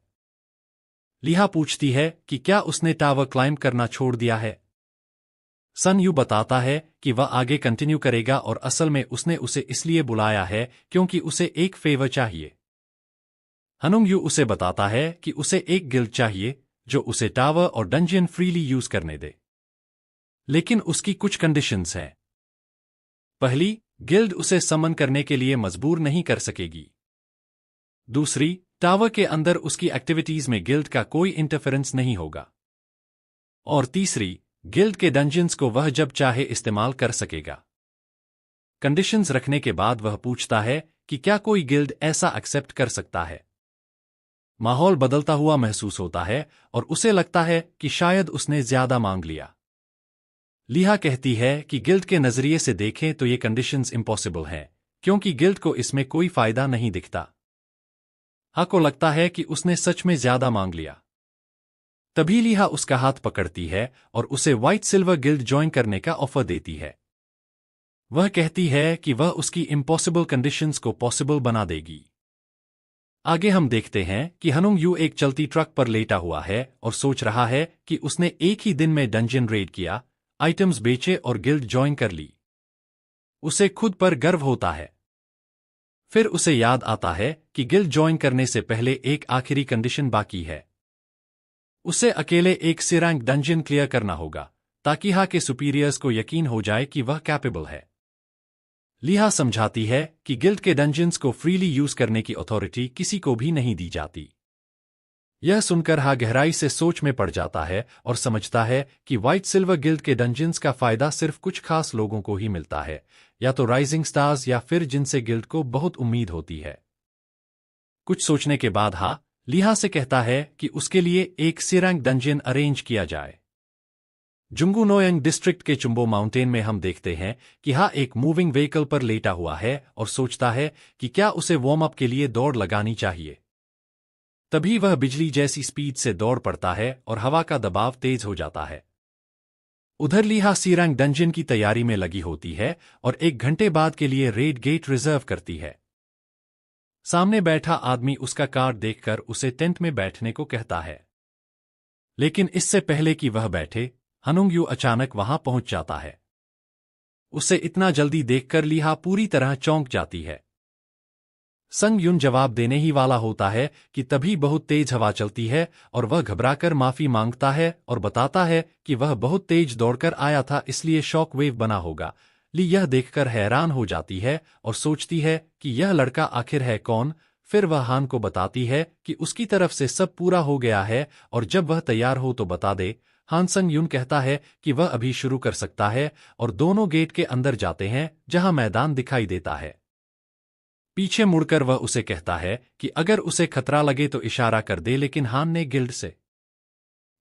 लिहा पूछती है कि क्या उसने टावर क्लाइंब करना छोड़ दिया है। सन यू बताता है कि वह आगे कंटिन्यू करेगा और असल में उसने उसे इसलिए बुलाया है क्योंकि उसे एक फेवर चाहिए। हनुंग यू उसे बताता है कि उसे एक गिल्ड चाहिए जो उसे टावर और डंजियन फ्रीली यूज करने दे, लेकिन उसकी कुछ कंडीशंस हैं। पहली, गिल्ड उसे समन करने के लिए मजबूर नहीं कर सकेगी। दूसरी, टावर के अंदर उसकी एक्टिविटीज में गिल्ड का कोई इंटरफेरेंस नहीं होगा। और तीसरी, गिल्ड के डंजियंस को वह जब चाहे इस्तेमाल कर सकेगा। कंडीशंस रखने के बाद वह पूछता है कि क्या कोई गिल्ड ऐसा एक्सेप्ट कर सकता है। माहौल बदलता हुआ महसूस होता है और उसे लगता है कि शायद उसने ज्यादा मांग लिया। लिहा कहती है कि गिल्ड के नजरिए से देखें तो ये कंडीशंस इम्पॉसिबल हैं, क्योंकि गिल्ड को इसमें कोई फायदा नहीं दिखता। हा को लगता है कि उसने सच में ज्यादा मांग लिया। तभी लिहा उसका हाथ पकड़ती है और उसे व्हाइट सिल्वर गिल्ड ज्वाइन करने का ऑफर देती है। वह कहती है कि वह उसकी इम्पॉसिबल कंडीशंस को पॉसिबल बना देगी। आगे हम देखते हैं कि हनुंग यू एक चलती ट्रक पर लेटा हुआ है और सोच रहा है कि उसने एक ही दिन में डंजियन रेड किया, आइटम्स बेचे और गिल्ड ज्वाइन कर ली। उसे खुद पर गर्व होता है। फिर उसे याद आता है कि गिल्ड ज्वाइन करने से पहले एक आखिरी कंडीशन बाकी है। उसे अकेले एक सी रैंक डंजियन क्लियर करना होगा ताकि हा के सुपीरियर्स को यकीन हो जाए कि वह कैपेबल है। लिहा समझाती है कि गिल्ड के डंजियंस को फ्रीली यूज करने की अथॉरिटी किसी को भी नहीं दी जाती। यह सुनकर हा गहराई से सोच में पड़ जाता है और समझता है कि व्हाइट सिल्वर गिल्ड के डंजियंस का फायदा सिर्फ कुछ खास लोगों को ही मिलता है, या तो राइजिंग स्टार्स या फिर जिनसे गिल्ड को बहुत उम्मीद होती है। कुछ सोचने के बाद हा लिहा से कहता है कि उसके लिए एक सिरंग डंजियन अरेंज किया जाए। जुंगुनोयंग डिस्ट्रिक्ट के चुम्बो माउंटेन में हम देखते हैं कि हा एक मूविंग व्हीकल पर लेटा हुआ है और सोचता है कि क्या उसे वार्म अप के लिए दौड़ लगानी चाहिए। तभी वह बिजली जैसी स्पीड से दौड़ पड़ता है और हवा का दबाव तेज हो जाता है। उधर लिहा सिरंग डंजियन की तैयारी में लगी होती है और 1 घंटे बाद के लिए रेड गेट रिजर्व करती है। सामने बैठा आदमी उसका कार्ड देखकर उसे टेंट में बैठने को कहता है, लेकिन इससे पहले कि वह बैठे, हनुंगयू अचानक वहां पहुंच जाता है। उसे इतना जल्दी देखकर लिहा पूरी तरह चौंक जाती है। संग युन जवाब देने ही वाला होता है कि तभी बहुत तेज हवा चलती है और वह घबराकर माफी मांगता है और बताता है कि वह बहुत तेज दौड़कर आया था, इसलिए शॉक वेव बना होगा। ली यह देखकर हैरान हो जाती है और सोचती है कि यह लड़का आखिर है कौन। फिर वह हान को बताती है कि उसकी तरफ से सब पूरा हो गया है और जब वह तैयार हो तो बता दे। हान संग युन कहता है कि वह अभी शुरू कर सकता है और दोनों गेट के अंदर जाते हैं जहां मैदान दिखाई देता है। पीछे मुड़कर वह उसे कहता है कि अगर उसे खतरा लगे तो इशारा कर दे, लेकिन हान ने गिल्ड से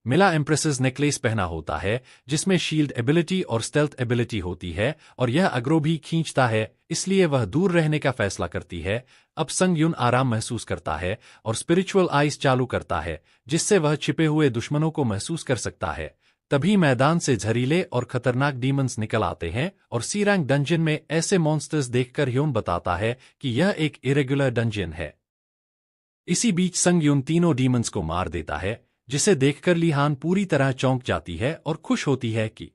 मिला एम्प्रेसेस नेकलेस पहना होता है जिसमें शील्ड एबिलिटी और स्टेल्थ एबिलिटी होती है और यह अग्रो भी खींचता है, इसलिए वह दूर रहने का फैसला करती है। अब संग युन आराम महसूस करता है और स्पिरिचुअल आइज चालू करता है जिससे वह छिपे हुए दुश्मनों को महसूस कर सकता है। तभी मैदान से जहरीले और खतरनाक डीमंस निकल आते हैं और सिरंग डंजियन में ऐसे मॉन्स्टर्स देखकर ह्योन बताता है कि यह एक इरेगुलर डंजियन है। इसी बीच संग युन तीनों डीमंस को मार देता है, जिसे देखकर लिहान पूरी तरह चौंक जाती है और खुश होती है कि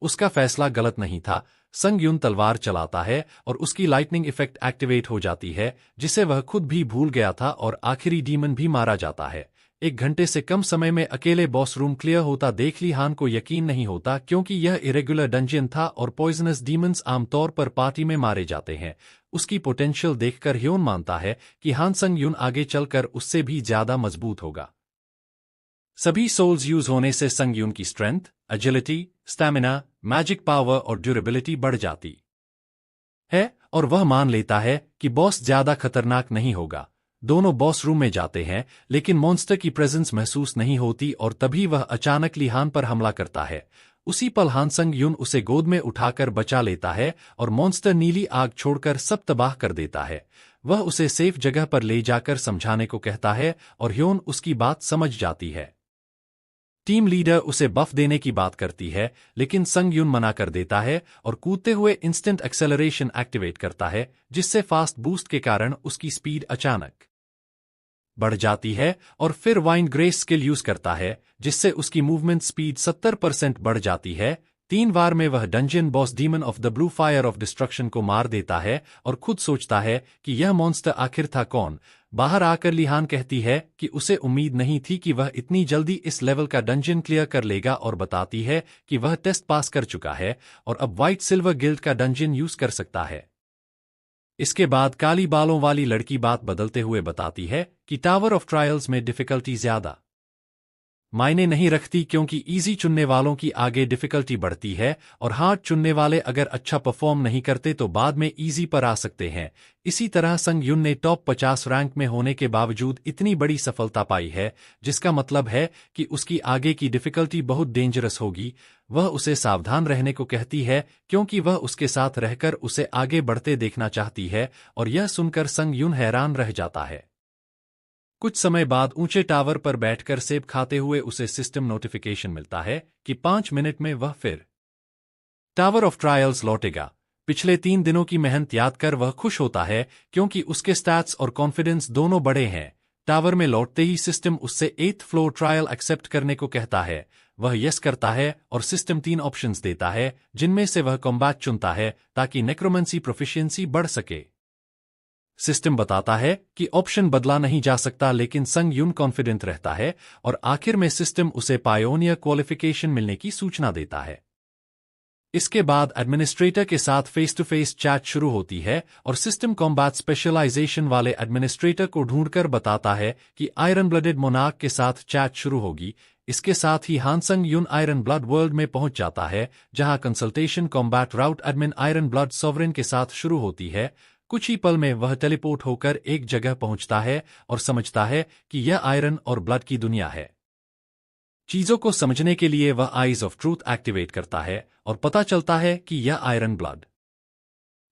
उसका फैसला गलत नहीं था। संग युन तलवार चलाता है और उसकी लाइटनिंग इफेक्ट एक्टिवेट हो जाती है जिसे वह खुद भी भूल गया था और आखिरी डीमन भी मारा जाता है। 1 घंटे से कम समय में अकेले बॉस रूम क्लियर होता देख लिहान को यकीन नहीं होता, क्योंकि यह इरेगुलर डंजियन था और पॉइजनस डीमंस आमतौर पर पार्टी में मारे जाते हैं। उसकी पोटेंशियल देखकर ह्योन मानता है कि हान संग युन आगे चलकर उससे भी ज्यादा मजबूत होगा। सभी सोल्स यूज होने से संग युन की strength, agility, stamina, magic power और ड्यूरेबिलिटी बढ़ जाती है और वह मान लेता है कि बॉस ज्यादा खतरनाक नहीं होगा। दोनों बॉस रूम में जाते हैं लेकिन मॉन्स्टर की प्रेजेंस महसूस नहीं होती और तभी वह अचानक लिहान पर हमला करता है। उसी पल हान संग युन उसे गोद में उठाकर बचा लेता है और मॉन्स्टर नीली आग छोड़कर सब तबाह कर देता है। वह उसे सेफ जगह पर ले जाकर समझाने को कहता है और ह्योन उसकी बात समझ जाती है। टीम लीडर उसे बफ देने की बात करती है लेकिन संग युन मना कर देता है और कूदते हुए इंस्टेंट एक्सेलरेशन एक्टिवेट करता है जिससे फास्ट बूस्ट के कारण उसकी स्पीड अचानक बढ़ जाती है और फिर वाइंड ग्रेस स्किल यूज करता है जिससे उसकी मूवमेंट स्पीड 70% बढ़ जाती है। 3 बार में वह dungeon boss demon of the blue fire of destruction को मार देता है और खुद सोचता है कि यह मॉन्स्टर आखिर था कौन। बाहर आकर लिहान कहती है कि उसे उम्मीद नहीं थी कि वह इतनी जल्दी इस लेवल का डंजियन क्लियर कर लेगा और बताती है कि वह टेस्ट पास कर चुका है और अब व्हाइट सिल्वर गिल्ड का डंजियन यूज कर सकता है। इसके बाद काली बालों वाली लड़की बात बदलते हुए बताती है कि टावर ऑफ ट्रायल्स में डिफिकल्टी ज्यादा मायने नहीं रखती, क्योंकि इजी चुनने वालों की आगे डिफिकल्टी बढ़ती है और हार्ड चुनने वाले अगर अच्छा परफॉर्म नहीं करते तो बाद में इजी पर आ सकते हैं। इसी तरह संग युन ने टॉप 50 रैंक में होने के बावजूद इतनी बड़ी सफलता पाई है, जिसका मतलब है कि उसकी आगे की डिफिकल्टी बहुत डेंजरस होगी। वह उसे सावधान रहने को कहती है क्योंकि वह उसके साथ रहकर उसे आगे बढ़ते देखना चाहती है और यह सुनकर संग युन हैरान रह जाता है। कुछ समय बाद ऊंचे टावर पर बैठकर सेब खाते हुए उसे सिस्टम नोटिफिकेशन मिलता है कि 5 मिनट में वह फिर टावर ऑफ ट्रायल्स लौटेगा। पिछले 3 दिनों की मेहनत याद कर वह खुश होता है क्योंकि उसके स्टैट्स और कॉन्फिडेंस दोनों बढ़े हैं। टावर में लौटते ही सिस्टम उससे 8th फ्लोर ट्रायल एक्सेप्ट करने को कहता है। वह यस करता है और सिस्टम 3 ऑप्शंस देता है जिनमें से वह कॉम्बैट चुनता है ताकि नेक्रोमेंसी प्रोफिशिएंसी बढ़ सके। सिस्टम बताता है कि ऑप्शन बदला नहीं जा सकता, लेकिन संग युन कॉन्फिडेंट रहता है और आखिर में सिस्टम उसे पायोनियर क्वालिफिकेशन मिलने की सूचना देता है। इसके बाद एडमिनिस्ट्रेटर के साथ फेस टू फेस चैट शुरू होती है और सिस्टम कॉम्बैट स्पेशलाइजेशन वाले एडमिनिस्ट्रेटर को ढूंढकर बताता है कि आयरन ब्लडेड मोनार्क के साथ चैट शुरू होगी। इसके साथ ही हान संग यून आयरन ब्लड वर्ल्ड में पहुंच जाता है, जहां कंसल्टेशन कॉम्बैट राउट एडमिन आयरन ब्लड सॉवरेन के साथ शुरू होती है। कुछ ही पल में वह टेलीपोर्ट होकर एक जगह पहुंचता है और समझता है कि यह आयरन और ब्लड की दुनिया है। चीजों को समझने के लिए वह आइज ऑफ ट्रूथ एक्टिवेट करता है और पता चलता है कि यह आयरन ब्लड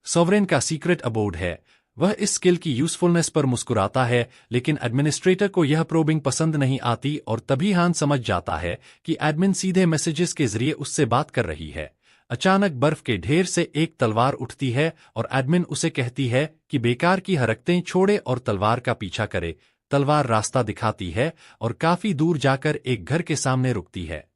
सॉवरेन का सीक्रेट अबोर्ड है। वह इस स्किल की यूजफुलनेस पर मुस्कुराता है, लेकिन एडमिनिस्ट्रेटर को यह प्रोबिंग पसंद नहीं आती और तभी हान समझ जाता है कि एडमिन सीधे मैसेजेस के जरिए उससे बात कर रही है। अचानक बर्फ के ढेर से एक तलवार उठती है और एडमिन उसे कहती है कि बेकार की हरकतें छोड़े और तलवार का पीछा करे। तलवार रास्ता दिखाती है और काफी दूर जाकर एक घर के सामने रुकती है।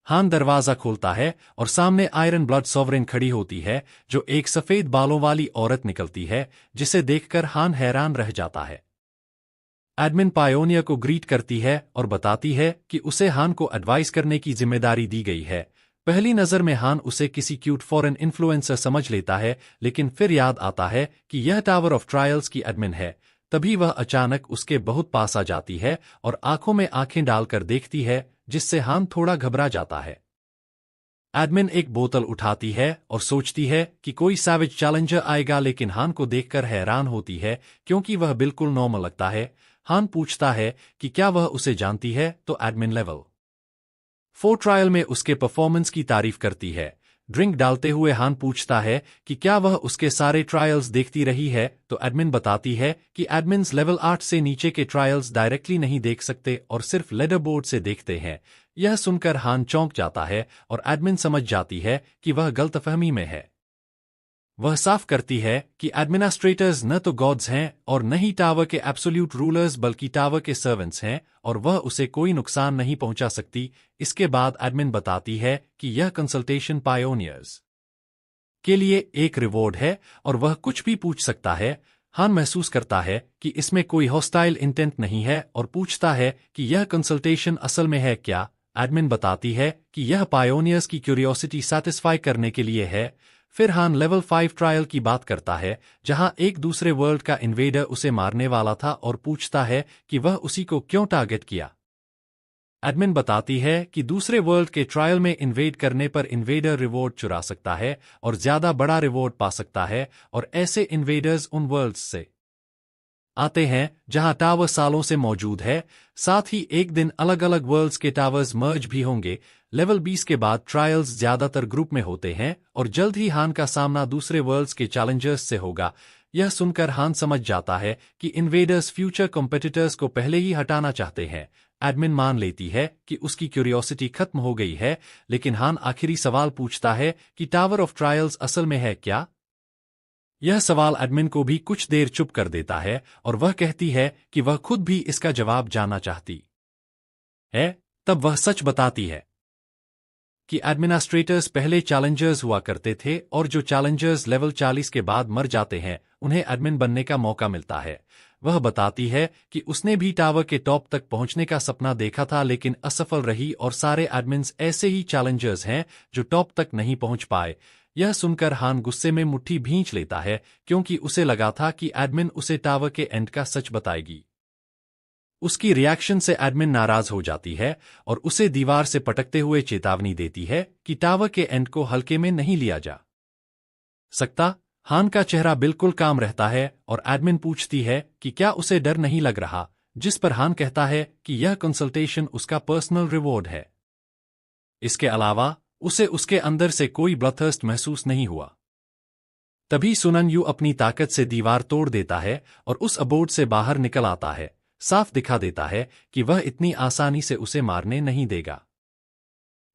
हान दरवाजा खोलता है और सामने आयरन ब्लड सॉवरेन खड़ी होती है, जो एक सफेद बालों वाली औरत निकलती है, जिसे देखकर हान हैरान रह जाता है। एडमिन पायोनियर को ग्रीट करती है और बताती है कि उसे हान को एडवाइस करने की जिम्मेदारी दी गई है। पहली नजर में हान उसे किसी क्यूट फॉरेन इन्फ्लुएंसर समझ लेता है, लेकिन फिर याद आता है कि यह टावर ऑफ ट्रायल्स की एडमिन है। तभी वह अचानक उसके बहुत पास आ जाती है और आंखों में आंखें डालकर देखती है, जिससे हान थोड़ा घबरा जाता है। एडमिन एक बोतल उठाती है और सोचती है कि कोई सैवेज चैलेंजर आएगा, लेकिन हान को देखकर हैरान होती है क्योंकि वह बिल्कुल नॉर्मल लगता है। हान पूछता है कि क्या वह उसे जानती है, तो एडमिन लेवल 4 ट्रायल में उसके परफॉर्मेंस की तारीफ करती है। ड्रिंक डालते हुए हान पूछता है कि क्या वह उसके सारे ट्रायल्स देखती रही है, तो एडमिन बताती है कि एडमिन्स लेवल 8 से नीचे के ट्रायल्स डायरेक्टली नहीं देख सकते और सिर्फ लेडर बोर्ड से देखते हैं। यह सुनकर हान चौंक जाता है और एडमिन समझ जाती है कि वह गलतफहमी में है। वह साफ करती है कि एडमिनिस्ट्रेटर्स न तो गॉड्स हैं और न ही टावर के एब्सोल्यूट रूलर्स, बल्कि टावर के सर्वेंट्स हैं और वह उसे कोई नुकसान नहीं पहुंचा सकती। इसके बाद एडमिन बताती है कि यह कंसल्टेशन पायोनियर्स के लिए एक रिवॉर्ड है और वह कुछ भी पूछ सकता है। हान महसूस करता है कि इसमें कोई हॉस्टाइल इंटेंट नहीं है और पूछता है कि यह कंसल्टेशन असल में है क्या। एडमिन बताती है कि यह पायोनियर्स की क्यूरियोसिटी सैटिस्फाई करने के लिए है। फिर हान लेवल 5 ट्रायल की बात करता है, जहां एक दूसरे वर्ल्ड का इन्वेडर उसे मारने वाला था और पूछता है कि वह उसी को क्यों टारगेट किया। एडमिन बताती है कि दूसरे वर्ल्ड के ट्रायल में इन्वेड करने पर इन्वेडर रिवॉर्ड चुरा सकता है और ज्यादा बड़ा रिवॉर्ड पा सकता है, और ऐसे इन्वेडर्स उन वर्ल्ड्स से आते हैं जहां टावर सालों से मौजूद है। साथ ही एक दिन अलग अलग वर्ल्ड्स के टावर्स मर्ज भी होंगे। लेवल 20 के बाद ट्रायल्स ज्यादातर ग्रुप में होते हैं और जल्द ही हान का सामना दूसरे वर्ल्ड्स के चैलेंजर्स से होगा। यह सुनकर हान समझ जाता है कि इन्वेडर्स फ्यूचर कॉम्पिटिटर्स को पहले ही हटाना चाहते हैं। एडमिन मान लेती है कि उसकी क्यूरियोसिटी खत्म हो गई है, लेकिन हान आखिरी सवाल पूछता है कि टावर ऑफ ट्रायल्स असल में है क्या। यह सवाल एडमिन को भी कुछ देर चुप कर देता है और वह कहती है कि वह खुद भी इसका जवाब जानना चाहती है। तब वह सच बताती है कि एडमिनिस्ट्रेटर्स पहले चैलेंजर्स हुआ करते थे और जो चैलेंजर्स लेवल 40 के बाद मर जाते हैं, उन्हें एडमिन बनने का मौका मिलता है। वह बताती है कि उसने भी टावर के टॉप तक पहुंचने का सपना देखा था, लेकिन असफल रही और सारे एडमिन्स ऐसे ही चैलेंजर्स हैं जो टॉप तक नहीं पहुंच पाए। यह सुनकर हान गुस्से में मुट्ठी भींच लेता है, क्योंकि उसे लगा था कि एडमिन उसे टावर के एंड का सच बताएगी। उसकी रिएक्शन से एडमिन नाराज हो जाती है और उसे दीवार से पटकते हुए चेतावनी देती है कि टावर के एंड को हल्के में नहीं लिया जा सकता। हान का चेहरा बिल्कुल काम रहता है और एडमिन पूछती है कि क्या उसे डर नहीं लग रहा, जिस पर हान कहता है कि यह कंसल्टेशन उसका पर्सनल रिवॉर्ड है। इसके अलावा उसे उसके अंदर से कोई ब्लथर्स्ट महसूस नहीं हुआ। तभी सुनन यू अपनी ताकत से दीवार तोड़ देता है और उस अबोर्ड से बाहर निकल आता है। साफ दिखा देता है कि वह इतनी आसानी से उसे मारने नहीं देगा।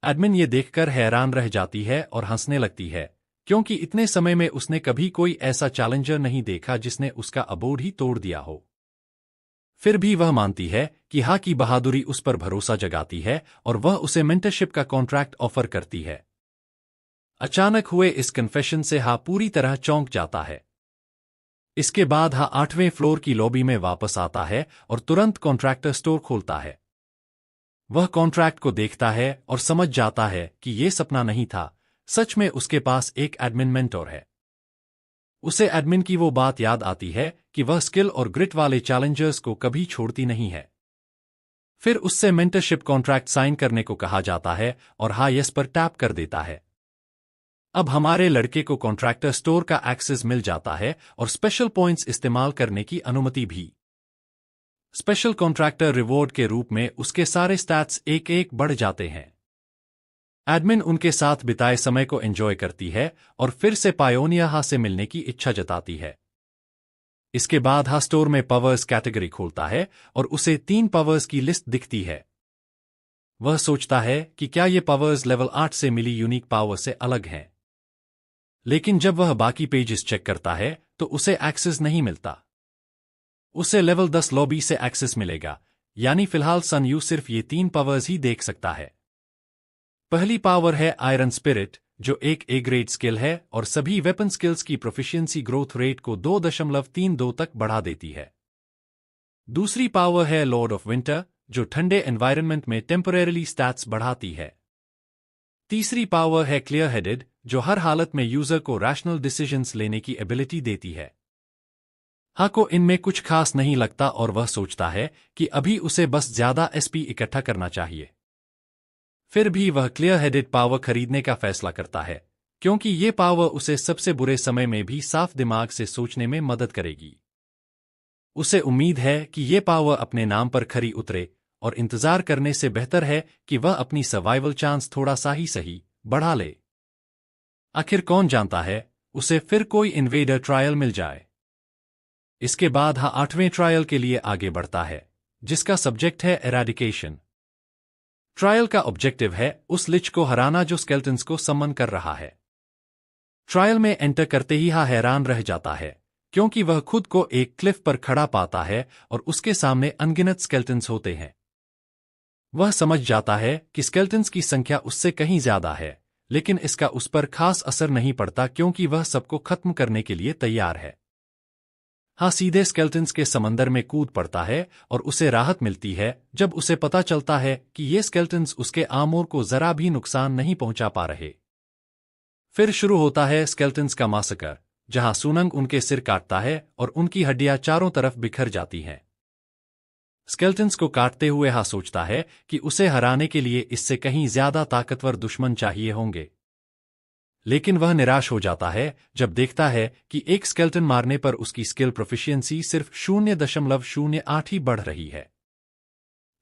एडमिन ये देखकर हैरान रह जाती है और हंसने लगती है, क्योंकि इतने समय में उसने कभी कोई ऐसा चैलेंजर नहीं देखा जिसने उसका अबोर्ड ही तोड़ दिया हो। फिर भी वह मानती है कि हा की बहादुरी उस पर भरोसा जगाती है और वह उसे मेंटरशिप का कॉन्ट्रैक्ट ऑफर करती है। अचानक हुए इस कन्फेशन से हा पूरी तरह चौंक जाता है। इसके बाद हा 8वें फ्लोर की लॉबी में वापस आता है और तुरंत कॉन्ट्रैक्टर स्टोर खोलता है। वह कॉन्ट्रैक्ट को देखता है और समझ जाता है कि ये सपना नहीं था। सच में उसके पास एक एडमिन मेंटोर है। उसे एडमिन की वो बात याद आती है कि वह स्किल और ग्रिट वाले चैलेंजर्स को कभी छोड़ती नहीं है। फिर उससे मेंटरशिप कॉन्ट्रैक्ट साइन करने को कहा जाता है और हाँ यस पर टैप कर देता है। अब हमारे लड़के को कॉन्ट्रैक्टर स्टोर का एक्सेस मिल जाता है और स्पेशल पॉइंट्स इस्तेमाल करने की अनुमति भी। स्पेशल कॉन्ट्रैक्टर रिवॉर्ड के रूप में उसके सारे स्टैट्स एक एक बढ़ जाते हैं। एडमिन उनके साथ बिताए समय को एंजॉय करती है और फिर से पायोनिया से मिलने की इच्छा जताती है। इसके बाद स्टोर में पावर्स कैटेगरी खोलता है और उसे 3 पावर्स की लिस्ट दिखती है। वह सोचता है कि क्या ये पावर्स लेवल 8 से मिली यूनिक पावर से अलग हैं। लेकिन जब वह बाकी पेजेस चेक करता है तो उसे एक्सेस नहीं मिलता। उसे लेवल 10 लॉबी से एक्सेस मिलेगा, यानी फिलहाल सन यू सिर्फ ये 3 पावर्स ही देख सकता है। पहली पावर है आयरन स्पिरिट, जो एक ए ग्रेड स्किल है और सभी वेपन स्किल्स की प्रोफिशिएंसी ग्रोथ रेट को 2.32 तक बढ़ा देती है। दूसरी पावर है लॉर्ड ऑफ विंटर, जो ठंडे एनवायरनमेंट में टेम्परेरीली स्टैट्स बढ़ाती है। तीसरी पावर है क्लियर हेडेड, जो हर हालत में यूजर को रैशनल डिसीजंस लेने की एबिलिटी देती है। को इनमें कुछ खास नहीं लगता और वह सोचता है कि अभी उसे बस ज्यादा एसपी इकट्ठा करना चाहिए। फिर भी वह क्लियर हेडेड पावर खरीदने का फैसला करता है, क्योंकि ये पावर उसे सबसे बुरे समय में भी साफ दिमाग से सोचने में मदद करेगी। उसे उम्मीद है कि ये पावर अपने नाम पर खरी उतरे और इंतजार करने से बेहतर है कि वह अपनी सर्वाइवल चांस थोड़ा सा ही सही बढ़ा ले। आखिर कौन जानता है, उसे फिर कोई इन्वेडर ट्रायल मिल जाए। इसके बाद 8वें ट्रायल के लिए आगे बढ़ता है, जिसका सब्जेक्ट है एराडिकेशन। ट्रायल का ऑब्जेक्टिव है उस लिच को हराना जो स्केल्टन्स को समन कर रहा है। ट्रायल में एंटर करते ही हैरान रह जाता है, क्योंकि वह खुद को एक क्लिफ पर खड़ा पाता है और उसके सामने अनगिनत स्केल्टन्स होते हैं। वह समझ जाता है कि स्केल्टन्स की संख्या उससे कहीं ज्यादा है, लेकिन इसका उस पर खास असर नहीं पड़ता क्योंकि वह सबको खत्म करने के लिए तैयार है। सीधे स्केल्टन्स के समंदर में कूद पड़ता है और उसे राहत मिलती है जब उसे पता चलता है कि ये स्केल्टन्स उसके आर्मोर को जरा भी नुकसान नहीं पहुंचा पा रहे। फिर शुरू होता है स्केल्टन्स का मासकर, जहां सुनंग उनके सिर काटता है और उनकी हड्डियां चारों तरफ बिखर जाती हैं। स्केल्टन्स को काटते हुए सोचता है कि उसे हराने के लिए इससे कहीं ज्यादा ताकतवर दुश्मन चाहिए होंगे। लेकिन वह निराश हो जाता है जब देखता है कि एक स्केल्टन मारने पर उसकी स्किल प्रोफिशिएंसी सिर्फ 0.08 ही बढ़ रही है।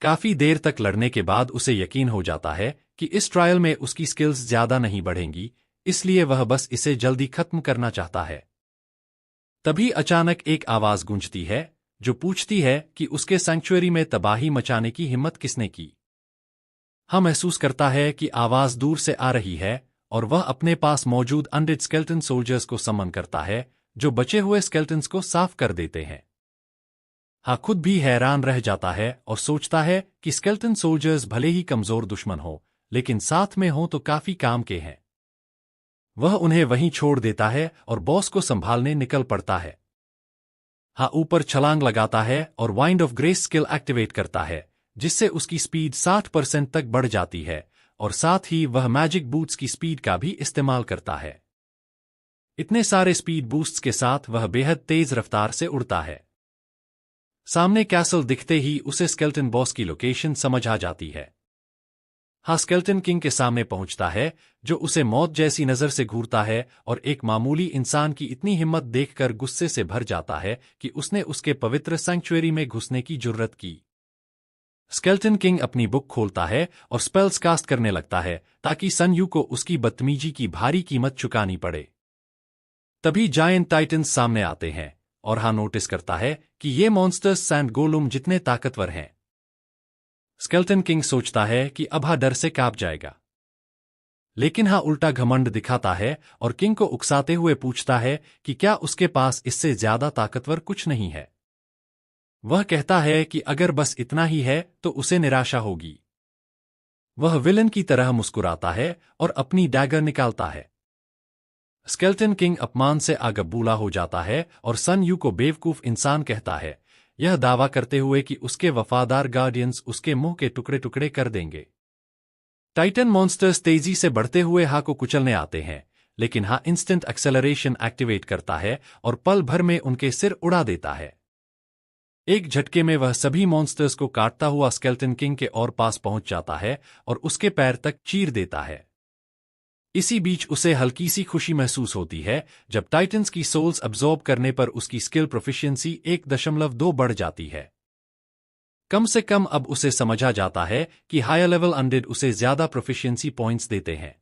काफी देर तक लड़ने के बाद उसे यकीन हो जाता है कि इस ट्रायल में उसकी स्किल्स ज्यादा नहीं बढ़ेंगी, इसलिए वह बस इसे जल्दी खत्म करना चाहता है। तभी अचानक एक आवाज गूंजती है जो पूछती है कि उसके सैंक्चुअरी में तबाही मचाने की हिम्मत किसने की। महसूस करता है कि आवाज दूर से आ रही है और वह अपने पास मौजूद अनडेड स्केल्टन सोल्जर्स को समन करता है, जो बचे हुए स्केल्टन्स को साफ कर देते हैं। खुद भी हैरान रह जाता है और सोचता है कि स्केल्टन सोल्जर्स भले ही कमजोर दुश्मन हो, लेकिन साथ में हो तो काफी काम के हैं। वह उन्हें वहीं छोड़ देता है और बॉस को संभालने निकल पड़ता है। ऊपर छलांग लगाता है और wind of grace skill activate करता है, जिससे उसकी स्पीड 60% तक बढ़ जाती है और साथ ही वह मैजिक बूट्स की स्पीड का भी इस्तेमाल करता है। इतने सारे स्पीड बूस्ट्स के साथ वह बेहद तेज रफ्तार से उड़ता है। सामने कैसल दिखते ही उसे स्केल्टन बॉस की लोकेशन समझ आ जाती है। स्केल्टन किंग के सामने पहुंचता है, जो उसे मौत जैसी नजर से घूरता है और एक मामूली इंसान की इतनी हिम्मत देखकर गुस्से से भर जाता है कि उसने उसके पवित्र सैंक्चुअरी में घुसने की जुर्रत की। स्केल्टन किंग अपनी बुक खोलता है और स्पेल्स कास्ट करने लगता है ताकि सन यू को उसकी बदतमीजी की भारी कीमत चुकानी पड़े। तभी जायंट टाइटन्स सामने आते हैं और नोटिस करता है कि ये मॉन्स्टर्स सैंड गोलुम जितने ताकतवर हैं। स्केल्टन किंग सोचता है कि अब डर से कांप जाएगा, लेकिन उल्टा घमंड दिखाता है और किंग को उकसाते हुए पूछता है कि क्या उसके पास इससे ज्यादा ताकतवर कुछ नहीं है। वह कहता है कि अगर बस इतना ही है तो उसे निराशा होगी। वह विलन की तरह मुस्कुराता है और अपनी डैगर निकालता है। स्केल्टन किंग अपमान से आगबूला हो जाता है और सन यू को बेवकूफ इंसान कहता है, यह दावा करते हुए कि उसके वफादार गार्डियंस उसके मुंह के टुकड़े टुकड़े कर देंगे। टाइटन मॉन्स्टर्स तेजी से बढ़ते हुए हा को कुचलने आते हैं, लेकिन हा इंस्टेंट एक्सेलरेशन एक्टिवेट करता है और पल भर में उनके सिर उड़ा देता है। एक झटके में वह सभी मॉन्स्टर्स को काटता हुआ स्केल्टन किंग के और पास पहुंच जाता है और उसके पैर तक चीर देता है। इसी बीच उसे हल्की सी खुशी महसूस होती है जब टाइटन्स की सोल्स अब्जॉर्ब करने पर उसकी स्किल प्रोफिशिएंसी 1.2 बढ़ जाती है। कम से कम अब उसे समझा जाता है कि हायर लेवल अनडेड उसे ज्यादा प्रोफिशिएंसी पॉइंट्स देते हैं।